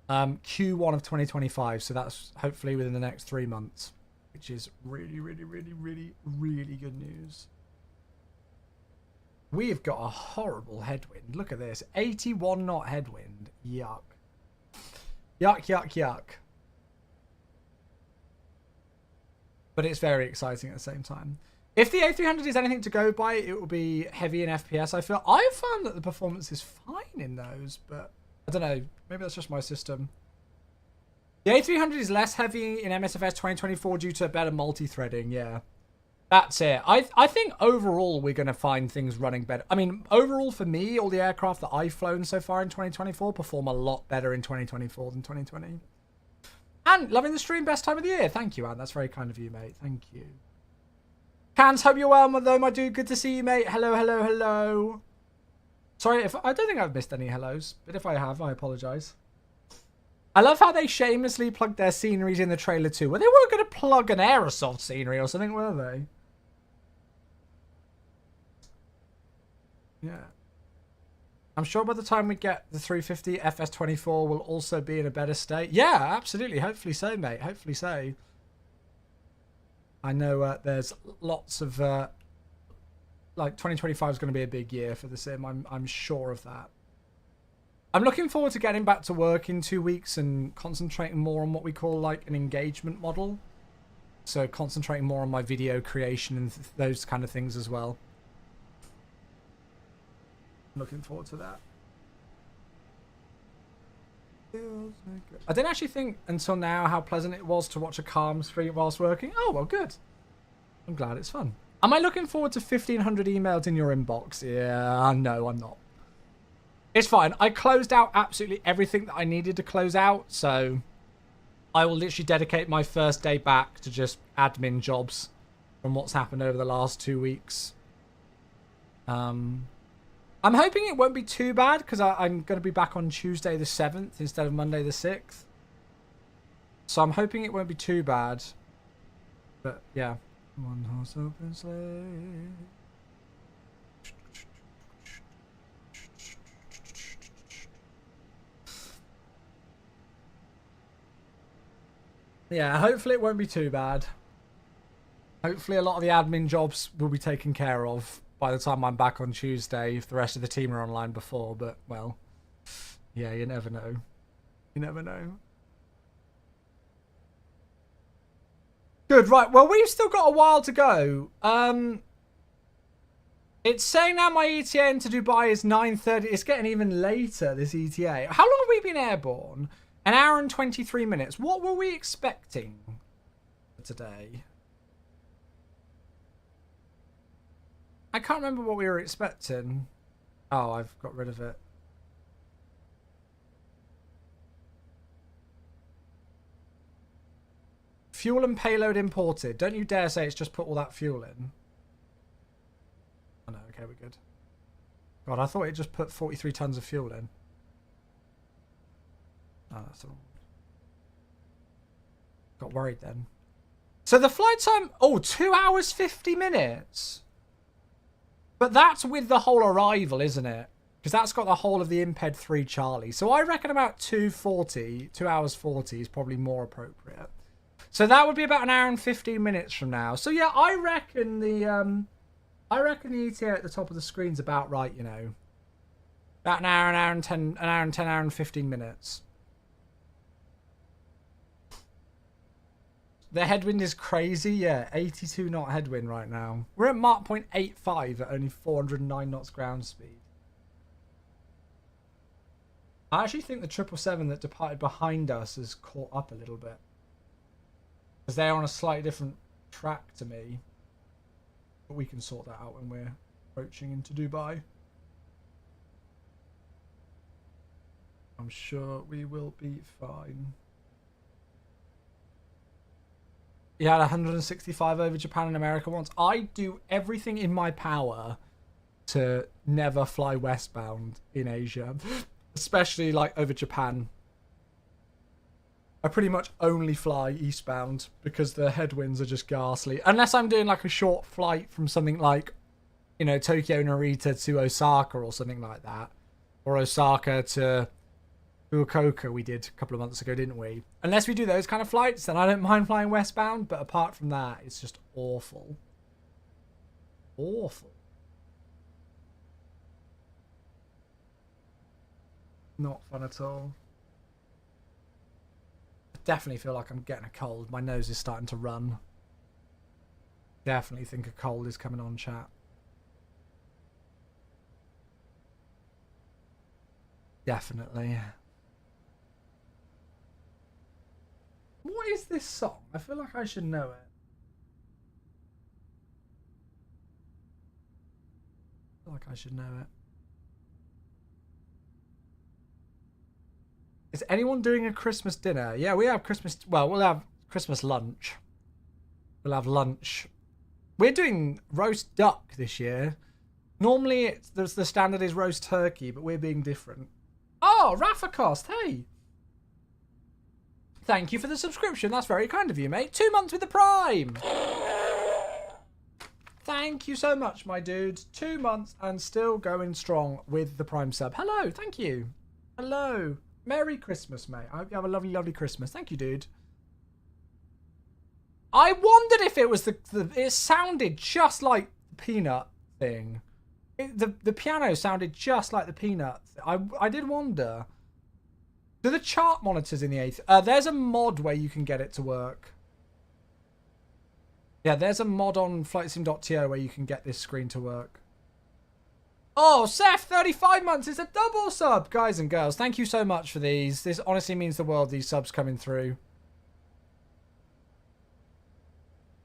Q1 of 2025. So that's hopefully within the next 3 months, which is really, really, really, really, really good news. We've got a horrible headwind. Look at this. 81 knot headwind. Yuck. Yuck, yuck, yuck. But it's very exciting at the same time. If the A300 is anything to go by, it will be heavy in FPS. I feel I've found that the performance is fine in those, but I don't know. Maybe that's just my system. The A300 is less heavy in MSFS 2024 due to better multi-threading. Yeah, that's it. I think overall we're going to find things running better. I mean, overall for me, all the aircraft that I've flown so far in 2024 perform a lot better in 2024 than 2020. And loving the stream, best time of the year. Thank you, Anne. That's very kind of you, mate. Thank you. Cans, hope you're well, though, my dude. Good to see you, mate. Hello, hello, hello. Sorry, if I don't think I've missed any hellos, but if I have, I apologise. I love how they shamelessly plugged their sceneries in the trailer too. Well, they weren't going to plug an aerosoft scenery or something, were they? Yeah. I'm sure by the time we get the 350 FS24 will also be in a better state. Yeah, absolutely. Hopefully so, mate. Hopefully so. I know there's lots of... like, 2025 is going to be a big year for the sim. I'm sure of that. I'm looking forward to getting back to work in 2 weeks and concentrating more on what we call, like, an engagement model. So concentrating more on my video creation and those kind of things as well. Looking forward to that. I didn't actually think until now how pleasant it was to watch a calm stream whilst working. Oh, well, good. I'm glad it's fun. Am I looking forward to 1,500 emails in your inbox? Yeah, no, I'm not. It's fine. I closed out absolutely everything that I needed to close out, so I will literally dedicate my first day back to just admin jobs from what's happened over the last 2 weeks. I'm hoping it won't be too bad because I'm going to be back on Tuesday the 7th instead of Monday the 6th. So I'm hoping it won't be too bad. But yeah. One horse open sleigh. Yeah, hopefully it won't be too bad. Hopefully a lot of the admin jobs will be taken care of by the time I'm back on Tuesday, if the rest of the team are online before, but, well, yeah, you never know. You never know. Good, right, well, we've still got a while to go. It's saying now my ETA into Dubai is 9:30. It's getting even later, this ETA. How long have we been airborne? An hour and 23 minutes. What were we expecting today? I can't remember what we were expecting. Oh, I've got rid of it. Fuel and payload imported. Don't you dare say it's just put all that fuel in. Oh, no, Okay, we're good. God, I thought it just put 43 tons of fuel in. Oh, that's the wrong. Got worried then. So the flight time, 2 hours 50 minutes. But that's with the whole arrival, isn't it? Because that's got the whole of the Imped 3 Charlie. So I reckon about 2 hours 40 is probably more appropriate. So that would be about an hour and 15 minutes from now. So yeah, I reckon the ETA at the top of the screen's about right, you know. About an hour and 15 minutes. The headwind is crazy, yeah. 82 knot headwind right now. We're at Mach 0.85 at only 409 knots ground speed. I actually think the 777 that departed behind us has caught up a little bit. Because they're on a slightly different track to me. But we can sort that out when we're approaching into Dubai. I'm sure we will be fine. He had 165 over Japan and America once. I do everything in my power to never fly westbound in Asia. Especially like over Japan. I pretty much only fly eastbound because the headwinds are just ghastly. Unless I'm doing like a short flight from something like, you know, Tokyo Narita to Osaka or something like that. Or Osaka to Fukuoka we did a couple of months ago, didn't we? Unless we do those kind of flights, then I don't mind flying westbound. But apart from that, it's just awful. Awful. Not fun at all. I definitely feel like I'm getting a cold. My nose is starting to run. Definitely think a cold is coming on, chat. Definitely. What is this song? I feel like I should know it. I feel like I should know it. Is anyone doing a Christmas dinner? Yeah, we have Christmas. Well, we'll have Christmas lunch. We'll have lunch. We're doing roast duck this year. Normally, the standard is roast turkey, but we're being different. Oh, Rafa Cost, hey. Thank you for the subscription. That's very kind of you, mate. 2 months with the Prime. Thank you so much, my dude. 2 months and still going strong with the Prime sub. Hello, thank you. Hello. Merry Christmas, mate. I hope you have a lovely, lovely Christmas. Thank you, dude. I wondered if it was it sounded just like the peanut thing. The piano sounded just like the peanut. I did wonder. Do the chart monitors in the A3... there's a mod where you can get it to work. Yeah, there's a mod on flightsim.to where you can get this screen to work. Oh, Seth, 35 months is a double sub. Guys and girls, thank you so much for these. This honestly means the world, these subs coming through.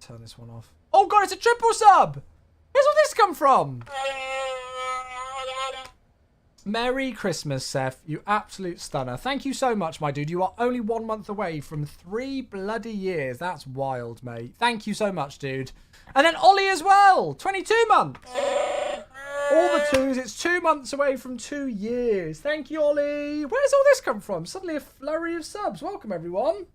Turn this one off. Oh, God, it's a triple sub. Where's all this come from? Merry Christmas, Seth. You absolute stunner. Thank you so much, my dude. You are only 1 month away from 3 bloody years. That's wild, mate. Thank you so much, dude. And then Ollie as well. 22 months. All the twos. It's 2 months away from 2 years. Thank you, Ollie. Where's all this come from? Suddenly a flurry of subs. Welcome, everyone.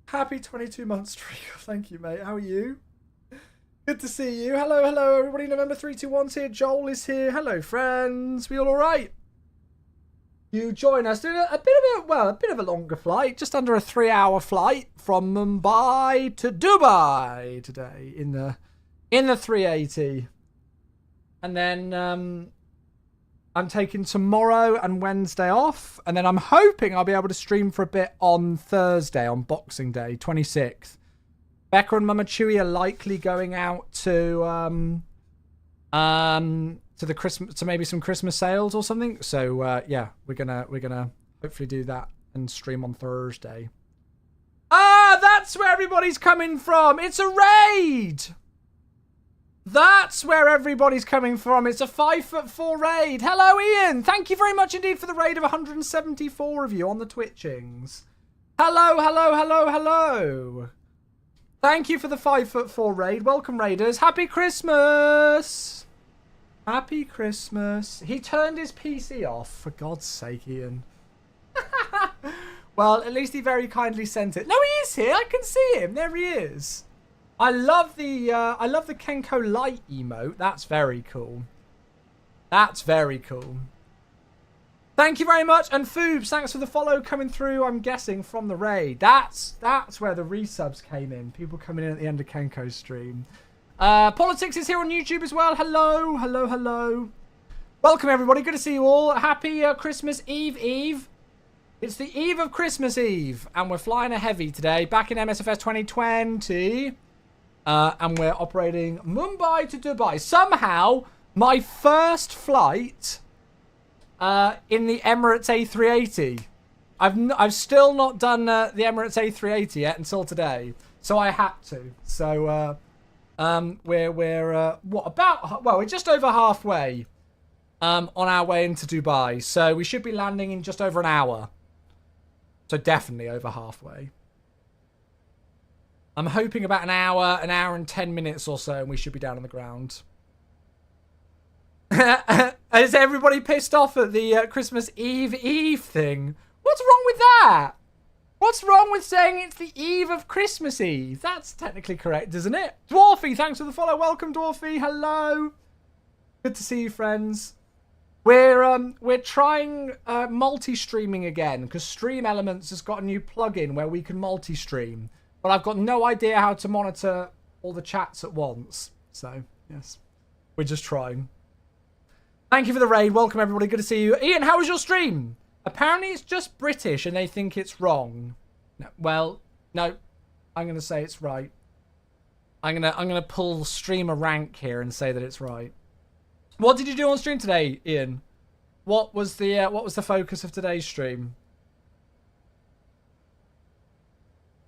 Happy 22 month streak. Thank you, mate. How are you? Good to see you. Hello, hello, everybody. November 321's here. Joel is here. Hello, friends. We all right? You join us doing a bit of a longer flight, just under a 3-hour flight from Mumbai to Dubai today in the 380. And then I'm taking tomorrow and Wednesday off, and then I'm hoping I'll be able to stream for a bit on Thursday, on Boxing Day, 26th. Becca and Mama Chewy are likely going out to the Christmas, to maybe some Christmas sales or something. So yeah, we're gonna hopefully do that and stream on Thursday. Ah, that's where everybody's coming from. It's a raid. That's where everybody's coming from. It's a 5'4" raid. Hello, Ian. Thank you very much indeed for the raid of 174 of you on the Twitchings. Hello, hello, hello, hello. Thank you for the 5'4" raid. Welcome, raiders. Happy Christmas. Happy Christmas. He turned his PC off, for God's sake, Ian. Well, at least he very kindly sent it. No, he is here. I can see him. There he is. I love the Kenko light emote. That's very cool. That's very cool. Thank you very much. And Foobs, thanks for the follow coming through, I'm guessing, from the raid. That's where the resubs came in. People coming in at the end of Kenko's stream. Politics is here on YouTube as well. Hello, hello, hello. Welcome, everybody. Good to see you all. Happy Christmas Eve. It's the eve of Christmas Eve, and we're flying a heavy today, back in MSFS 2020, and we're operating Mumbai to Dubai. Somehow, my first flight in the Emirates A380. I've still not done the Emirates A380 yet until today, so I had to. So we're just over halfway on our way into Dubai, so we should be landing in just over an hour. So definitely over halfway. I'm hoping about an hour and 10 minutes or so, and we should be down on the ground. Is everybody pissed off at the Christmas Eve thing? What's wrong with that? What's wrong with saying it's the eve of Christmas Eve? That's technically correct, isn't it? Dwarfy, thanks for the follow. Welcome, Dwarfy. Hello. Good to see you, friends. We're trying multi-streaming again because Stream Elements has got a new plugin where we can multi-stream, but I've got no idea how to monitor all the chats at once. So yes, we're just trying. Thank you for the raid. Welcome everybody. Good to see you, Ian. How was your stream? Apparently it's just British and they think it's wrong. No, well, no, I'm gonna say it's right. I'm gonna pull streamer rank here and say that it's right. What did you do on stream today, Ian? What was the focus of today's stream?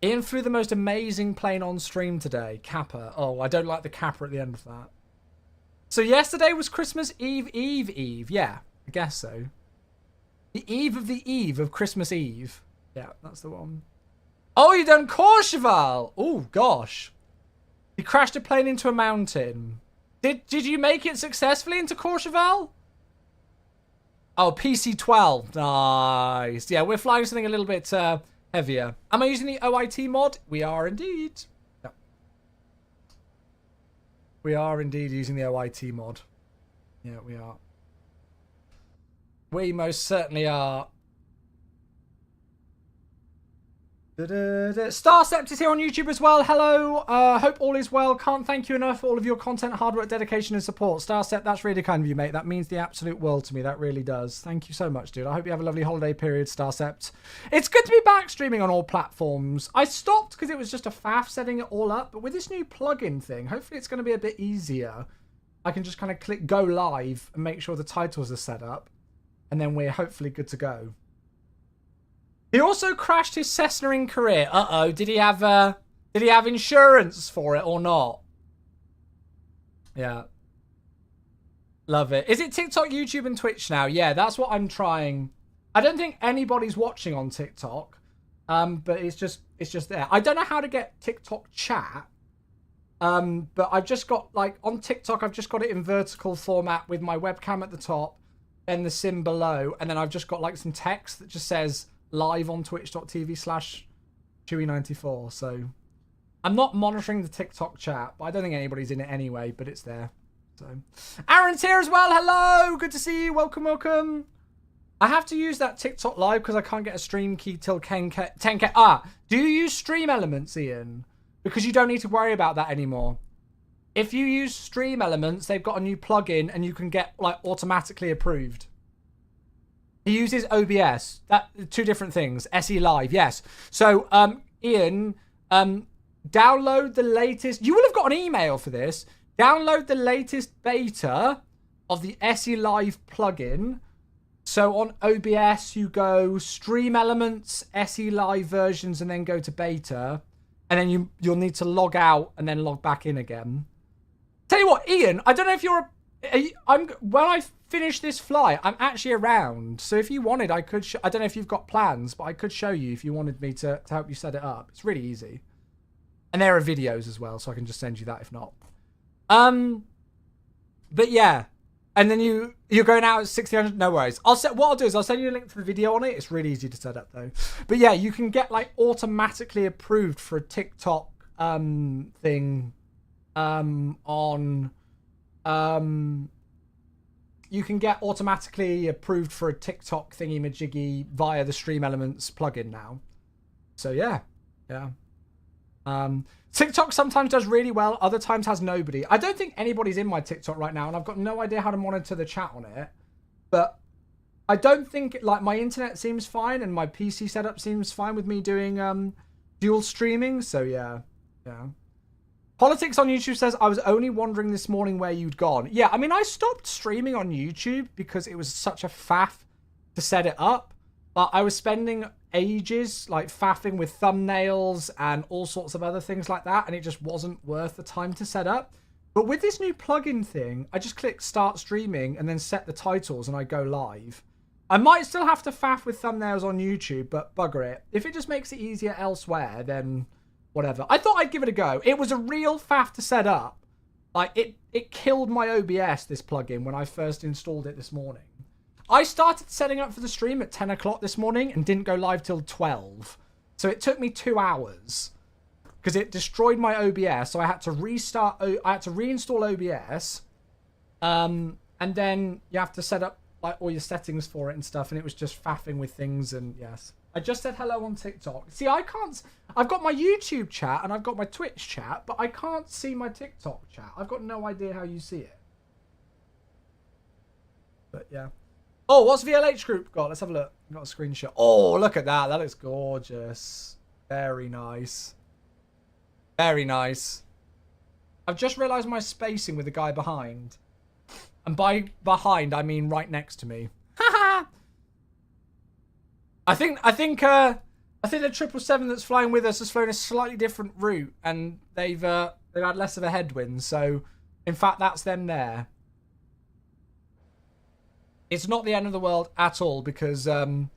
Ian flew the most amazing plane on stream today. Kappa. Oh, I don't like the kappa at the end of that. So yesterday was Christmas Eve. Yeah, I guess so. The eve of Christmas Eve. Yeah, that's the one. Oh, you done Courchevel. Oh, gosh. You crashed a plane into a mountain. Did you make it successfully into Courchevel? Oh, PC-12. Nice. Yeah, we're flying something a little bit heavier. Am I using the OIT mod? We are indeed. Yep. We are indeed using the OIT mod. Yeah, we are. We most certainly are. Starcept is here on YouTube as well. Hello. Hope all is well. Can't thank you enough for all of your content, hard work, dedication, and support. Starcept, that's really kind of you, mate. That means the absolute world to me. That really does. Thank you so much, dude. I hope you have a lovely holiday period, Starcept. It's good to be back streaming on all platforms. I stopped because it was just a faff setting it all up. But with this new plugin thing, hopefully it's going to be a bit easier. I can just kind of click go live and make sure the titles are set up. And then we're hopefully good to go. He also crashed his Cessna in Korea. Uh-oh, did he have insurance for it or not? Yeah. Love it. Is it TikTok, YouTube, and Twitch now? Yeah, that's what I'm trying. I don't think anybody's watching on TikTok. But it's just there. I don't know how to get TikTok chat. But I've just got, like, on TikTok, I've just got it in vertical format with my webcam at the top and the sim below. And then I've just got, like, some text that just says live on twitch.tv/Chewy94. So I'm not monitoring the TikTok chat, but I don't think anybody's in it anyway, but it's there. So Aaron's here as well. Hello, good to see you. Welcome. I have to use that TikTok live because I can't get a stream key till 10K. Do you use Stream Elements, Ian? Because you don't need to worry about that anymore. If you use Stream Elements, they've got a new plugin and you can get, like, automatically approved. He uses OBS. That two different things. SE Live, yes. So, Ian, download the latest. You will have got an email for this. Download the latest beta of the SE Live plugin. So on OBS, you go Stream Elements, SE Live versions, and then go to beta, and then you'll need to log out and then log back in again. Tell you what, Ian, I don't know if you're. When I finish this flight, I'm actually around. So if you wanted, I could. I don't know if you've got plans, but I could show you if you wanted me to help you set it up. It's really easy, and there are videos as well, so I can just send you that if not. But yeah, And then you're going out at 1600. No worries. What I'll do is I'll send you a link to the video on it. It's really easy to set up though. But yeah, you can get like automatically approved for a TikTok thing on you can get automatically approved for a TikTok thingy majiggy via the Stream Elements plugin now. So yeah. TikTok sometimes does really well, other times has nobody. I don't think anybody's in my TikTok right now, and I've got no idea how to monitor the chat on it. But I don't think, like, my internet seems fine, and my PC setup seems fine with me doing dual streaming. So yeah. Politics on YouTube says, I was only wondering this morning where you'd gone. Yeah, I mean, I stopped streaming on YouTube because it was such a faff to set it up. But I was spending ages, like, faffing with thumbnails and all sorts of other things like that, and it just wasn't worth the time to set up. But with this new plugin thing, I just click start streaming and then set the titles and I go live. I might still have to faff with thumbnails on YouTube, but bugger it. If it just makes it easier elsewhere, then whatever. I thought I'd give it a go. It was a real faff to set up. Like, it killed my OBS, this plugin, when I first installed it this morning. I started setting up for the stream at 10 o'clock this morning and didn't go live till 12. So it took me 2 hours because it destroyed my OBS. So I had to reinstall OBS. And then you have to set up like all your settings for it and stuff. And it was just faffing with things. And yes, I just said hello on TikTok. See, I can't, I've got my YouTube chat and I've got my Twitch chat, but I can't see my TikTok chat. I've got no idea how you see it. But yeah. Oh, what's VLH group got? Let's have a look. I've got a screenshot. Oh, look at that. That looks gorgeous. Very nice. Very nice. I've just realised my spacing with the guy behind. And by behind, I mean right next to me. Haha. I think the 777 that's flying with us has flown a slightly different route, and they've had less of a headwind. So, in fact, that's them there. It's not the end of the world at all because the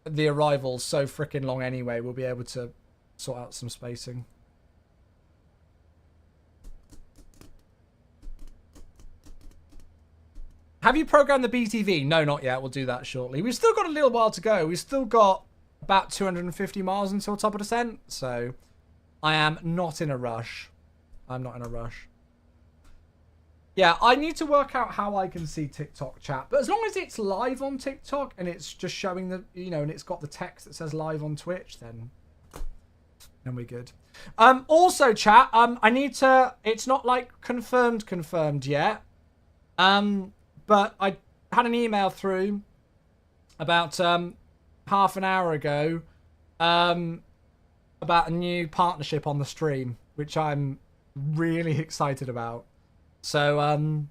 arrival's so freaking long anyway. We'll be able to sort out some spacing. Have you programmed the BTV? No, not yet. We'll do that shortly. We've still got a little while to go. We've still got about 250 miles until top of descent. So I am not in a rush. I'm not in a rush. Yeah, I need to work out how I can see TikTok chat. But as long as it's live on TikTok and it's just showing the, and it's got the text that says live on Twitch, then we're good. Also, chat, I need to, it's not like confirmed yet. But I had an email through about half an hour ago about a new partnership on the stream, which I'm really excited about. So I'm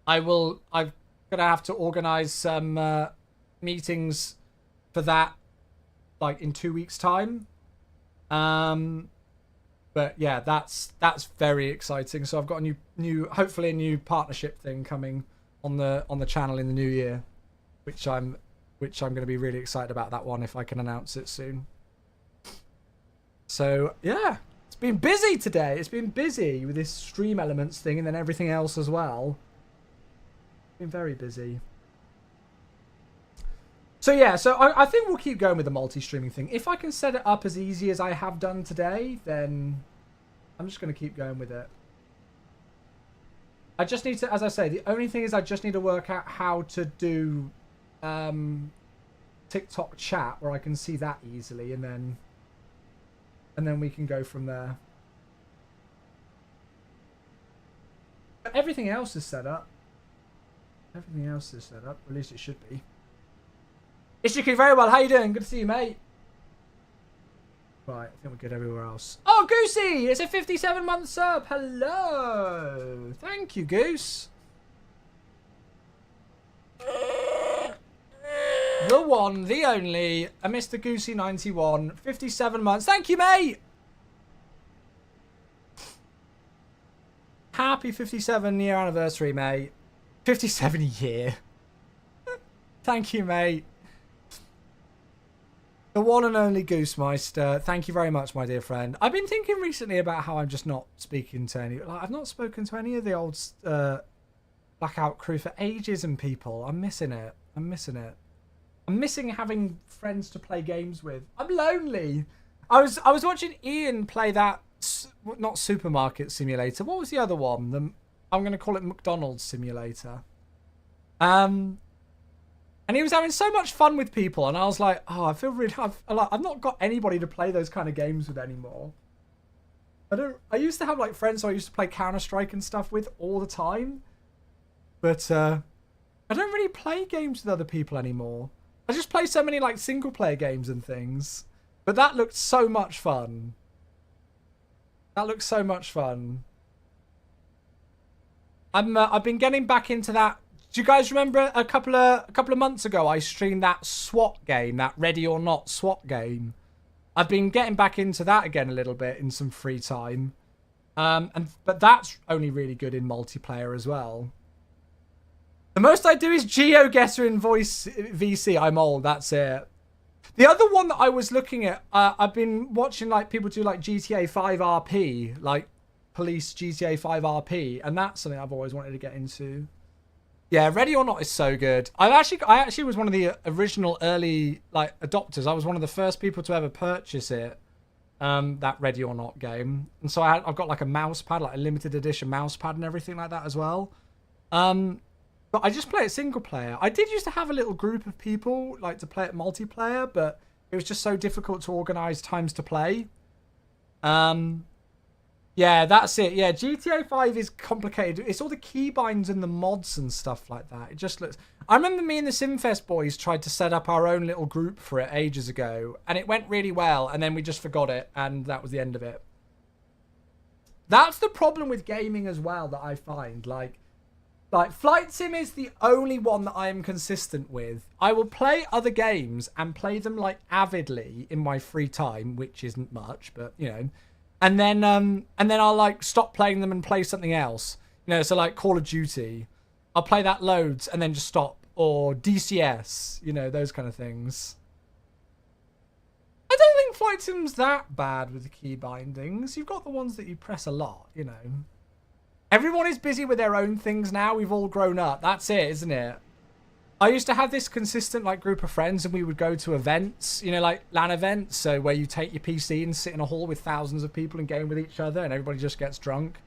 gonna have to organize some meetings for that, like in 2 weeks' time. But yeah, that's very exciting. So I've got a new hopefully a new partnership thing coming on the channel in the new year, which I'm going to be really excited about that one if I can announce it soon. So yeah. It's been busy today. It's been busy with this Stream Elements thing and then everything else as well. Been very busy. So yeah, so I think we'll keep going with the multi-streaming thing. If I can set it up as easy as I have done today, then I'm just going to keep going with it. I just need to, as I say, the only thing is I just need to work out how to do TikTok chat where I can see that easily, and then we can go from there. But everything else is set up. Everything else is set up. At least it should be. Ishiki, very well. How you doing? Good to see you, mate. Right, I think we're good everywhere else. Oh, Goosey! It's a 57-month sub. Hello. Thank you, Goose. The one, the only, a Mr. Goosey 91, 57 months. Thank you, mate. Happy 57-year anniversary, mate. 57 year. Thank you, mate. The one and only Goosemeister. Thank you very much, my dear friend. I've been thinking recently about how I'm just not speaking to any... Like, I've not spoken to any of the old Blackout crew for ages and people. I'm missing it. I'm missing it. I'm missing having friends to play games with. I'm lonely. I was watching Ian play that... Not Supermarket Simulator. What was the other one? I'm going to call it McDonald's Simulator. And he was having so much fun with people, and I was like, oh, I feel really... I've not got anybody to play those kind of games with anymore. I used to have like friends who I used to play Counter-Strike and stuff with all the time. But I don't really play games with other people anymore. I just play so many like single-player games and things. But that looked so much fun. That looks so much fun. I've been getting back into that. Do you guys remember a couple of months ago I streamed that SWAT game, that Ready or Not SWAT game? I've been getting back into that again a little bit in some free time. But that's only really good in multiplayer as well. The most I do is GeoGuessr in voice VC. I'm old, that's it. The other one that I was looking at, I've been watching like people do like GTA 5 RP, like police GTA 5 RP, and that's something I've always wanted to get into. Yeah, Ready or Not is so good. I actually was one of the original early like adopters. I was one of the first people to ever purchase it, that Ready or Not game, and so I've got like a mouse pad, like a limited edition mouse pad and everything like that as well. But I just play it single player. I did used to have a little group of people like to play it multiplayer, but it was just so difficult to organise times to play. Yeah, that's it. Yeah, GTA 5 is complicated. It's all the keybinds and the mods and stuff like that. It just looks... I remember me and the Simfest boys tried to set up our own little group for it ages ago, and it went really well, and then we just forgot it, and that was the end of it. That's the problem with gaming as well that I find. Like Flight Sim is the only one that I am consistent with. I will play other games and play them like avidly in my free time, which isn't much, but you know. And then I'll like stop playing them and play something else. You know, so like Call of Duty, I'll play that loads and then just stop. Or DCS, you know, those kind of things. I don't think Flight Sim's that bad with the key bindings. You've got the ones that you press a lot, you know. Everyone is busy with their own things now. We've all grown up. That's it, isn't it? I used to have this consistent like group of friends, and we would go to events, you know, like LAN events, so where you take your PC and sit in a hall with thousands of people and game with each other, and everybody just gets drunk.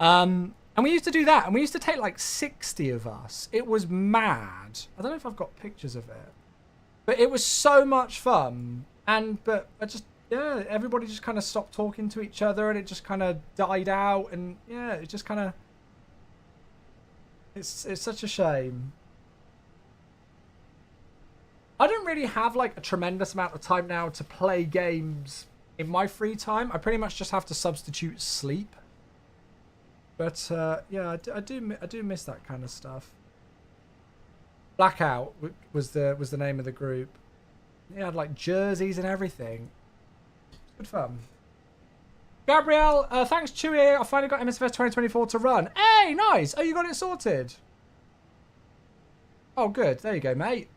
And we used to do that, and we used to take like 60 of us. It was mad. I don't know if I've got pictures of it, but it was so much fun. But I just... yeah, everybody just kind of stopped talking to each other, and it just kind of died out, and yeah, it just kind of... It's such a shame. I don't really have like a tremendous amount of time now to play games in my free time. I pretty much just have to substitute sleep. But yeah, I do miss that kind of stuff. Blackout was the name of the group. It had like jerseys and everything. Good fun. Gabrielle, thanks Chewie. I finally got MSFS 2024 to run. Hey, nice. Oh, you got it sorted. Oh, good. There you go, mate.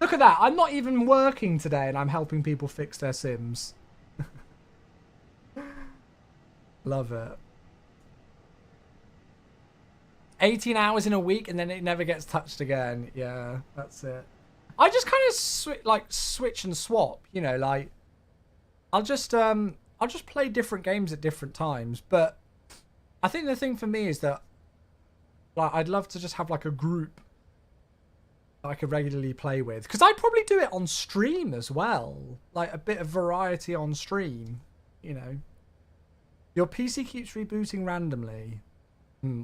Look at that. I'm not even working today, and I'm helping people fix their Sims. Love it. 18 hours in a week, and then it never gets touched again. Yeah, that's it. I just kind of switch and swap. You know, like I'll just play different games at different times. But I think the thing for me is that like I'd love to just have like a group I could regularly play with, because I'd probably do it on stream as well, like a bit of variety on stream, you know. Your PC keeps rebooting randomly.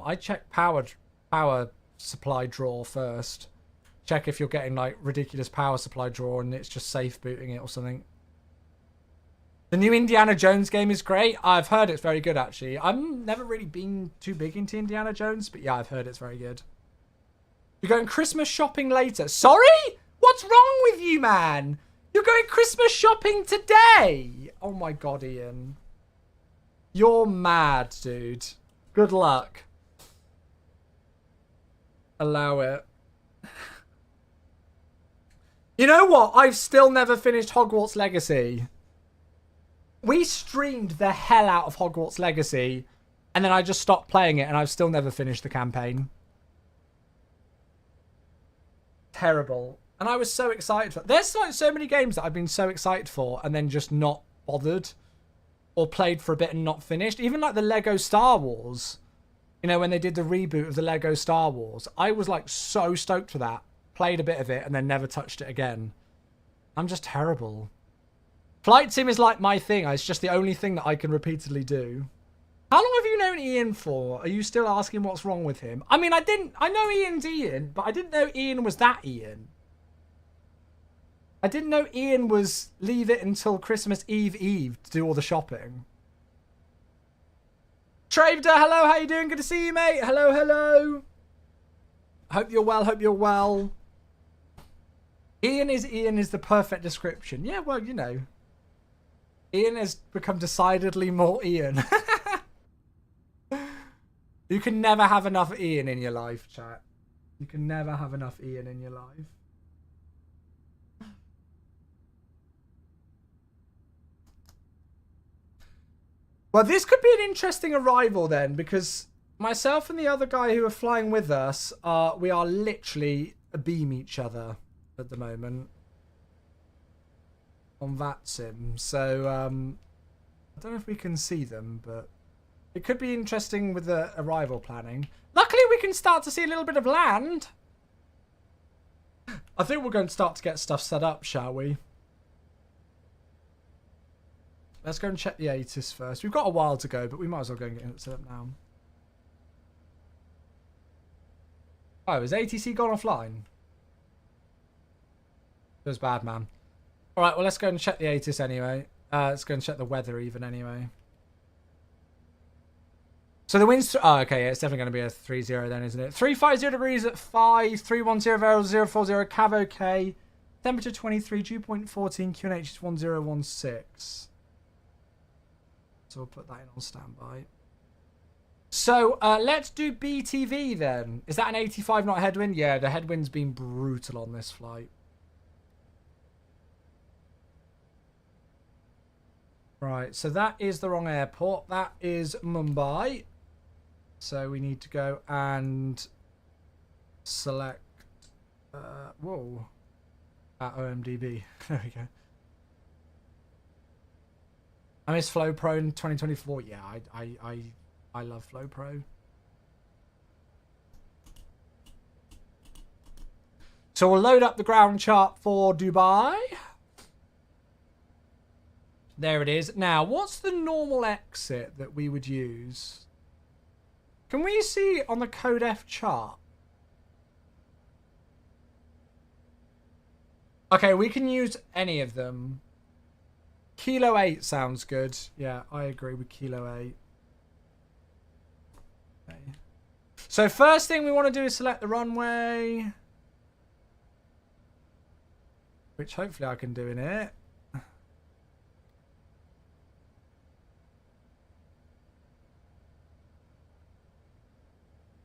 I check power supply draw first. Check if you're getting like ridiculous power supply draw and it's just safe booting it or something. The new Indiana Jones game is great. I've heard it's very good actually. I've never really been too big into Indiana Jones, but yeah, I've heard it's very good. You're going Christmas shopping later. Sorry? What's wrong with you, man? You're going Christmas shopping today? Oh my god, Ian. You're mad, dude. Good luck. Allow it. You know what? I've still never finished Hogwarts Legacy. We streamed the hell out of Hogwarts Legacy, and then I just stopped playing it, and I've still never finished the campaign. Terrible. And I was so excited for. There's like so many games that I've been so excited for, and then just not bothered, or played for a bit and not finished. Even like the Lego Star Wars. You know, when they did the reboot of the Lego Star Wars, I was like so stoked for that. Played a bit of it and then never touched it again. I'm just terrible. Flight sim is like my thing. It's just the only thing that I can repeatedly do. How long have you known Ian for? Are you still asking what's wrong with him? I mean, I know Ian's Ian, but I didn't know Ian was that Ian. I didn't know Ian was leave it until Christmas Eve to do all the shopping. Trader, hello, how you doing? Good to see you, mate. Hello, hello. Hope you're well, hope you're well. Ian is the perfect description. Yeah, well, you know. Ian has become decidedly more Ian. You can never have enough Ian in your life, chat. You can never have enough Ian in your life. Well, this could be an interesting arrival then, because myself and the other guy who are flying with us, we are literally beam each other at the moment on VATSIM. So, I don't know if we can see them, but it could be interesting with the arrival planning. Luckily, we can start to see a little bit of land. I think we're going to start to get stuff set up, shall we? Let's go and check the ATIS first. We've got a while to go, but we might as well go and get it set up now. Oh, has ATC gone offline? It was bad, man. Alright, well, let's go and check the ATIS anyway. Let's go and check the weather even anyway. So the wind's... Oh, okay, yeah, it's definitely going to be a 3-0 then, isn't it? 350 degrees at 5, 310 040, Cav OK. Temperature 23, dew point 14, QNH is 1016. So we'll put that in on standby. So let's do BTV then. Is that an 85 knot headwind? Yeah, the headwind's been brutal on this flight. Right, so that is the wrong airport. That is Mumbai. So we need to go and select... whoa. OMDB. There we go. I miss Flow Pro in 2024. Yeah, I love Flow Pro. So we'll load up the ground chart for Dubai. There it is. Now, what's the normal exit that we would use? Can we see on the Code F chart? Okay, we can use any of them. Kilo 8 sounds good. Yeah, I agree with Kilo 8. Okay. So first thing we want to do is select the runway. Which hopefully I can do in it.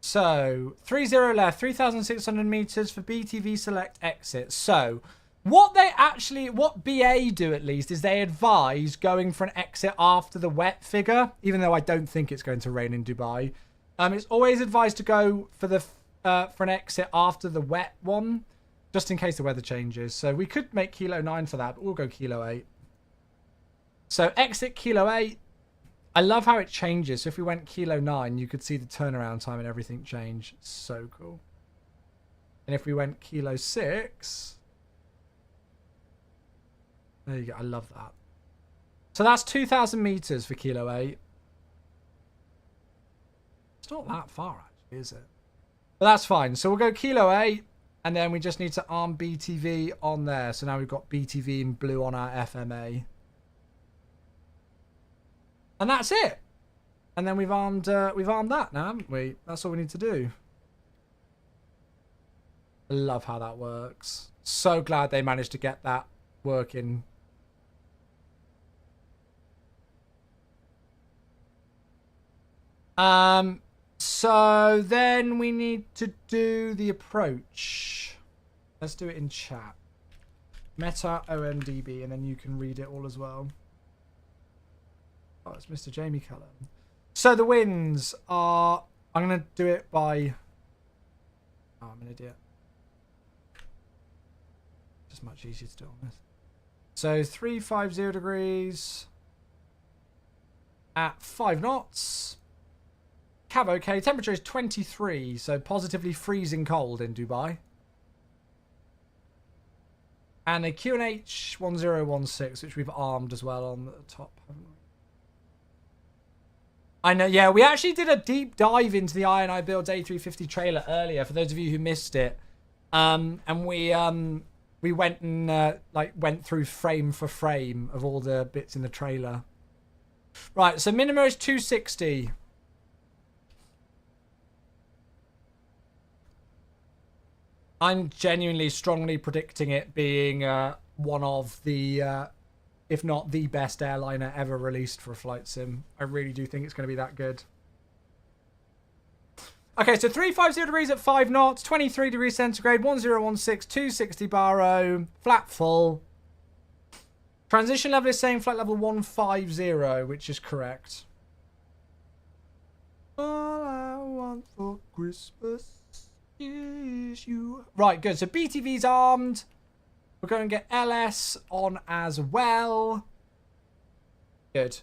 So, 30 left, 3,600 meters for BTV select exit. So, what BA do at least is they advise going for an exit after the wet figure, even though I don't think it's going to rain in Dubai. It's always advised to go for the for an exit after the wet one, just in case the weather changes. So we could make Kilo 9 for that, but we'll go Kilo 8. So exit Kilo 8. I love how it changes. So if we went Kilo 9, you could see the turnaround time and everything change. It's so cool. And if we went Kilo 6... There you go. I love that. So that's 2,000 meters for Kilo 8. It's not that far, actually, is it? But that's fine. So we'll go Kilo 8, and then we just need to arm BTV on there. So now we've got BTV in blue on our FMA. And that's it. And then we've armed that now, haven't we? That's all we need to do. I love how that works. So glad they managed to get that working. So then we need to do the approach. Let's do it in chat. Meta OMDB, and then you can read it all as well. Oh, it's Mr. Jamie Cullen. So the wins are... I'm going to do it by... Oh, I'm an idiot. Just much easier to do on this. So 350 degrees at 5 knots. Cav okay. Temperature is 23, so positively freezing cold in Dubai. And a QNH 1016, which we've armed as well on the top, haven't we? I know, yeah, we actually did a deep dive into the I&I Builds A350 trailer earlier, for those of you who missed it. And we went and went through frame for frame of all the bits in the trailer. Right, so minimum is 260. I'm genuinely strongly predicting it being one of the, if not the best airliner ever released for a flight sim. I really do think it's going to be that good. Okay, so 350 degrees at 5 knots, 23 degrees centigrade, 1016, 260 baro, flat full. Transition level is saying flight level 150, which is correct. All I want for Christmas is you. Right, good. So BTV's armed. We're going to get LS on as well. Good.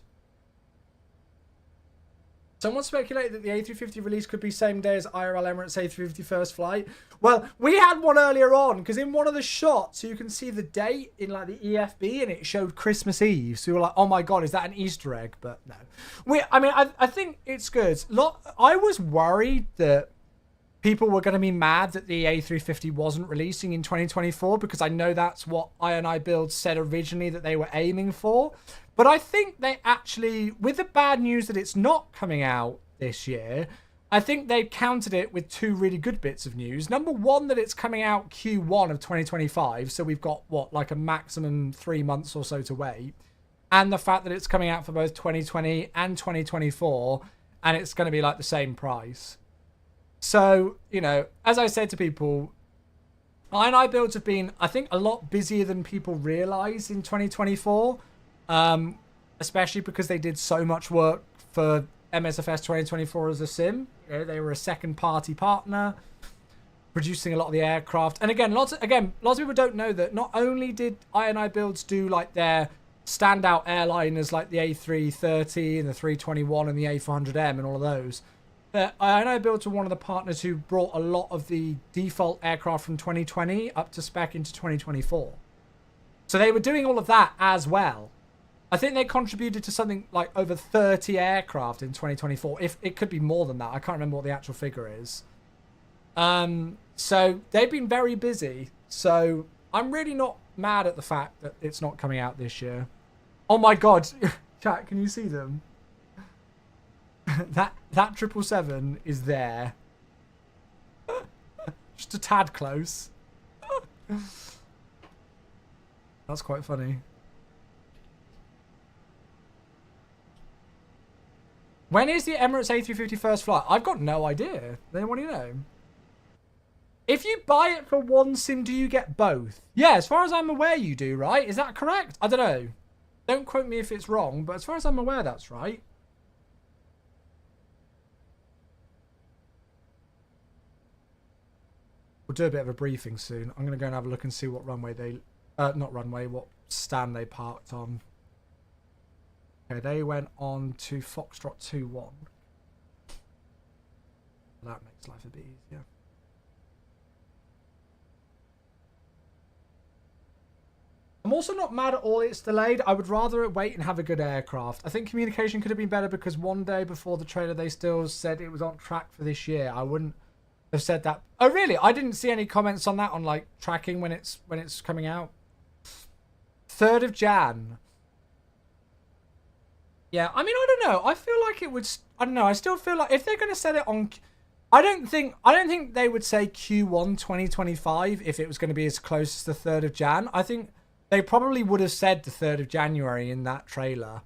Someone speculated that the A350 release could be same day as IRL Emirates A350 first flight. Well, we had one earlier on, because in one of the shots, so you can see the date in like the EFB, and it showed Christmas Eve. So we were like, oh my God, is that an Easter egg? But no. I think it's good. I was worried that people were going to be mad that the A350 wasn't releasing in 2024, because I know that's what I&I Build said originally that they were aiming for. But I think they actually, with the bad news that it's not coming out this year, I think they countered it with two really good bits of news. Number one, that it's coming out Q1 of 2025. So we've got, like a maximum 3 months or so to wait. And the fact that it's coming out for both 2020 and 2024. And it's going to be like the same price. So, as I said to people, I&I Builds have been, I think, a lot busier than people realise in 2024. Especially because they did so much work for MSFS 2024 as a sim. They were a second party partner, producing a lot of the aircraft. And again, lots of people don't know that not only did I&I Builds do like their standout airliners like the A330 and the 321 and the A400M and all of those, that I&I Builds were one of the partners who brought a lot of the default aircraft from 2020 up to spec into 2024. So they were doing all of that as well. I think they contributed to something like over 30 aircraft in 2024. If it could be more than that. I can't remember what the actual figure is. So they've been very busy. So I'm really not mad at the fact that it's not coming out this year. Oh my God. Chat, can you see them? that 777 is there. Just a tad close. That's quite funny. When is the Emirates A350 first flight? I've got no idea. Then what do you know? If you buy it for one sim, do you get both? Yeah, as far as I'm aware, you do, right? Is that correct? I don't know. Don't quote me if it's wrong, but as far as I'm aware, that's right. We'll do a bit of a briefing soon. I'm going to go and have a look and see what runway they... what stand they parked on. Okay, they went on to Foxtrot 2-1. That makes life a bit easier. I'm also not mad at all it's delayed. I would rather it wait and have a good aircraft. I think communication could have been better because one day before the trailer they still said it was on track for this year. I wouldn't have said that. Oh really? I didn't see any comments on that on like tracking when it's coming out. 3rd of Jan. Yeah, I mean, I don't know. I feel like it would... I don't know. I still feel like if they're going to set it on... I don't think they would say Q1 2025 if it was going to be as close as the 3rd of Jan. I think they probably would have said the 3rd of January in that trailer.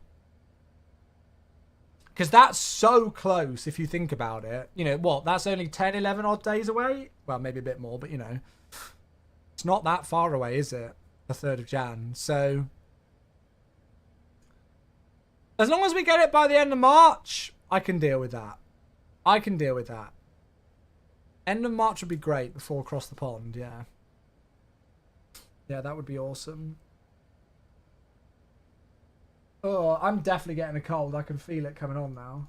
Because that's so close if you think about it. That's only 10, 11 odd days away? Well, maybe a bit more, but It's not that far away, is it? the 3rd of Jan. So as long as we get it by the end of March, I can deal with that. I can deal with that. End of March would be great before across the pond, yeah. Yeah, that would be awesome. Oh, I'm definitely getting a cold. I can feel it coming on now.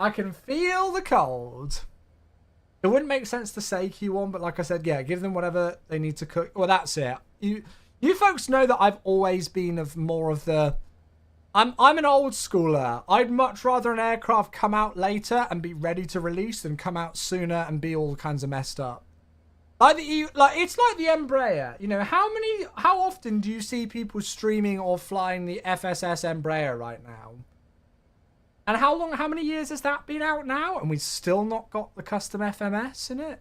I can feel the cold. It wouldn't make sense to say Q1, but like I said, yeah, give them whatever they need to cook. Well, that's it. You folks know that I've always been of more of the... I'm an old schooler. I'd much rather an aircraft come out later and be ready to release than come out sooner and be all kinds of messed up. It's like the Embraer. You know, how often do you see people streaming or flying the FSS Embraer right now? And how many years has that been out now? And we've still not got the custom FMS in it?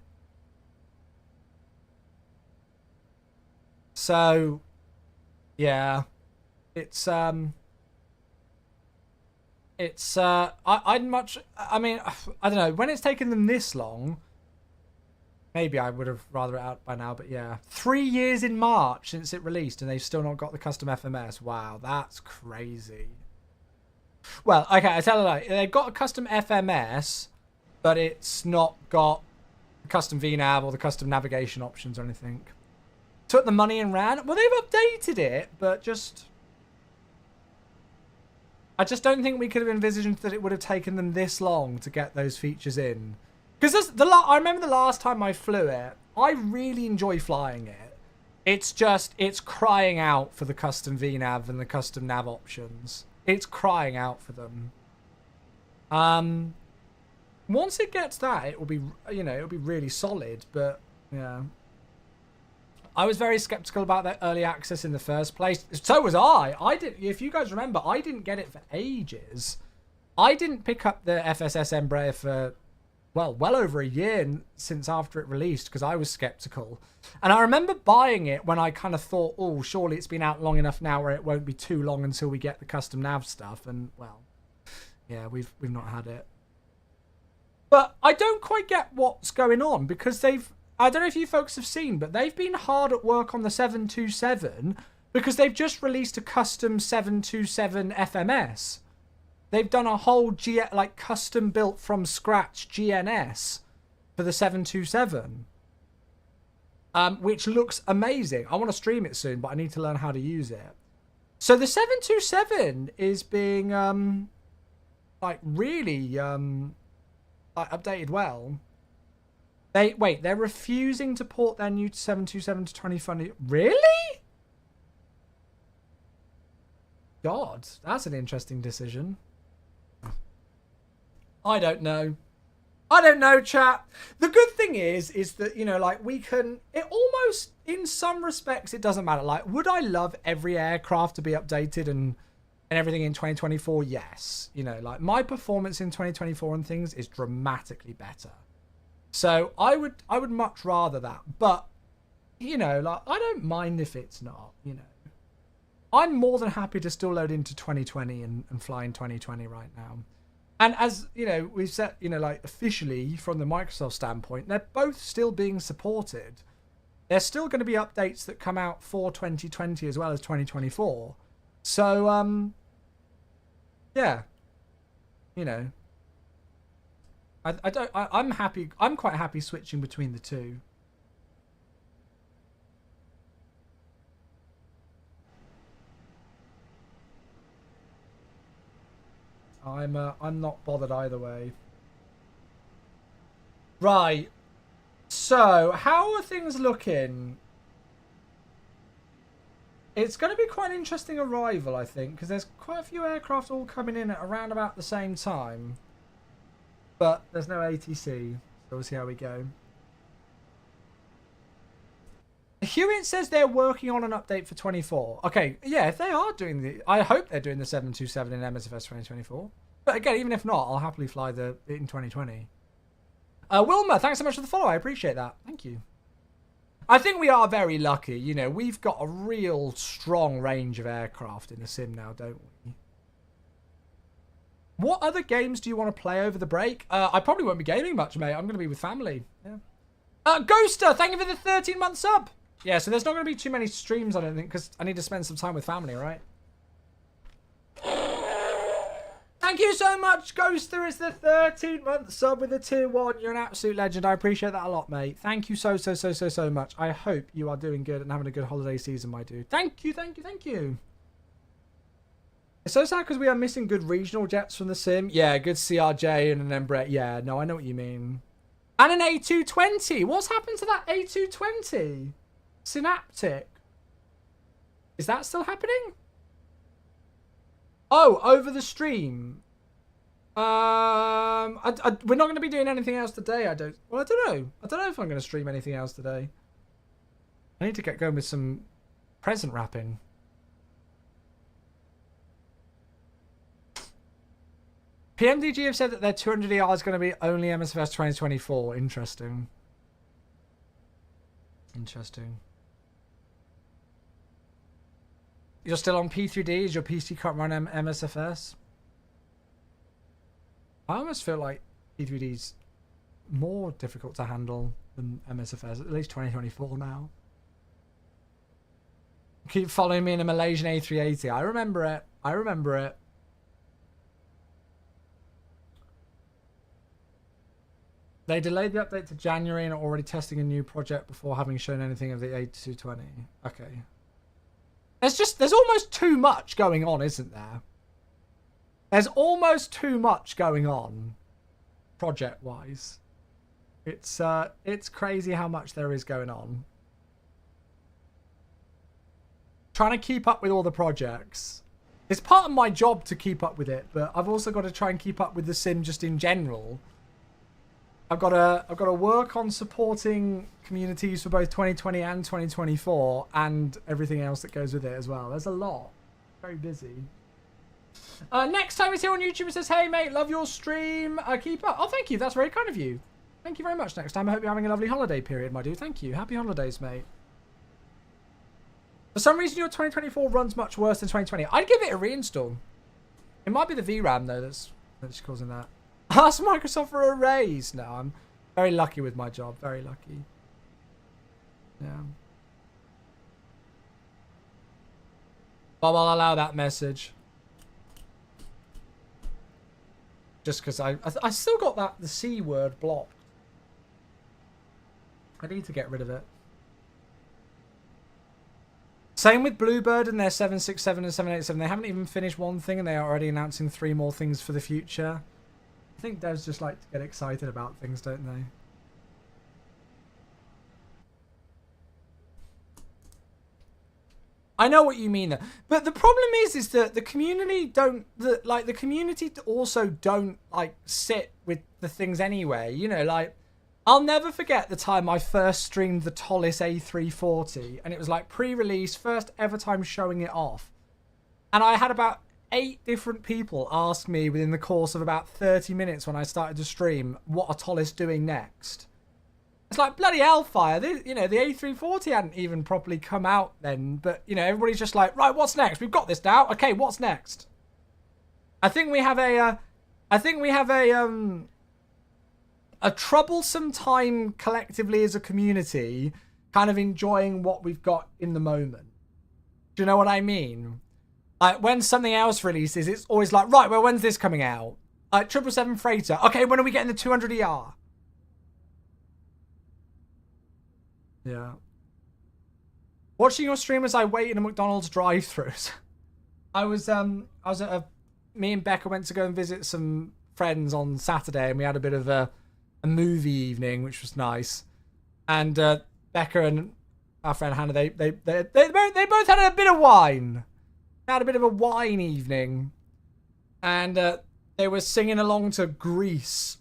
So, yeah. I'd much, I mean, I don't know, when it's taken them this long, maybe I would have rather it out by now, but yeah. 3 years in March since it released and they've still not got the custom FMS. Wow, that's crazy. Well, okay, I tell you like, they've got a custom FMS, but it's not got the custom VNav or the custom navigation options or anything. Took the money and ran. Well, they've updated it, but just... I just don't think we could have envisioned that it would have taken them this long to get those features in. Because I remember the last time I flew it, I really enjoy flying it. It's crying out for the custom VNav and the custom nav options. It's crying out for them. Once it gets that, it will be, you know, it'll be really solid, but yeah. I was very skeptical about that early access in the first place. So was I. If you guys remember, I didn't get it for ages. I didn't pick up the FSS Embraer for, well over a year since after it released because I was skeptical. And I remember buying it when I kind of thought, oh, surely it's been out long enough now where it won't be too long until we get the custom nav stuff. And, well, yeah, we've not had it. But I don't quite get what's going on because I don't know if you folks have seen, but they've been hard at work on the 727 because they've just released a custom 727 FMS. They've done a whole custom built from scratch GNS for the 727, which looks amazing. I want to stream it soon, but I need to learn how to use it. So the 727 is being really updated well. They're refusing to port their new 727 to 2020. Really? God, that's an interesting decision. I don't know. I don't know, chat. The good thing is that, you know, like we can, it almost, in some respects, it doesn't matter. Like, would I love every aircraft to be updated and everything in 2024? Yes. You know, like my performance in 2024 and things is dramatically better. So I would much rather that, but you know, like I don't mind if it's not, you know, I'm more than happy to still load into 2020 and fly in 2020 right now. And as you know, we've said, you know, like officially from the Microsoft standpoint, they're both still being supported. There's still going to be updates that come out for 2020 as well as 2024. So, yeah, you know. I'm happy. I'm quite happy switching between the two. I'm not bothered either way. Right. So, how are things looking? It's going to be quite an interesting arrival, I think, because there's quite a few aircraft all coming in at around about the same time. But there's no ATC, so we'll see how we go. Hewitt says they're working on an update for 24. Okay, yeah, if they are doing I hope they're doing the 727 in MSFS 2024. But again, even if not, I'll happily fly it in 2020. Wilma, thanks so much for the follow. I appreciate that. Thank you. I think we are very lucky. You know, we've got a real strong range of aircraft in the sim now, don't we? What other games do you want to play over the break? I probably won't be gaming much, mate. I'm going to be with family. Yeah. Ghoster, thank you for the 13-month sub. Yeah, so there's not going to be too many streams, I don't think, because I need to spend some time with family, right? Thank you so much, Ghoster. It's the 13-month sub with a tier 1. You're an absolute legend. I appreciate that a lot, mate. Thank you so much. I hope you are doing good and having a good holiday season, my dude. Thank you. It's so sad because we are missing good regional jets from the sim. Yeah, good CRJ and an Embraer. Yeah, no, I know what you mean. And an A220. What's happened to that A220? Synaptic. Is that still happening? Oh, over the stream. We're not going to be doing anything else today. I don't know. I don't know if I'm going to stream anything else today. I need to get going with some present wrapping. PMDG have said that their 200ER is going to be only MSFS 2024. Interesting. You're still on P3D? Is your PC can't run MSFS? I almost feel like P3D's more difficult to handle than MSFS, at least 2024 now. Keep following me in a Malaysian A380. I remember it. They delayed the update to January and are already testing a new project before having shown anything of the A220. Okay. There's almost too much going on, isn't there? There's almost too much going on, project-wise. It's crazy how much there is going on. Trying to keep up with all the projects. It's part of my job to keep up with it, but I've also got to try and keep up with the sim just in general. I've got to work on supporting communities for both 2020 and 2024 and everything else that goes with it as well. There's a lot. Very busy. Next time is here on YouTube. It says, hey, mate, love your stream. Keep up. Oh, thank you. That's very kind of you. Thank you very much. Next time, I hope you're having a lovely holiday period, my dude. Thank you. Happy holidays, mate. For some reason, your 2024 runs much worse than 2020. I'd give it a reinstall. It might be the VRAM, though, that's causing that. Ask Microsoft for a raise. No, I'm very lucky with my job. Very lucky. Yeah. But I'll allow that message. Just because I still got the C word blocked. I need to get rid of it. Same with Bluebird and their 767 and 787. They haven't even finished one thing and they are already announcing 3 more things for the future. I think devs just like to get excited about things, don't they? I know what you mean there. But the problem is that the community the community also don't like sit with the things anyway. You know, like I'll never forget the time I first streamed the Tollis A340 and it was like pre-release, first ever time showing it off. And I had about 8 different people ask me within the course of about 30 minutes when I started to stream, what are Tollis doing next? It's like, bloody hellfire. The A340 hadn't even properly come out then, but, you know, everybody's just like, right, what's next? We've got this now. Okay, what's next? I think we have a troublesome time collectively as a community, kind of enjoying what we've got in the moment. Do you know what I mean? Like, when something else releases, it's always like, right, well, when's this coming out? Like, 777 Freighter. Okay, when are we getting the 200ER? Yeah. Watching your stream as I wait in a McDonald's drive-thrus. Me and Becca went to go and visit some friends on Saturday, and we had a bit of a movie evening, which was nice. And Becca and our friend Hannah, they both had a bit of wine. They had a bit of a wine evening, and they were singing along to Grease.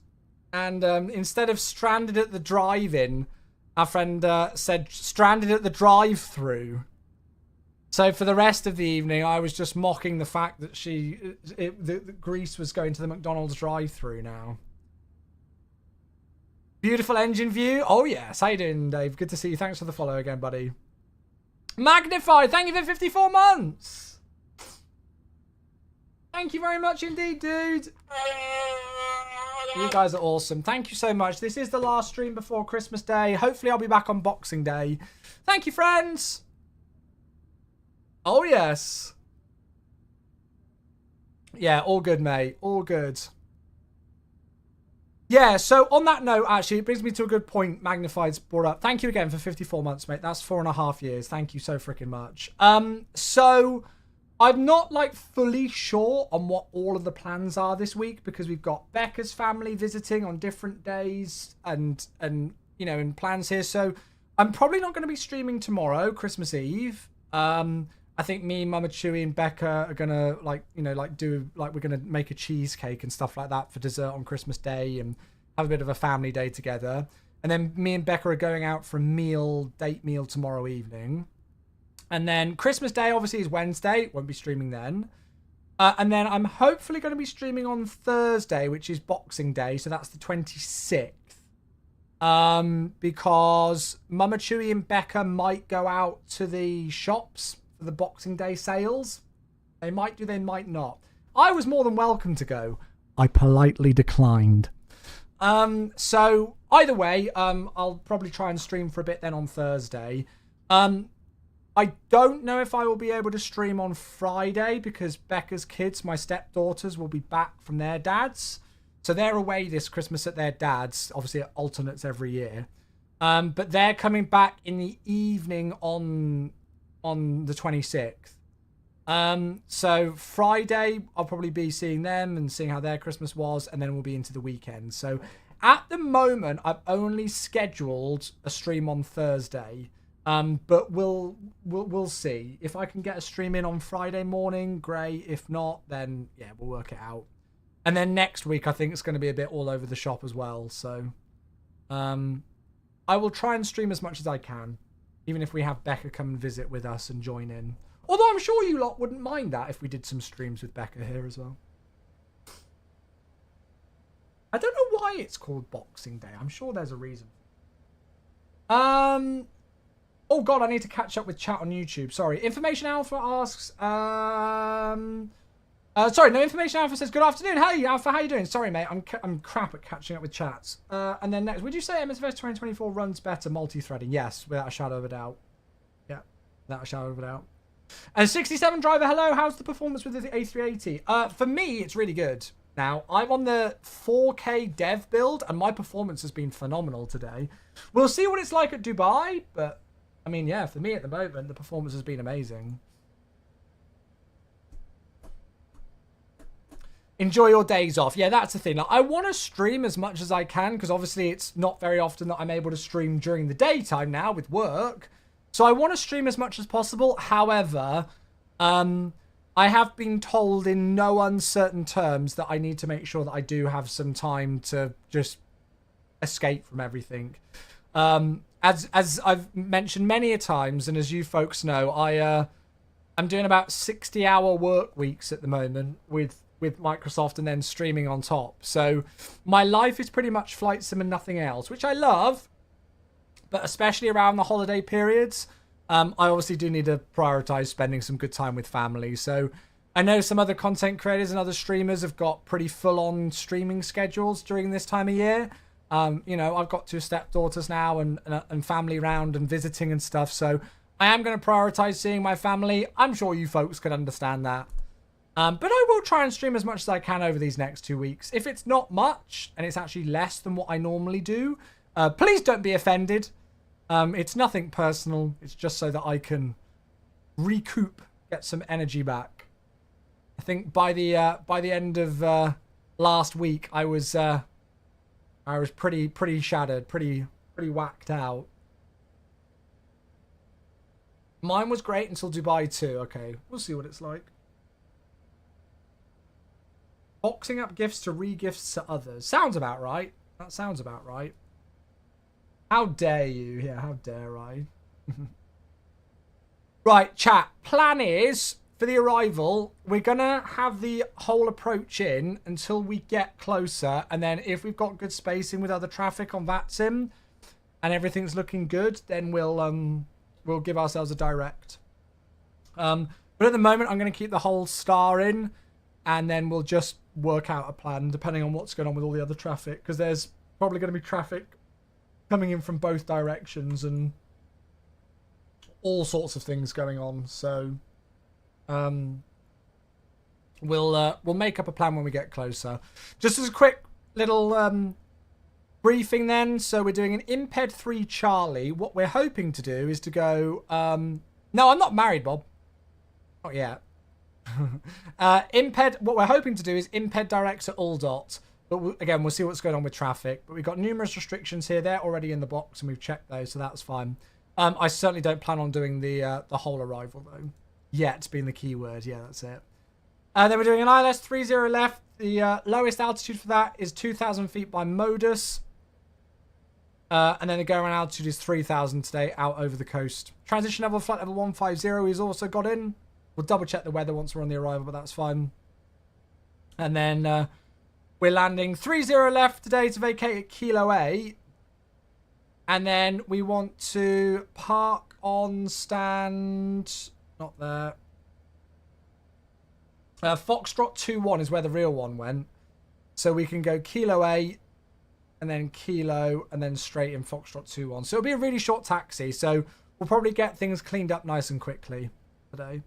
And instead of stranded at the drive-in, our friend said stranded at the drive-through. So for the rest of the evening, I was just mocking the fact that that Grease was going to the McDonald's drive-through now. Beautiful engine view. Oh, yes. How you doing, Dave? Good to see you. Thanks for the follow again, buddy. Magnified. Thank you for 54 months. Thank you very much indeed, dude. You guys are awesome. Thank you so much. This is the last stream before Christmas Day. Hopefully I'll be back on Boxing Day. Thank you, friends. Oh, yes. Yeah, all good, mate. All good. Yeah, so on that note, actually, it brings me to a good point Magnified's brought up. Thank you again for 54 months, mate. That's 4.5 years. Thank you so freaking much. So I'm not, like, fully sure on what all of the plans are this week because we've got Becca's family visiting on different days and you know, in plans here. So I'm probably not going to be streaming tomorrow, Christmas Eve. I think me, Mama Chewy, and Becca are gonna we're gonna make a cheesecake and stuff like that for dessert on Christmas Day and have a bit of a family day together. And then me and Becca are going out for a date meal tomorrow evening. And then Christmas Day obviously is Wednesday. Won't be streaming then. And then I'm hopefully going to be streaming on Thursday, which is Boxing Day. So that's the 26th. Because Mama Chewy and Becca might go out to the shops the Boxing Day sales. They might do, they might not. I was more than welcome to go. I politely declined. So either way, I'll probably try and stream for a bit then on Thursday. I don't know if I will be able to stream on Friday because Becca's kids, my stepdaughters, will be back from their dads. So they're away this Christmas at their dads. Obviously it alternates every year. But they're coming back in the evening on the 26th. So Friday I'll probably be seeing them and seeing how their Christmas was, and then we'll be into the weekend. So at the moment I've only scheduled a stream on Thursday, but we'll see. If I can get a stream in on Friday morning, great. If not, then yeah, we'll work it out. And then next week I think it's going to be a bit all over the shop as well. So I will try and stream as much as I can, even if we have Becca come and visit with us and join in. Although I'm sure you lot wouldn't mind that if we did some streams with Becca here as well. I don't know why it's called Boxing Day. I'm sure there's a reason. Oh God, I need to catch up with chat on YouTube. Sorry. Information Alpha asks... Information Alpha says, good afternoon. Hey, Alpha, how you doing? Sorry, mate. I'm crap at catching up with chats. And then next, would you say MSFS 2024 runs better multi-threading? Yes, without a shadow of a doubt. Yeah, without a shadow of a doubt. And 67 driver, hello. How's the performance with the A380? For me, it's really good. Now, I'm on the 4K dev build, and my performance has been phenomenal today. We'll see what it's like at Dubai, but, I mean, yeah, for me at the moment, the performance has been amazing. Enjoy your days off. Yeah, that's the thing. Like, I want to stream as much as I can because obviously it's not very often that I'm able to stream during the daytime now with work. So I want to stream as much as possible. However, I have been told in no uncertain terms that I need to make sure that I do have some time to just escape from everything. As I've mentioned many a times, and as you folks know, I'm doing about 60-hour work weeks at the moment with Microsoft and then streaming on top. So my life is pretty much flight sim and nothing else, which I love, but especially around the holiday periods, I obviously do need to prioritize spending some good time with family. So I know some other content creators and other streamers have got pretty full-on streaming schedules during this time of year. You know, I've got 2 stepdaughters now and family round and visiting and stuff. So I am going to prioritize seeing my family. I'm sure you folks can understand that. But I will try and stream as much as I can over these next 2 weeks. If it's not much and it's actually less than what I normally do, please don't be offended. It's nothing personal. It's just so that I can recoup, get some energy back. I think by the end of last week, I was pretty shattered, pretty whacked out. Mine was great until Dubai too. Okay, we'll see what it's like. Boxing up gifts to re-gifts to others. Sounds about right. That sounds about right. How dare you? Yeah, how dare I? Right, chat. Plan is, for the arrival, we're going to have the whole approach in until we get closer. And then if we've got good spacing with other traffic on VATSIM and everything's looking good, then we'll give ourselves a direct. But at the moment, I'm going to keep the whole star in. And then we'll just work out a plan depending on what's going on with all the other traffic, because there's probably going to be traffic coming in from both directions and all sorts of things going on. So we'll make up a plan when we get closer. Just as a quick little briefing then. So we're doing an Imped 3 Charlie. What we're hoping to do is to go... no, I'm not married, Bob. Not yet. Imped, what we're hoping to do is Imped direct to Aldot. But again, we'll see what's going on with traffic. But we've got numerous restrictions here. They're already in the box and we've checked those, so that's fine. I certainly don't plan on doing the whole arrival, though. Yet being the key word. Yeah, that's it. Then we're doing an ILS 30 left. The lowest altitude for that is 2,000 feet by Modus. And then the go-around altitude is 3,000 today out over the coast. Transition level, flight level 150 is also got in. We'll double-check the weather once we're on the arrival, but that's fine. And then we're landing 30 left today to vacate at Kilo A. And then we want to park on stand... Not there. Foxtrot 2-1 is where the real one went. So we can go Kilo A, and then Kilo, and then straight in Foxtrot 2-1. So it'll be a really short taxi. So we'll probably get things cleaned up nice and quickly today.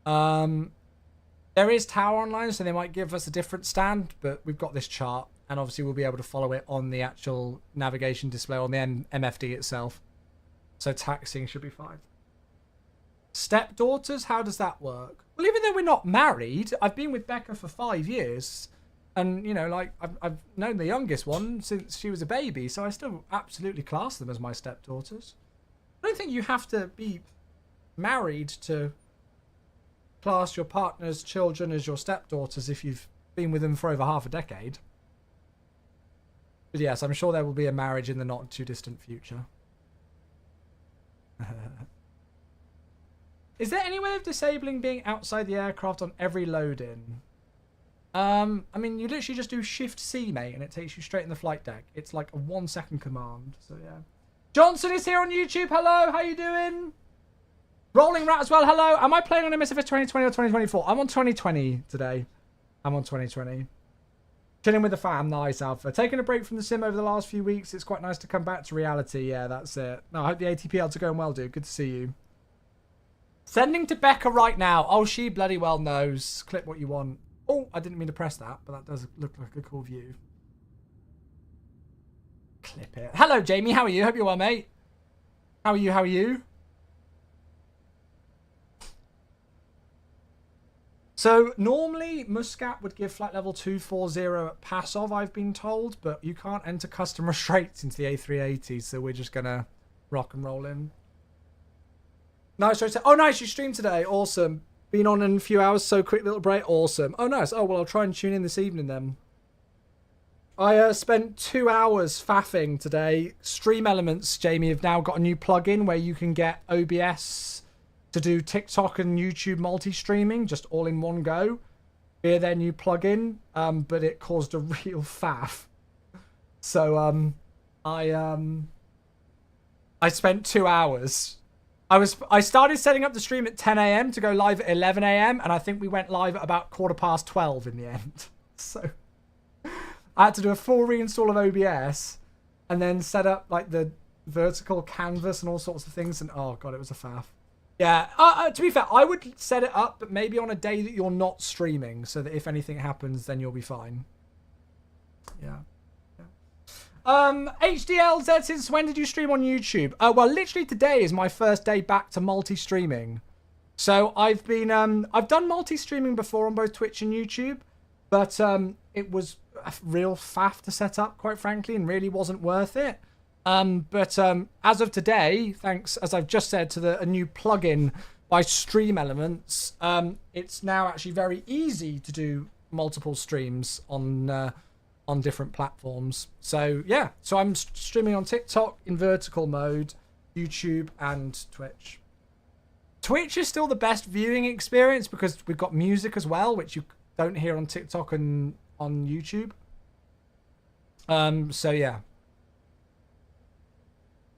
There is tower online, so they might give us a different stand, but we've got this chart, and obviously we'll be able to follow it on the actual navigation display on the MFD itself. So taxiing should be fine. Stepdaughters, how does that work? Well, even though we're not married, I've been with Becca for 5 years. And, you know, like, I've known the youngest one since she was a baby, so I still absolutely class them as my stepdaughters. I don't think you have to be married to class your partner's children as your stepdaughters if you've been with them for over half a decade. But yes, I'm sure there will be a marriage in the not too distant future. Is there any way of disabling being outside the aircraft on every load-in? I mean, you literally just do Shift C, mate, and it takes you straight in the flight deck. It's like a 1-second command, so yeah. Johnson is here on YouTube. Hello, how you doing? Rolling Rat as well. Hello. Am I playing on MSFS 2020 or 2024? I'm on 2020 today. I'm on 2020. Chilling with the fam. Nice, Alpha. Taking a break from the sim over the last few weeks. It's quite nice to come back to reality. Yeah, that's it. No, I hope the ATPLs are going well, dude. Good to see you. Sending to Becca right now. Oh, she bloody well knows. Clip what you want. Oh, I didn't mean to press that, but that does look like a cool view. Clip it. Hello, Jamie. How are you? Hope you're well, mate. How are you? How are you? So, normally, Muscat would give flight level 240 at Pasov, I've been told, but you can't enter custom restraints into the A380, so we're just going to rock and roll in. Nice. Oh, nice. You streamed today. Awesome. Been on in a few hours, so quick little break. Awesome. Oh, nice. Oh, well, I'll try and tune in this evening then. I spent 2 hours faffing today. Stream Elements, Jamie, have now got a new plugin where you can get OBS to do TikTok and YouTube multi-streaming just all in one go. Via their new plugin, but it caused a real faff. So I spent 2 hours. I started setting up the stream at 10 a.m. to go live at 11 a.m. and I think we went live at about 12:15 in the end. So I had to do a full reinstall of OBS and then set up like the vertical canvas and all sorts of things. And oh god, it was a faff. Yeah, to be fair, I would set it up, but maybe on a day that you're not streaming, so that if anything happens, then you'll be fine. Yeah. HDLZ, since when did you stream on YouTube? Well, literally today is my first day back to multi-streaming. So I've been, I've done multi-streaming before on both Twitch and YouTube, but it was a real faff to set up, quite frankly, and really wasn't worth it. But as of today, thanks, as I've just said, to a new plugin by Stream Elements, it's now actually very easy to do multiple streams on different platforms. So yeah, so I'm streaming on TikTok in vertical mode, YouTube and Twitch. Twitch is still the best viewing experience because we've got music as well, which you don't hear on TikTok and on YouTube. So yeah.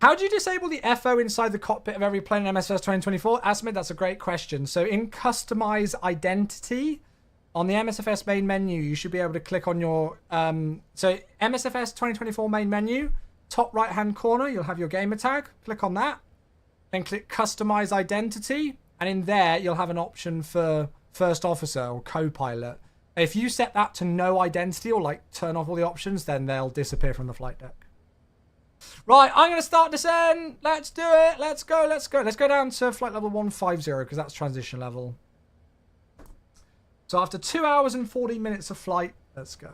How do you disable the FO inside the cockpit of every plane in MSFS 2024? Asmid, that's a great question. So in Customize Identity, on the MSFS main menu, you should be able to click on your so MSFS 2024 main menu, top right hand corner, you'll have your gamer tag. Click on that, then click customize identity, and in there you'll have an option for first officer or co-pilot. If you set that to no identity or like turn off all the options, then they'll disappear from the flight deck. Right, I'm going to start descent. Let's do it. Let's go. Let's go. Let's go down to flight level 150 because that's transition level. So after 2 hours and 40 minutes of flight, let's go.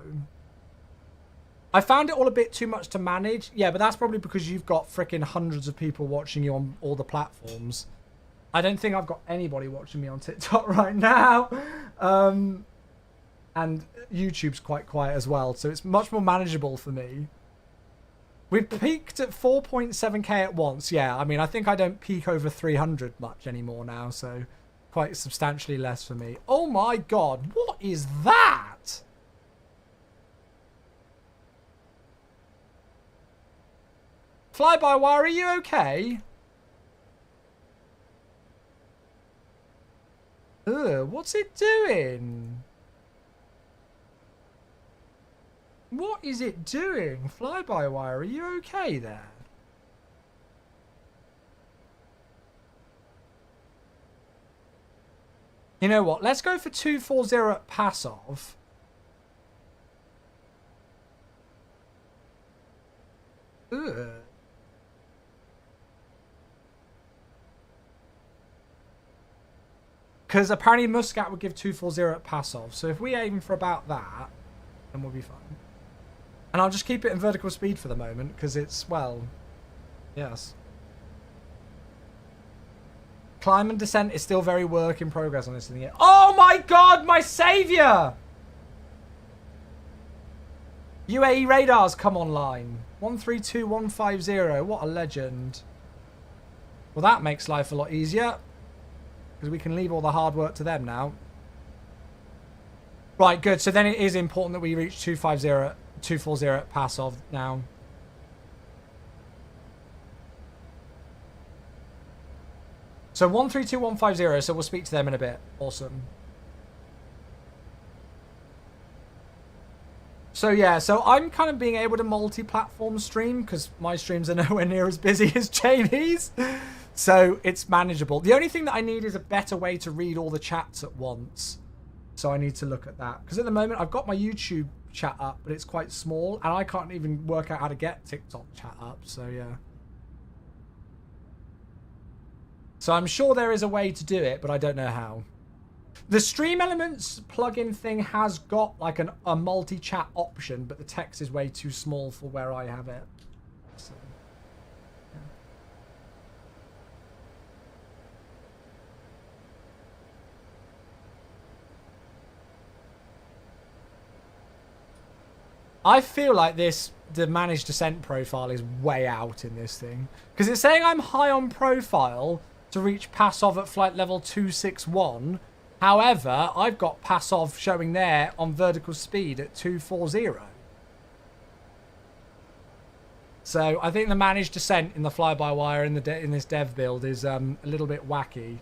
I found it all a bit too much to manage. Yeah, but that's probably because you've got freaking hundreds of people watching you on all the platforms. I don't think I've got anybody watching me on TikTok right now. And YouTube's quite quiet as well, so it's much more manageable for me. We peaked at 4.7k at once. Yeah, I mean, I think I don't peak over 300 much anymore now, so quite substantially less for me. Oh my god, what is that? Fly-by-wire, are you okay? Ugh, what's it doing? What is it doing? Fly-by-wire, are you okay there? You know what? Let's go for 240 at pass-off. Ugh. Because apparently Muscat would give 240 at pass-off. So if we aim for about that, then we'll be fine. And I'll just keep it in vertical speed for the moment, because it's, well, yes. Climb and descent is still very work in progress on this thing yet. Oh my god, my saviour! UAE radars come online. 132150, what a legend. Well, that makes life a lot easier, because we can leave all the hard work to them now. Right, good. So then it is important that we reach 240 at pass-off now. So 132150, so we'll speak to them in a bit. Awesome. So yeah, so I'm kind of being able to multi-platform stream because my streams are nowhere near as busy as Jamie's. So it's manageable. The only thing that I need is a better way to read all the chats at once. So I need to look at that. Because at the moment, I've got my YouTube chat up, but it's quite small. And I can't even work out how to get TikTok chat up. So yeah. So I'm sure there is a way to do it, but I don't know how. The Stream Elements plugin thing has got like a multi-chat option, but the text is way too small for where I have it. So, yeah. I feel like the managed descent profile is way out in this thing. Because it's saying I'm high on profile to reach pass-off at flight level 261. However, I've got pass-off showing there on vertical speed at 240. So I think the managed descent in the fly-by-wire in this dev build is a little bit wacky.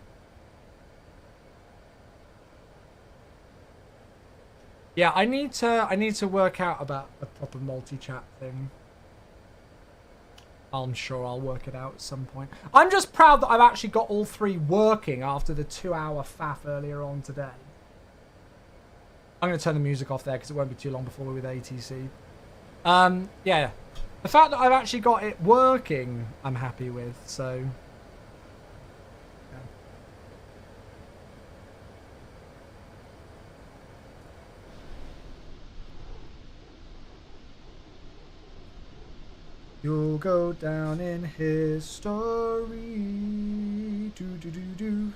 Yeah, I need to work out about a proper multi-chat thing. I'm sure I'll work it out at some point. I'm just proud that I've actually got all three working after the 2-hour faff earlier on today. I'm going to turn the music off there because it won't be too long before we're with ATC. Yeah, the fact that I've actually got it working, I'm happy with, so... You'll go down in history. Do do do do.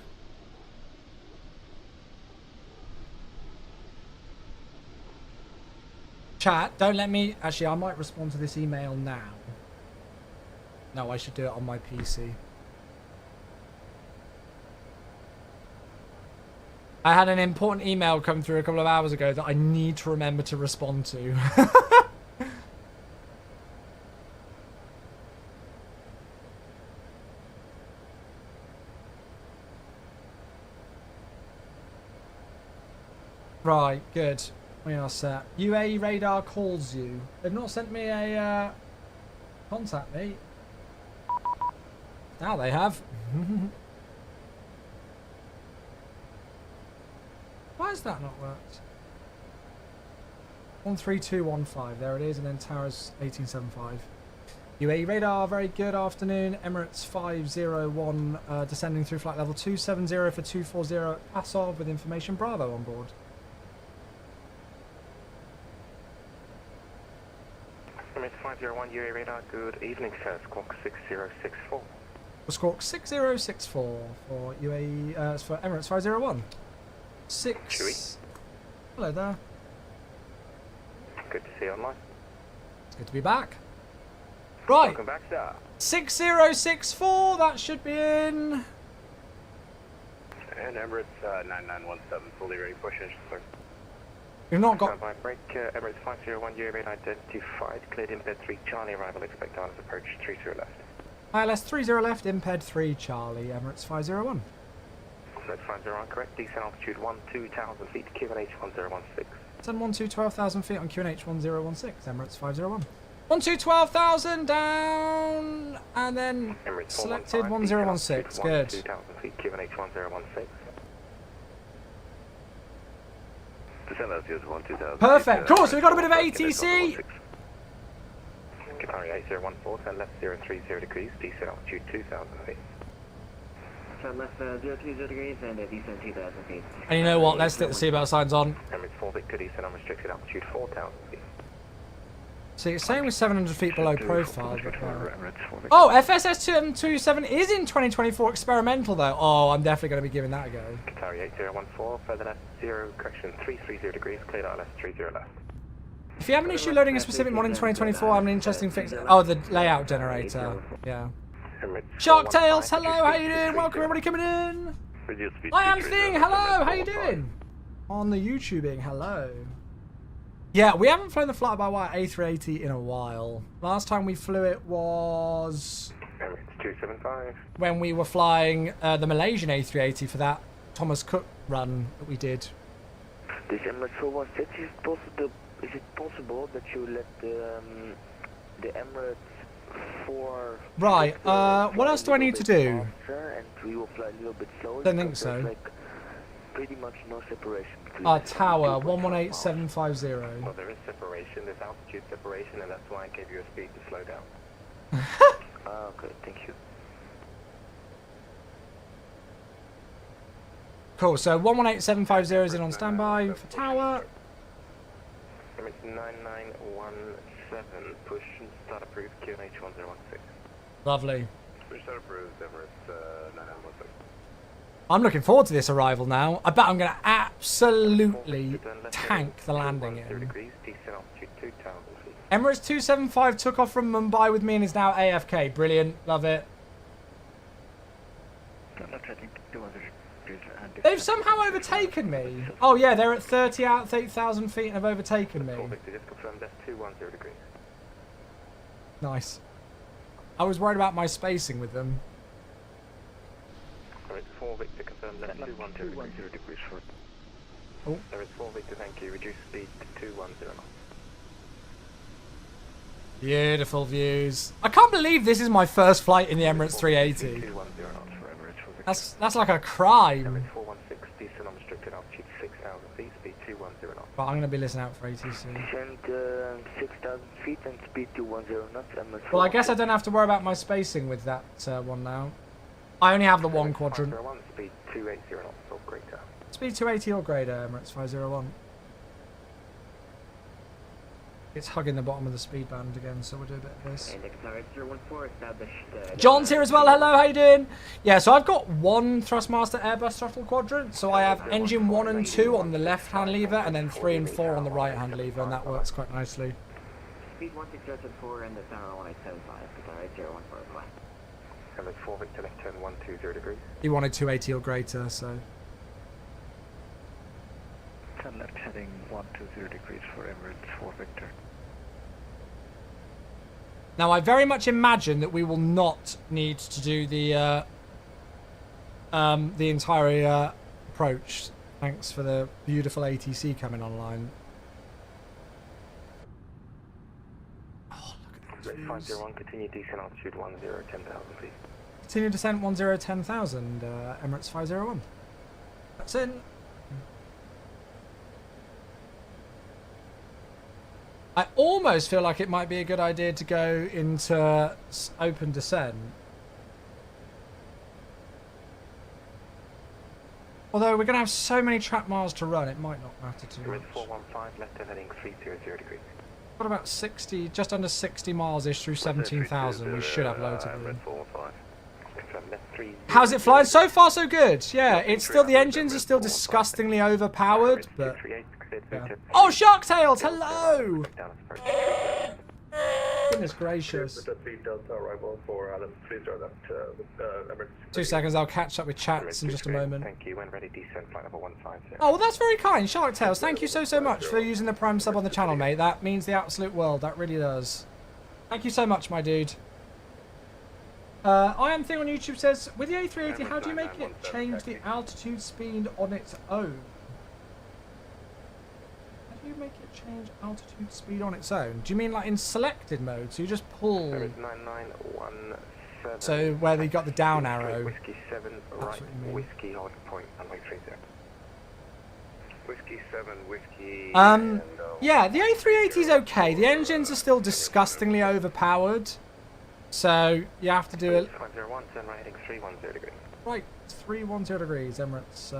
Chat, don't let me. Actually, I might respond to this email now. No, I should do it on my PC. I had an important email come through a couple of hours ago that I need to remember to respond to. Right, good. We are set. UAE radar calls you. They've not sent me a contact me. Now they have. Why has that not worked? 13215, there it is, and then Towers 1875. UAE radar, very good afternoon. Emirates 501 descending through flight level 270 for 240 Asov with information Bravo on board. Emirates 501 UAE radar, good evening, sir. Squawk 6064. Squawk 6064 for UAE, for Emirates 501. Chewy. Hello there. Good to see you online. It's good to be back. Right. Welcome back, sir. 6064, that should be in. And Emirates 9917, fully ready, push engine, sir. We've not got. Standby break, Emirates 501 UAE radar identified, cleared imped 3 Charlie, arrival expect ILS approach 30 left. ILS 30 left, imped 3 Charlie, Emirates 501. Emirates 501 correct, descent altitude 12,000 feet, QNH 1016. Send 12,000 feet on QNH 1016, Emirates 501. 12,000 down, and then Emirates selected 1016. Good. 2,000 feet, QNH 1016. Descent altitude 12,000. Perfect. Cool. So we got a bit of ATC. Qatari 8014, turn left 030 degrees, descent altitude 2,000 feet. Turn left 030 degrees and descent 2,000 feet. And you know what? Let's stick the seatbelt signs on. Emirates 4 Victor, descent unrestricted altitude 4,000 feet. See, it's saying we're 700 feet below profile. But, Emirates 4 Victor. oh, FSS 227 is in 2024 experimental though. Oh, I'm definitely going to be giving that a go. Qatari 8014, further left 330 degrees, cleared ILS 30 left. If you have an issue loading a specific mod in 2024, I have an interesting fix. Oh, the layout generator. Yeah. Shark Tales, hello, how you doing? Welcome everybody coming in. I am Thing, hello, how you doing? On the YouTubing, hello. Yeah, we haven't flown the fly-by-wire A380 in a while. Last time we flew it was Emirates 275. when we were flying the Malaysian A380 for that Thomas Cook run that we did. This Emirates 416, is it possible that you let the Emirates 4... Right, what else do I need to do? And we will fly a little bit slower. Don't think so. Like pretty much no separation. Tower 118750. Well, there is separation, there's altitude separation, and that's why I gave you a speed to slow down. Okay, thank you. Cool, so 118750 is in on standby for Tower. Emirates 9917, push and start approved, QNH 1016. Lovely. Push start approved, Emirates 9917. I'm looking forward to this arrival now. I bet I'm going to absolutely tank the landing in. Emirates 275 took off from Mumbai with me and is now AFK. Brilliant. Love it. They've somehow overtaken me. Oh yeah, they're at 30 out of 8,000 feet and have overtaken me. Nice. I was worried about my spacing with them. Emirates 4 Victor, confirm left 210 degrees for... Oh. Emirates 4 Victor, thank you. Reduce speed to 210 knots. Beautiful views. I can't believe this is my first flight in the Emirates 380. 210 knots for Emirates 4 Victor. That's like a crime. Emirates 416, decent unrestricted altitude 6,000 feet, speed 210 knots. But I'm going to be listening out for ATC. Descent 6,000 feet and speed 210 knots. Emirates Well, I guess I don't have to worry about my spacing with that one now. I only have the one Emirates quadrant. 501, speed 280 knots or greater. Speed 280 or greater, Emirates 501. It's hugging the bottom of the speed band again, so we'll do a bit of this. And Qatari 014 established. John's here as well, hello, how you doing? Yeah, so I've got one Thrustmaster Airbus throttle quadrant, so I have engine 1 and 2 on the left-hand lever, and then 3 and 4 on the right-hand lever, and that works quite nicely. Speed 1604 and the tower 1875. Qatari 014 apply. Emirates 4 Victor, left turn 120 degrees. He wanted 280 or greater, so... Turn left heading 120 degrees for Emirates 4 Victor. Now, I very much imagine that we will not need to do the entire approach. Thanks for the beautiful ATC coming online. Oh, look at those views. 501, continue descent altitude 10,000 feet. Continue descent 10,000, Emirates 501. That's in. I almost feel like it might be a good idea to go into open descent. Although we're going to have so many track miles to run, it might not matter too much. 415, left turn heading 300 degrees. Got about 60, just under 60 miles-ish through 17,000. We should have loads of room. How's it flying? So far, so good. Yeah, it's still, the engines are still disgustingly overpowered, but... Yeah. Oh, Shark Tales! Hello! Goodness gracious. 2 seconds, I'll catch up with chats in just a moment. Thank you. When ready, descent flight number 150. Oh, well, that's very kind, Shark Tales. Thank you so much for using the Prime sub on the channel, mate. That means the absolute world. That really does. Thank you so much, my dude. I am thing on YouTube says, with the A380, how do you make it change the altitude speed on its own? How do you make it change altitude speed on its own? Do you mean like in selected mode? So you just pull... 9917. So where they got the down arrow. Whiskey 7, right, whiskey, hold point, runway 30. Whiskey 7, whiskey... Yeah, the A380 is okay. The engines are still disgustingly overpowered. So you have to do it. 501, turn right heading 310 degrees. Right, 310 degrees, Emirates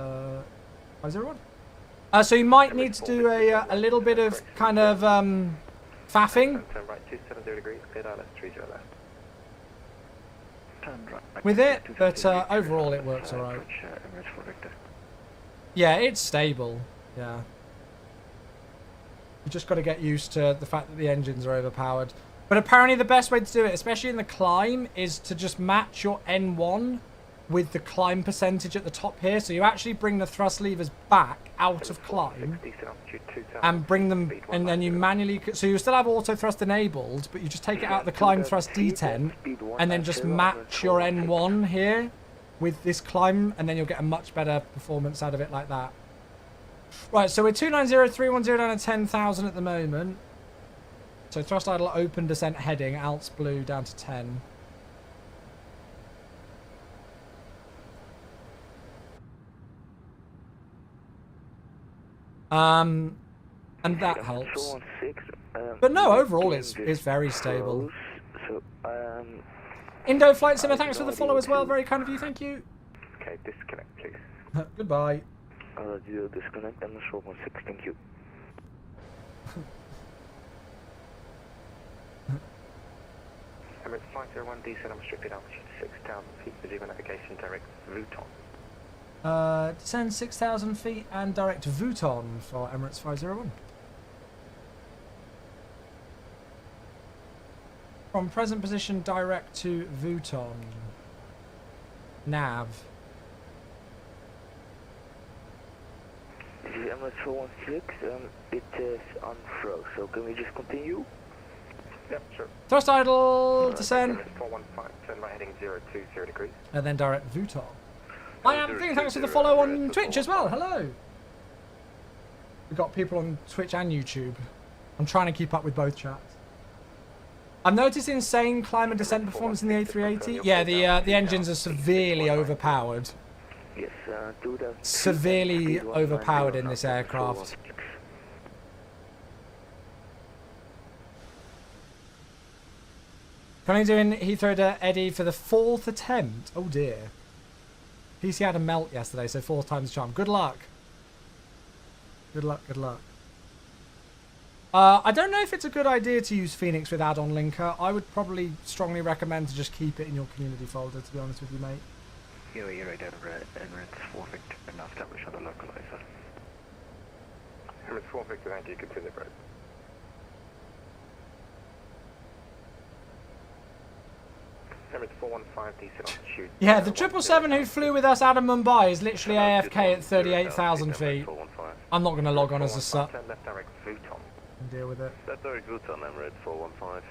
501. So you might need to do a little bit of kind of faffing Turn right 270 degrees, clear down left 30 left. Turn right. with it, but overall it works alright. Yeah, it's stable. Yeah. You just got to get used to the fact that the engines are overpowered. But apparently the best way to do it, especially in the climb, is to just match your N1 with the climb percentage at the top here. So you actually bring the thrust levers back out of climb and bring them, and then you manually, so you still have auto thrust enabled, but you just take it out of the climb thrust D10 and then just match your N1 here with this climb, and then you'll get a much better performance out of it like that. Right, so we're 290,310 down to 10,000 at the moment. So thrust idle open descent heading, Alts blue down to 10. And that helps. But no, overall it's very stable. Indo Flight Simmer, thanks for the follow as well. Very kind of you, thank you. Okay, disconnect please. Goodbye. Zero disconnect, I'm sure 16, thank you. Emirates 501 descent on restricted altitude 6,000 feet, resume navigation direct Vuitton. Descend 6,000 feet and direct Vuitton for Emirates 501. From present position direct to Vuitton. Nav. This is Emirates 416, it is unfroze, so can we just continue? Yep, sure. Thrust idle, descend. 415, turn right heading 020 degrees. And then direct Vuitton. I am thinking thanks for the follow on Twitch as well. Hello. We've got people on Twitch and YouTube. I'm trying to keep up with both chats. I've noticed insane climb and descent performance in the A380. Yeah, the engines are severely overpowered. Yes, do that. Severely overpowered in this aircraft. Currently doing Heathrow to Eddie for the 4th attempt. Oh dear. PC had a melt yesterday, so 4 times the charm. Good luck. Good luck, good luck. I don't know if it's a good idea to use Phoenix with add-on linker. I would probably strongly recommend to just keep it in your community folder, to be honest with you, mate. You're right, Emirates 4 Victor, and establish on the localizer. Emirates 4 Victor, thank you, continue, bro. Emirates 415, decent altitude. Yeah, the 777 who flew with us out of Mumbai is literally AFK at 38,000 feet. I'm not going to log on as a sub. Left direct Vuitton. And deal with it. Left direct Vuitton, Emirates 415.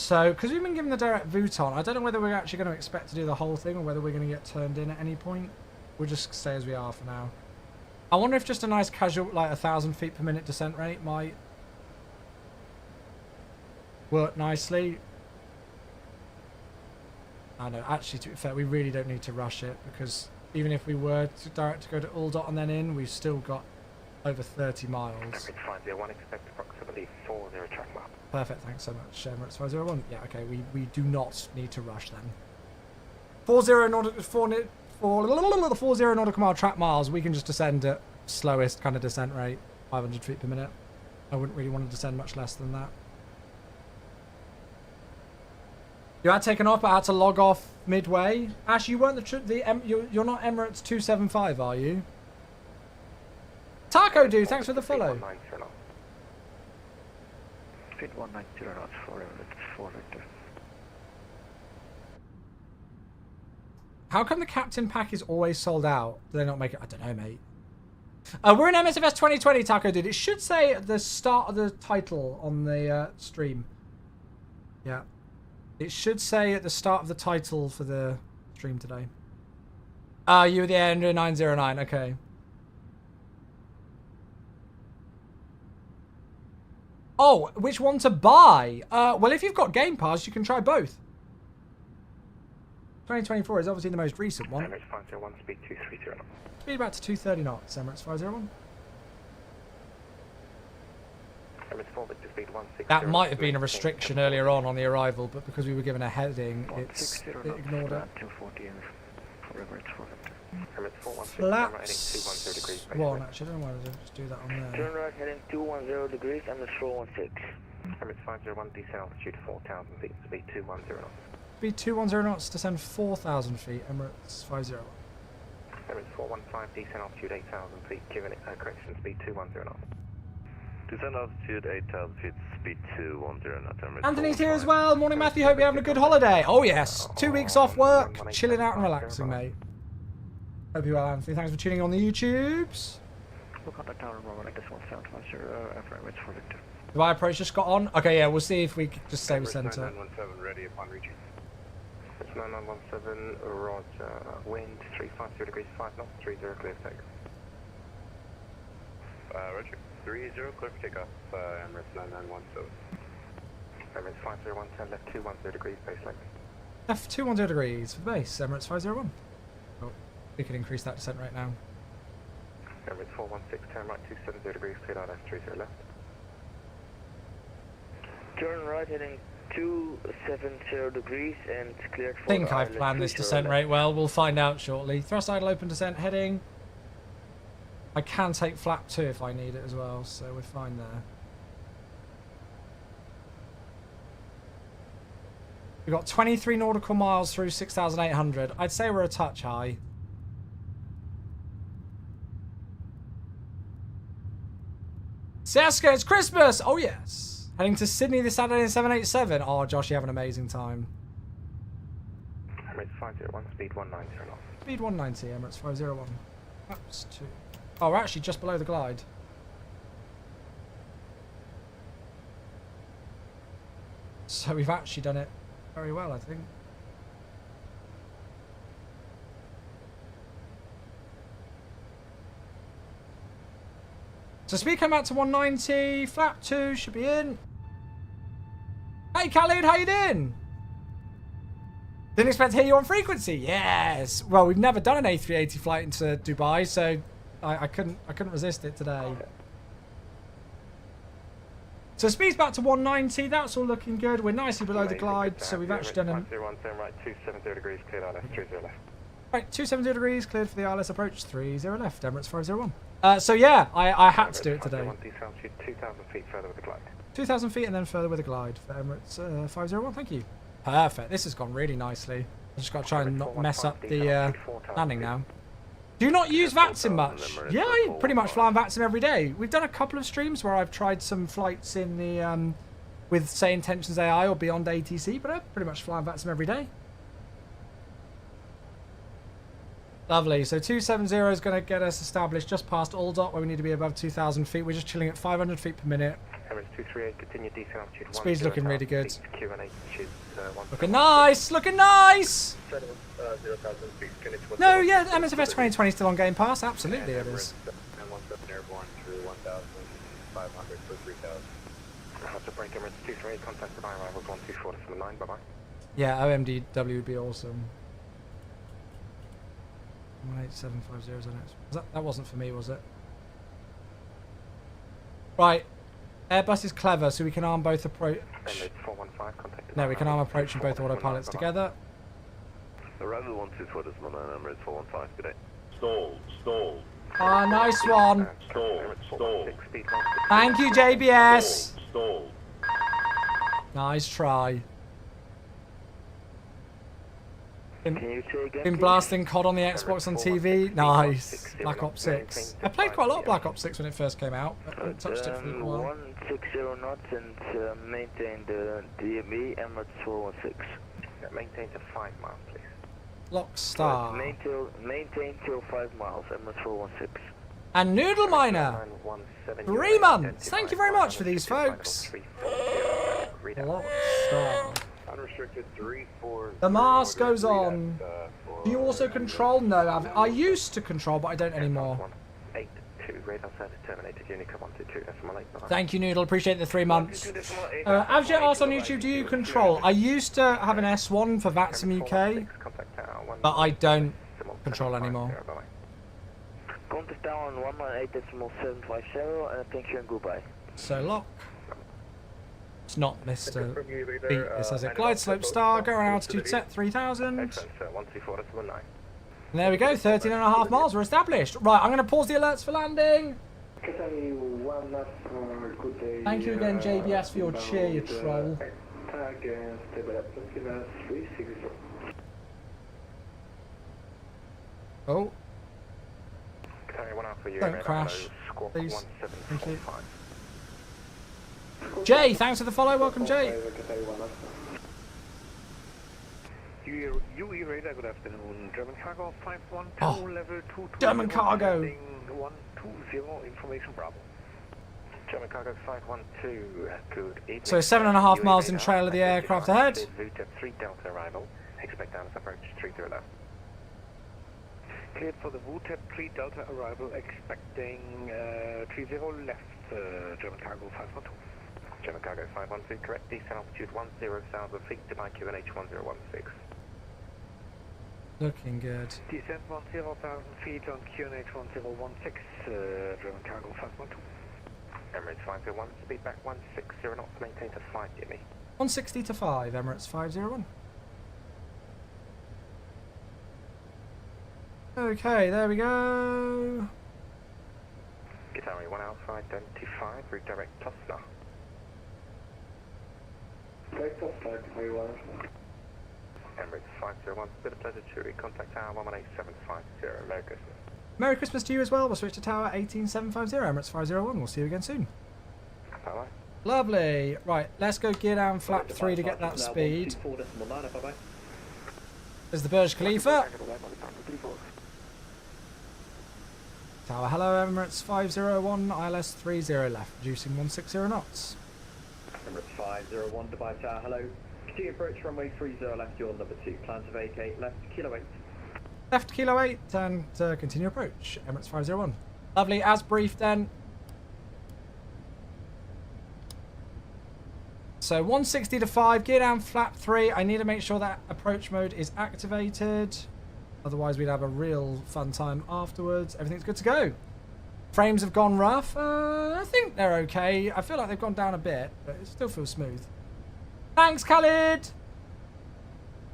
So, because we've been given the direct Vuitton, I don't know whether we're actually going to expect to do the whole thing or whether we're going to get turned in at any point. We'll just stay as we are for now. I wonder if just a nice casual, like 1,000 feet per minute descent rate might work nicely. I know, actually, to be fair, we really don't need to rush it because even if we were to direct to go to Uldot and then in, we've still got over 30 miles. Emirates 501, expect approximately 40 track mile. Perfect, thanks so much. Emirates 501. Yeah, okay, we do not need to rush then. 40 nautical mile track miles, we can just descend at slowest kind of descent rate, 500 feet per minute. I wouldn't really want to descend much less than that. You had taken off, but had to log off midway. Ash, you weren't you're not Emirates 275, are you? Taco dude, thanks for the follow. Speed 190 knots for Emirates 4 Victor. How come the captain pack is always sold out? Do they not make it? I don't know, mate. We're in MSFS 2020, Taco dude. It should say at the start of the title on the stream. Yeah. It should say at the start of the title for the stream today. You were the Air 909, okay. Oh, which one to buy? Well, if you've got Game Pass, you can try both. 2024 is obviously the most recent one. Emirates 501, speed 230 knots. Speed about to 230 knots, Emirates 501. Emirates 4 Victor, speed 160. That might have been a restriction earlier on the arrival, but because we were given a heading, it ignored it. 240 for Emirates 4 Victor. Emirates 416, Flaps 210 degrees. one, actually, I don't know why I just do that on there. Turn right heading 210 degrees, Emirates 416. Emirates 501, descent altitude 4,000 feet, speed 210 knots. Speed 210 knots, descend 4,000 feet, Emirates 501. Emirates 415, descent altitude 8,000 feet, giving it correction, speed 210 knots. Descent altitude 8,000 feet, speed 210 knots. Anthony's here as well. Morning, Matthew. Hope you're having a good holiday. Oh, yes. 2 weeks off work. Chilling out and relaxing, mate. Hope you're well, Anthony. Thanks for tuning on the YouTubes. We'll contact tower Roman at this 1750 for Emirates 4 Victor. Do I approach just got on? Okay, yeah, we'll see if we can just stay with centre. 9917 ready upon reaching. It's 9917, roger. Wind 350 degrees 5 knots, 30 clear for takeoff. Roger. 30 clear for takeoff, Emirates 9917. Emirates 501, turn left 210 degrees, base length. Left 210 degrees for the base, Emirates 501. Oh, we can increase that descent right now. Emirates 416, turn right 270 degrees, clear out F30 left. Turn right heading 270 degrees and cleared for I think I've planned this descent rate well. We'll find out shortly. Thrust idle open descent heading. I can take flap 2 if I need it as well, so we're fine there. We've got 23 nautical miles through 6,800. I'd say we're a touch high. Saska, it's Christmas! Oh, yes. Heading to Sydney this Saturday in 787. Oh, Josh, you have an amazing time. Emirates 501, speed 190 knots. Speed 190, Emirates 501. Flaps 2. Oh, we're actually just below the glide. So we've actually done it very well, I think. So speed come out to 190, flap 2 should be in. Hey Khalid, how you doing? Didn't expect to hear you on frequency. Yes. Well, we've never done an A380 flight into Dubai, so I couldn't resist it today. So speed's back to 190. That's all looking good. We're nicely below the glide, so we've actually done an. 501, turn right 270 degrees, cleared out F30 left. Right, 270 degrees cleared for the ILS approach. 30 left. Emirates 501. So yeah, I had to do it today. 2,000 feet further with the glide. 2,000 feet and then further with a glide for Emirates 501. Thank you. Perfect. This has gone really nicely. I just got to try and not mess up the landing now. Do you not use VATSIM much? Yeah, I pretty much fly on VATSIM every day. We've done a couple of streams where I've tried some flights in the with say Intentions AI or Beyond ATC, but I pretty much fly on VATSIM every day. Lovely. So 270 is going to get us established just past Aldot, where we need to be above 2,000 feet. We're just chilling at 500 feet per minute. Emirates 238, continue descent altitude. Speed's looking really good. Q&A, which is, Looking nice! Looking nice! 0,000 feet, No, yeah, MSFS 2020 is still on Game Pass. Absolutely it is. And 17 airborne through 1,500 for 3,000. That's a break, Emirates 238, contact the arrivals 124.9, bye-bye. Yeah, OMDB would be awesome. 18750 is the next one. That wasn't for me, was it? Right. Airbus is clever, so we can arm both approach. Emirates 415, contact. No, we can arm approach and both autopilots together. Arrival 124 decimal 9, Emirates 415, good day. Stall. Ah, nice one. Stall. Thank you, JBS. Stall. Nice try. Can you say again, Been please? blasting COD on the Xbox on TV. Nice. Black Ops 6. I played quite a lot of Black Ops 6 when it first came out. I haven't touched it for a while. 160 knots and maintain the DME Emirates 416. Maintain to 5 miles, please. Lock Star. Maintain till 5 miles, Emirates 416. And Noodle Miner. 3 months. Thank you very much for these, folks. Lock Star. Unrestricted 340. The mask goes on. Do you also control? No, I used to control, but I don't anymore. 182, radar set terminated, Unicum 122, decimal 8. Thank you, Noodle. Appreciate the 3 months. Avjet asked on YouTube, do you control? I used to have an S1 for VATSIM UK, but I don't control anymore. Contact down 118.750 and thank you and goodbye. So lock. It's not Mr. Beat. It says it. Glide slope star. Go around altitude set 3,000. And there we go. 13.5 miles. We're established. Right. I'm going to pause the alerts for landing. Thank you again, JBS, for your cheer, you troll. Oh. Don't crash, please. Thank you. Jay, thanks for the follow. Welcome, Jay. UE radar, good afternoon. German cargo 512, Oh, level 2. German cargo. 120, information Bravo. German cargo 512, good evening. So 7.5 miles in trail of the aircraft ahead. VTEP 3 Delta arrival. Expect down approach 30 left. Cleared for the VTEP 3 Delta arrival, expecting 30 left, German cargo 512. German cargo 512, correct, descent altitude 10,000 feet, Dubai QNH 1016. Looking good. Descent 10,000 feet on QNH 1016, German cargo 512. Emirates 501, speed back 160 knots, maintain to 5 Jimmy. 160 to 5, Emirates 501. Okay, there we go. Guitar 1 Alpha, identified, redirect Tosca. Takeoff, 531. Emirates 501, bit of pleasure to contact tower 118,750, Merry Christmas. Merry Christmas to you as well. We'll switch to tower 18750, Emirates 501. We'll see you again soon. Bye-bye. Lovely. Right, let's go gear down flap 3 to get that speed. There's the Burj Khalifa. Tower hello, Emirates 501, ILS 30 left, reducing 160 knots. Emirates 501, Dubai Tower, hello. Continue approach runway 30 left, your number 2. Plan to vacate, left, kilo 8. Left, kilo 8, and continue approach, Emirates 501. Lovely, as briefed then. So 160 to 5, gear down flap 3. I need to make sure that approach mode is activated. Otherwise we'd have a real fun time afterwards. Everything's good to go. Frames have gone rough. I think they're okay. I feel like they've gone down a bit, but it still feels smooth. Thanks, Khalid!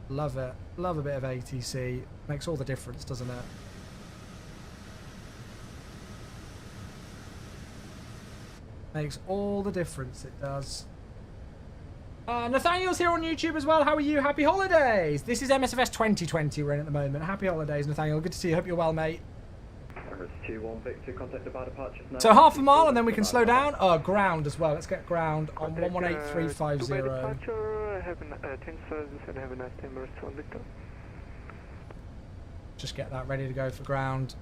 Love it. Love a bit of ATC. Makes all the difference, doesn't it? Makes all the difference, it does. Nathaniel's here on YouTube as well. How are you? Happy holidays. This is MSFS 2020 we're in at the moment. Happy holidays, Nathaniel. Good to see you. Hope you're well, mate. Emirates 21, Victor, contact Dubai departures now. So half a mile and then we can slow down. Ground as well. Let's get ground on 118350. Dubai departure, have a 10 service and have a nice day, Emirates 1 Victor. Just get that ready to go for ground.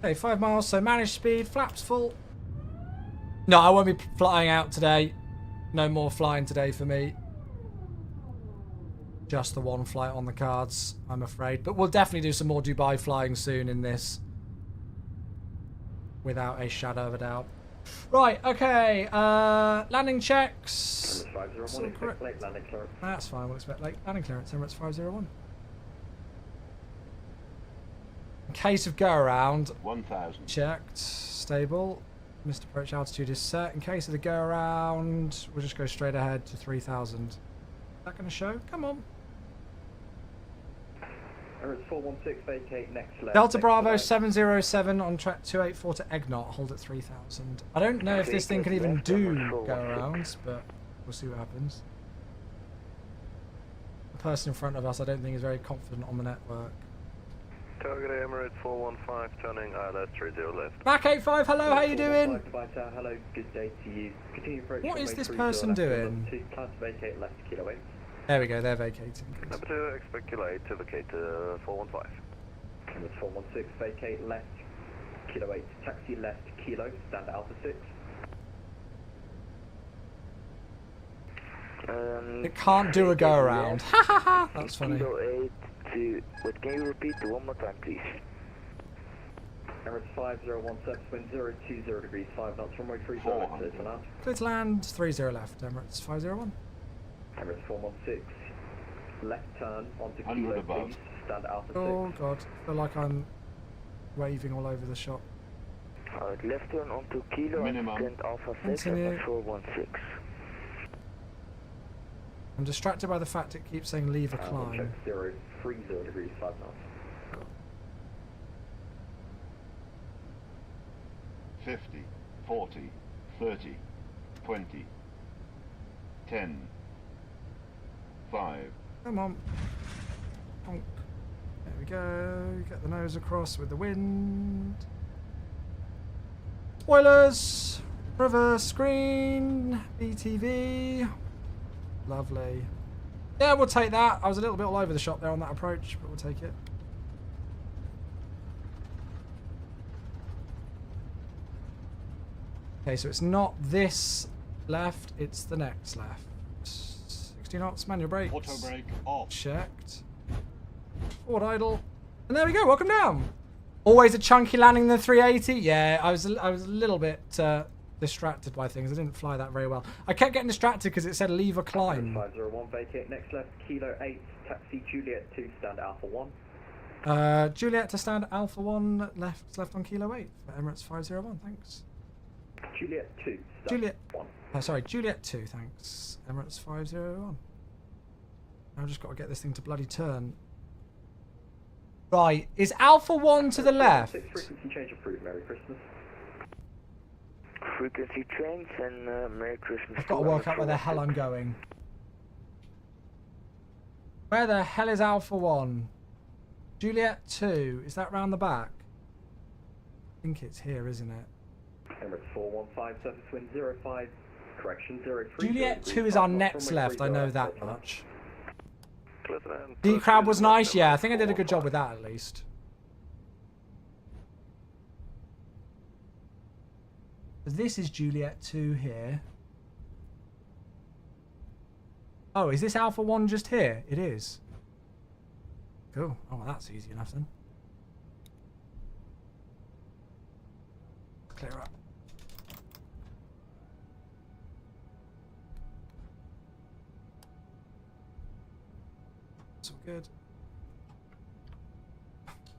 Okay, 5 miles, so managed speed, flaps full. No, I won't be flying out today. No more flying today for me. Just the one flight on the cards, I'm afraid. But we'll definitely do some more Dubai flying soon in this. Without a shadow of a doubt. Right, okay. Landing checks. Emirates 501, expect late landing clearance. That's fine, we'll expect late landing clearance. Emirates 501. In case of go around, 1000. checked, stable. Missed approach altitude is set. In case of the go around, we'll just go straight ahead to 3000. Is that going to show? Come on. Emirates 416, vacate next left. Delta next Bravo left. 707 on track 284 to Egnot. Hold at 3000. I don't know if this thing can even do go arounds, but we'll see what happens. The person in front of us, I don't think is very confident on the network. Target Emirates 415, turning ILS 30 left. Back 85, hello, how you doing? Dubai Tower, hello, good day to you. Continue approach What is runway this 30 person left, doing? number 2, plan to vacate left kilo 8. There we go, they're vacating. Number 2, expect you late to vacate 415. Emirates 416, vacate left kilo 8, taxi left kilo, stand Alpha 6. It can't do a go around. Ha ha ha! That's funny. Kilo 8 to... Wait, can you repeat it one more time, please? Emirates 501, wind 020 degrees, 5 knots, runway 30 left, clear to land. Clear to land, 30 left, Emirates 501. Emirates 416, left turn onto 100 kilo, above. please, stand Alpha 6. Oh god, I feel like I'm waving all over the shop. Alright, left turn onto Kilo Minimum. and stand Alpha 6 Continue. and 416. I'm distracted by the fact it keeps saying leave a Check climb. 030 degrees, 5 knots. 50, 40, 30, 20, 10, 5. Come on. Honk. There we go. Get the nose across with the wind. Spoilers. Reverse screen. BTV. Lovely. Yeah, we'll take that. I was a little bit all over the shop there on that approach, but we'll take it. Okay, so it's not this left, it's the next left. 60 knots, manual brakes. Auto brake off. Checked. Forward idle. And there we go, welcome down. Always a chunky landing in the 380. Yeah, I was a little bit distracted by things. I didn't fly that very well. I kept getting distracted because it said leave a climb. 501, vacate next left, Kilo 8, taxi Juliet 2, stand Alpha 1. Juliet to stand Alpha 1, left on Kilo 8 for Emirates 501, thanks. Juliet 2, stand Juliet. 1. Sorry, Juliet 2, thanks. Emirates 501. I've just got to get this thing to bloody turn. Right, is Alpha 1 to the left? Frequency change approved, Merry Christmas. Frequency change and Merry Christmas. I've got to work out where the hell I'm going. Where the hell is Alpha 1? Juliet 2, is that round the back? I think it's here, isn't it? Emirates 415, surface wind 05, correction 03. Juliet 2 is our next left, I know that much. Clear to land. The crowd was nice, yeah, I think I did a good job with that at least. This is Juliet 2 here. Oh, is this Alpha 1 just here? It is. Cool. Oh, well, that's easy enough then. Clear up. It's all good.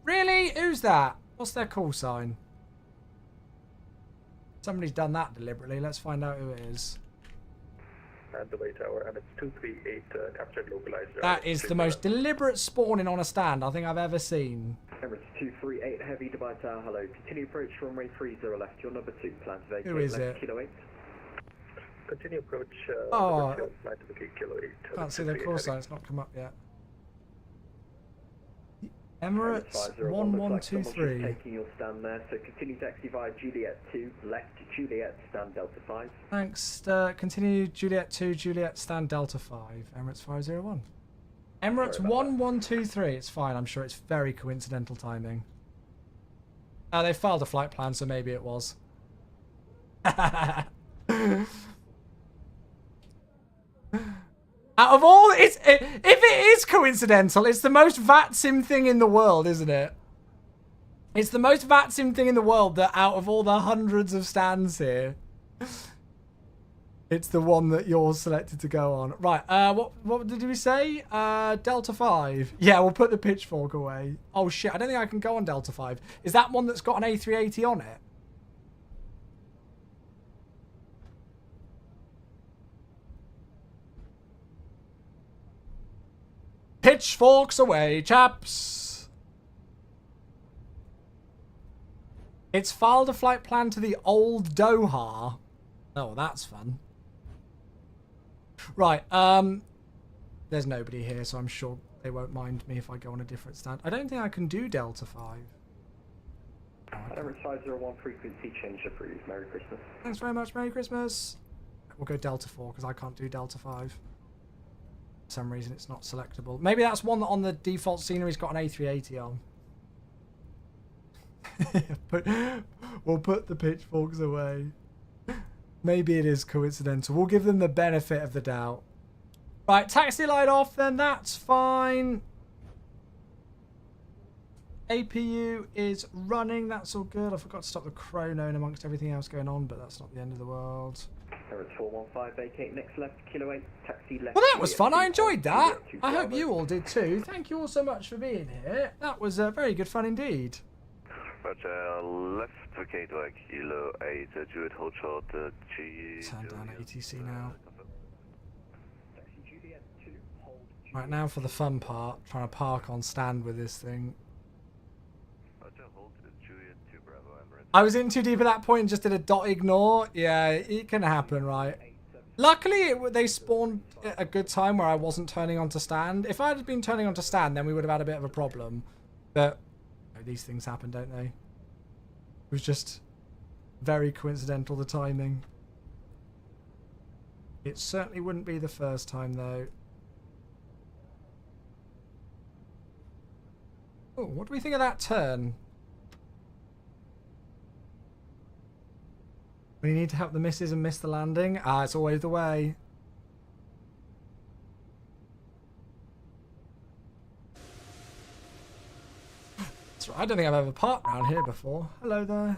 Really? Who's that? What's their call sign? Somebody's done that deliberately. Let's find out who it is. At the Dubai Tower, and it's 238 captured localized. That is the most deliberate spawning on a stand I think I've ever seen. Emirates 238 heavy Dubai Tower, hello. Continue approach runway 30 left, your number 2, plan to vacate Who is left, it? Kilo 8. Continue approach. Oh, number 2, flight to vacate Kilo 8. can't see their call sign. It's not come up yet. Emirates 1123. Taking your stand there, so continue taxi via Juliet 2, left Juliet, stand Delta 5. Thanks. Continue Juliet 2, Juliet, stand Delta 5. Emirates 501. Emirates 1123. It's fine. I'm sure it's very coincidental timing. They filed a flight plan, so maybe it was. Out of all, if it is coincidental, it's the most VATSIM thing in the world, isn't it? It's the most VATSIM thing in the world that out of all the hundreds of stands here, it's the one that you're selected to go on. Right, what did we say? Delta 5. Yeah, we'll put the pitchfork away. Oh shit, I don't think I can go on Delta 5. Is that one that's got an A380 on it? Pitchforks away, chaps. It's filed a flight plan to the old Doha. Oh, that's fun. Right, there's nobody here, so I'm sure they won't mind me if I go on a different stand. I don't think I can do Delta 5. Emirates 501 frequency change approved. Merry Christmas. Thanks very much, Merry Christmas. We'll go Delta 4, because I can't do Delta 5. For some reason, it's not selectable. Maybe that's one that on the default scenery's got an A380 on. We'll put the pitchforks away. Maybe it is coincidental. We'll give them the benefit of the doubt. Right, taxi light off then. That's fine. APU is running. That's all good. I forgot to stop the chrono in amongst everything else going on, but that's not the end of the world. Emirates 415, vacate next left, kilo 8, taxi left. Well, that was fun. I enjoyed that. I hope you all did too. Thank you all so much for being here. That was very good fun indeed. Roger, left vacate like kilo 8, Juliet hold short, G. Turn down ATC now. Right, now for the fun part. Trying to park on stand with this thing. Roger, hold Juliet 2 Bravo Emirates. I was in too deep at that point and just did a dot ignore. Yeah, it can happen, right? Luckily, they spawned at a good time where I wasn't turning on to stand. If I had been turning on to stand, then we would have had a bit of a problem. But these things happen, don't they? It was just very coincidental, the timing. It certainly wouldn't be the first time, though. Oh, what do we think of that turn? We need to help the missus and miss the landing. Ah, it's always the way. I don't think I've ever parked around here before. Hello there.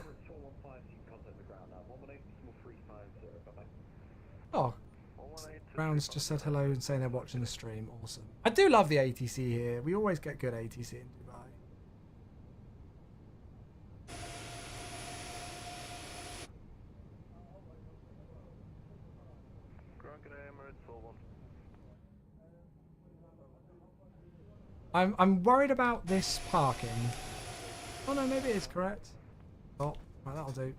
Oh, Rounds just said hello and saying they're watching the stream. Awesome. I do love the ATC here. We always get good ATC in Dubai. I'm worried about this parking. Oh no, maybe it is correct. Oh, right, that'll do.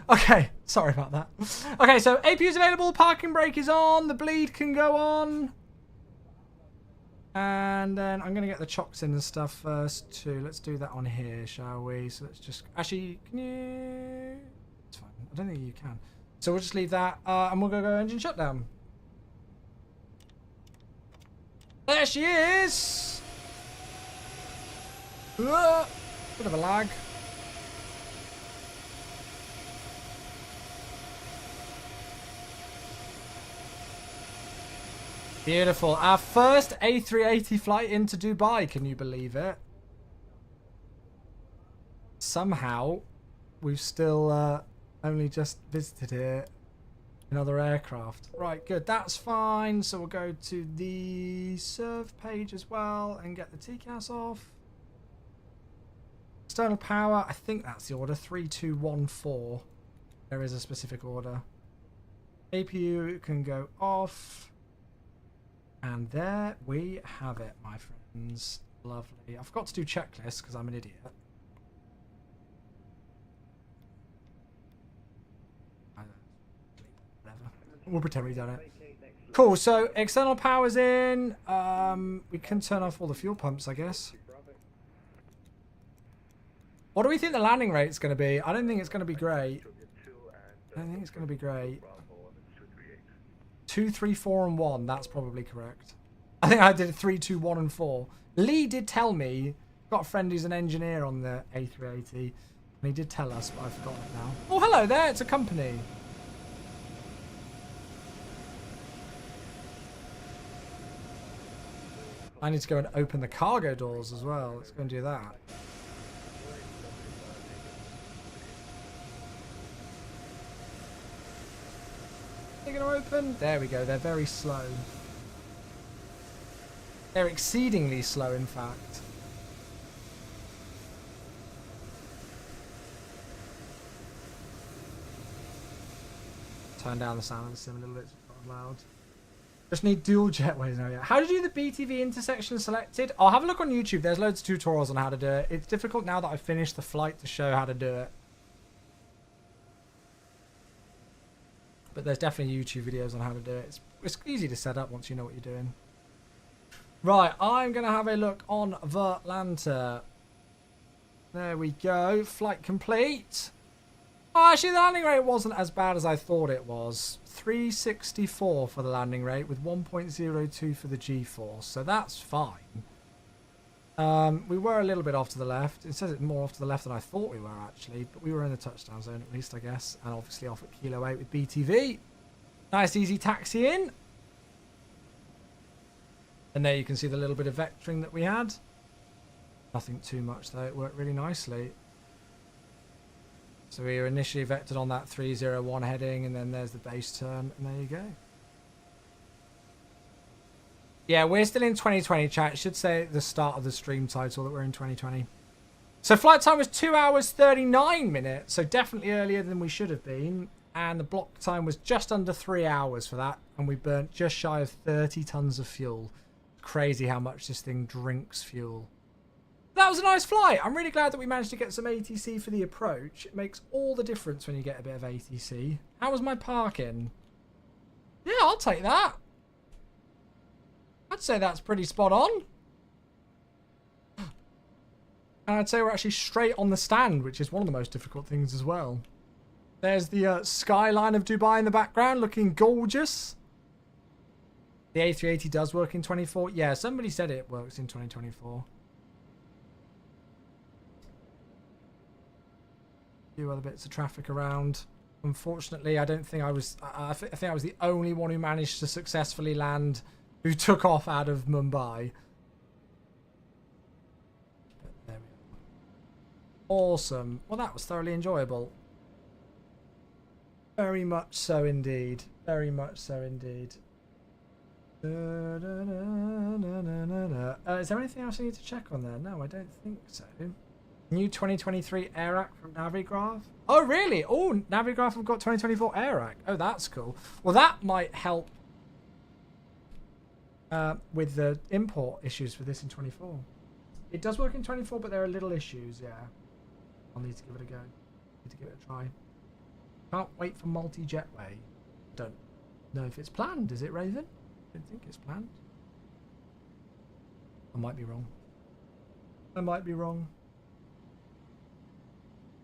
Okay, sorry about that. Okay, so APU is available, parking brake is on, the bleed can go on. And then I'm going to get the chocks in and stuff first too. Let's do that on here, shall we? So let's just... Actually, can you... It's fine. I don't think you can. So we'll just leave that and we'll go engine shutdown. There she is! Bit of a lag. Beautiful. Our first A380 flight into Dubai. Can you believe it? Somehow, we've still only just visited here in other aircraft. Right, good. That's fine. So we'll go to the serve page as well and get the TCAS off. External power, I think that's the order, 3214. There is a specific order. APU can go off. And there we have it, my friends. Lovely. I forgot to do checklists because I'm an idiot. Whatever. We'll pretend we've done it. Cool, so external power's in. We can turn off all the fuel pumps, I guess. What do we think the landing rate's going to be? I don't think it's going to be great. I don't think it's going to be great. 2, 3, 4 and 1. That's probably correct. I think I did 3, 2, 1, and 4. Lee did tell me, got a friend who's an engineer on the A380, and he did tell us, but I've forgotten it now. Oh, hello there, it's a company. I need to go and open the cargo doors as well. Let's go and do that. They're going to open. There we go. They're very slow. They're exceedingly slow, in fact. Turn down the sound of the sim a little bit. It's not loud. Just need dual jetways now. Yeah. How to do the BTV intersection selected? I'll have a look on YouTube. There's loads of tutorials on how to do it. It's difficult now that I've finished the flight to show how to do it. But there's definitely YouTube videos on how to do it. It's easy to set up once you know what you're doing. Right, I'm going to have a look on Verlanta. There we go. Flight complete. Oh, actually, the landing rate wasn't as bad as I thought it was. 364 for the landing rate with 1.02 for the G-force. So that's fine. We were a little bit off to the left. It says it's more off to the left than I thought we were, actually. But we were in the touchdown zone, at least, I guess. And obviously off at Kilo 8 with BTV. Nice, easy taxi in. And there you can see the little bit of vectoring that we had. Nothing too much, though. It worked really nicely. So we were initially vectored on that 301 heading, and then there's the base turn, and there you go. Yeah, we're still in 2020, chat. It should say at the start of the stream title that we're in 2020. So flight time was 2 hours 39 minutes, so definitely earlier than we should have been. And the block time was just under 3 hours for that, and we burnt just shy of 30 tons of fuel. Crazy how much this thing drinks fuel. That was a nice flight. I'm really glad that we managed to get some ATC for the approach. It makes all the difference when you get a bit of ATC. How was my parking? Yeah, I'll take that. I'd say that's pretty spot on. And I'd say we're actually straight on the stand, which is one of the most difficult things as well. There's the skyline of Dubai in the background, looking gorgeous. The A380 does work in 24. Yeah, somebody said it works in 2024. A few other bits of traffic around. Unfortunately, I don't think I was... I think I was the only one who managed to successfully land, who took off out of Mumbai. But there we go. Awesome. Well, that was thoroughly enjoyable. Very much so indeed. Very much so indeed. Is there anything else I need to check on there? No, I don't think so. New 2023 AIRAC from Navigraph. Oh, really? Oh, Navigraph have got 2024 AIRAC. Oh, that's cool. Well, that might help with the import issues for this in 24. It does work in 24, but there are little issues, yeah. I'll need to give it a go. Need to give it a try. Can't wait for multi-jetway. Don't know if it's planned. Is it, Raven? I don't think it's planned. I might be wrong. I might be wrong.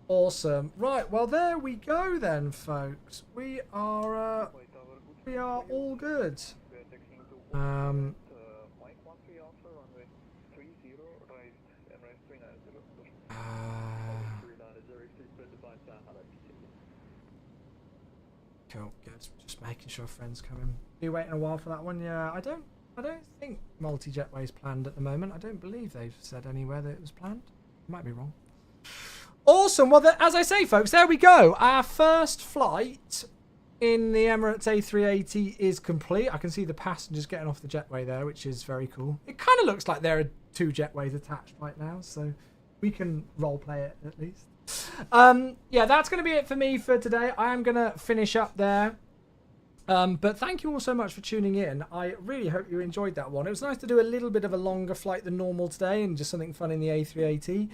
Awesome. Right, well there we go then, folks. We are all good. Cool, good. Just making sure friends come in. Are you waiting a while for that one? Yeah, I don't think multi-jetway is planned at the moment. I don't believe they've said anywhere that it was planned. Might be wrong. Awesome. Well, as I say, folks, there we go. Our first flight in the Emirates A380 is complete. I can see the passengers getting off the jetway there, which is very cool. It kind of looks like there are 2 jetways attached right now, so we can role play it at least. Yeah, that's going to be it for me for today. I am going to finish up there. But thank you all so much for tuning in. I really hope you enjoyed that one. It was nice to do a little bit of a longer flight than normal today and just something fun in the A380.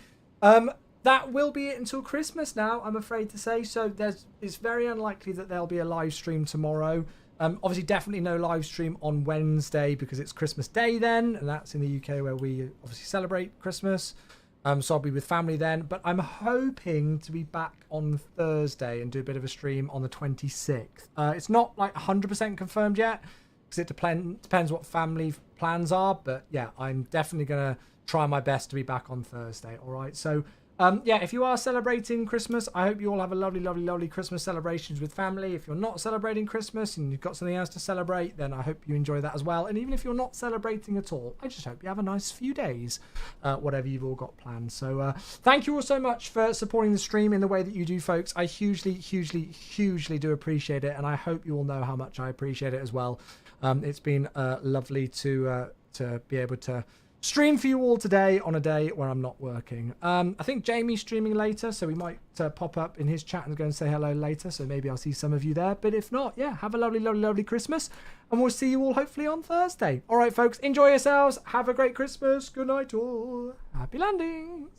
That will be it until Christmas now, I'm afraid to say. So it's very unlikely that there'll be a live stream tomorrow. Obviously, definitely no live stream on Wednesday because it's Christmas Day then. And that's in the UK where we obviously celebrate Christmas. So I'll be with family then. But I'm hoping to be back on Thursday and do a bit of a stream on the 26th. It's not like 100% confirmed yet. because it depends what family plans are. But yeah, I'm definitely going to try my best to be back on Thursday. All right. So yeah, if you are celebrating Christmas, I hope you all have a lovely, lovely, lovely Christmas celebrations with family. If you're not celebrating Christmas and you've got something else to celebrate, then I hope you enjoy that as well. And even if you're not celebrating at all, I just hope you have a nice few days, whatever you've all got planned. So thank you all so much for supporting the stream in the way that you do, folks. I hugely, hugely, hugely do appreciate it. And I hope you all know how much I appreciate it as well. It's been lovely to be able to stream for you all today on a day where I'm not working. I think Jamie's streaming later, so we might pop up in his chat and go and say hello later, so maybe I'll see some of you there. But if not, yeah, have a lovely, lovely, lovely Christmas, and we'll see you all hopefully on Thursday. All right, folks, enjoy yourselves. Have a great Christmas. Good night all. Happy landings.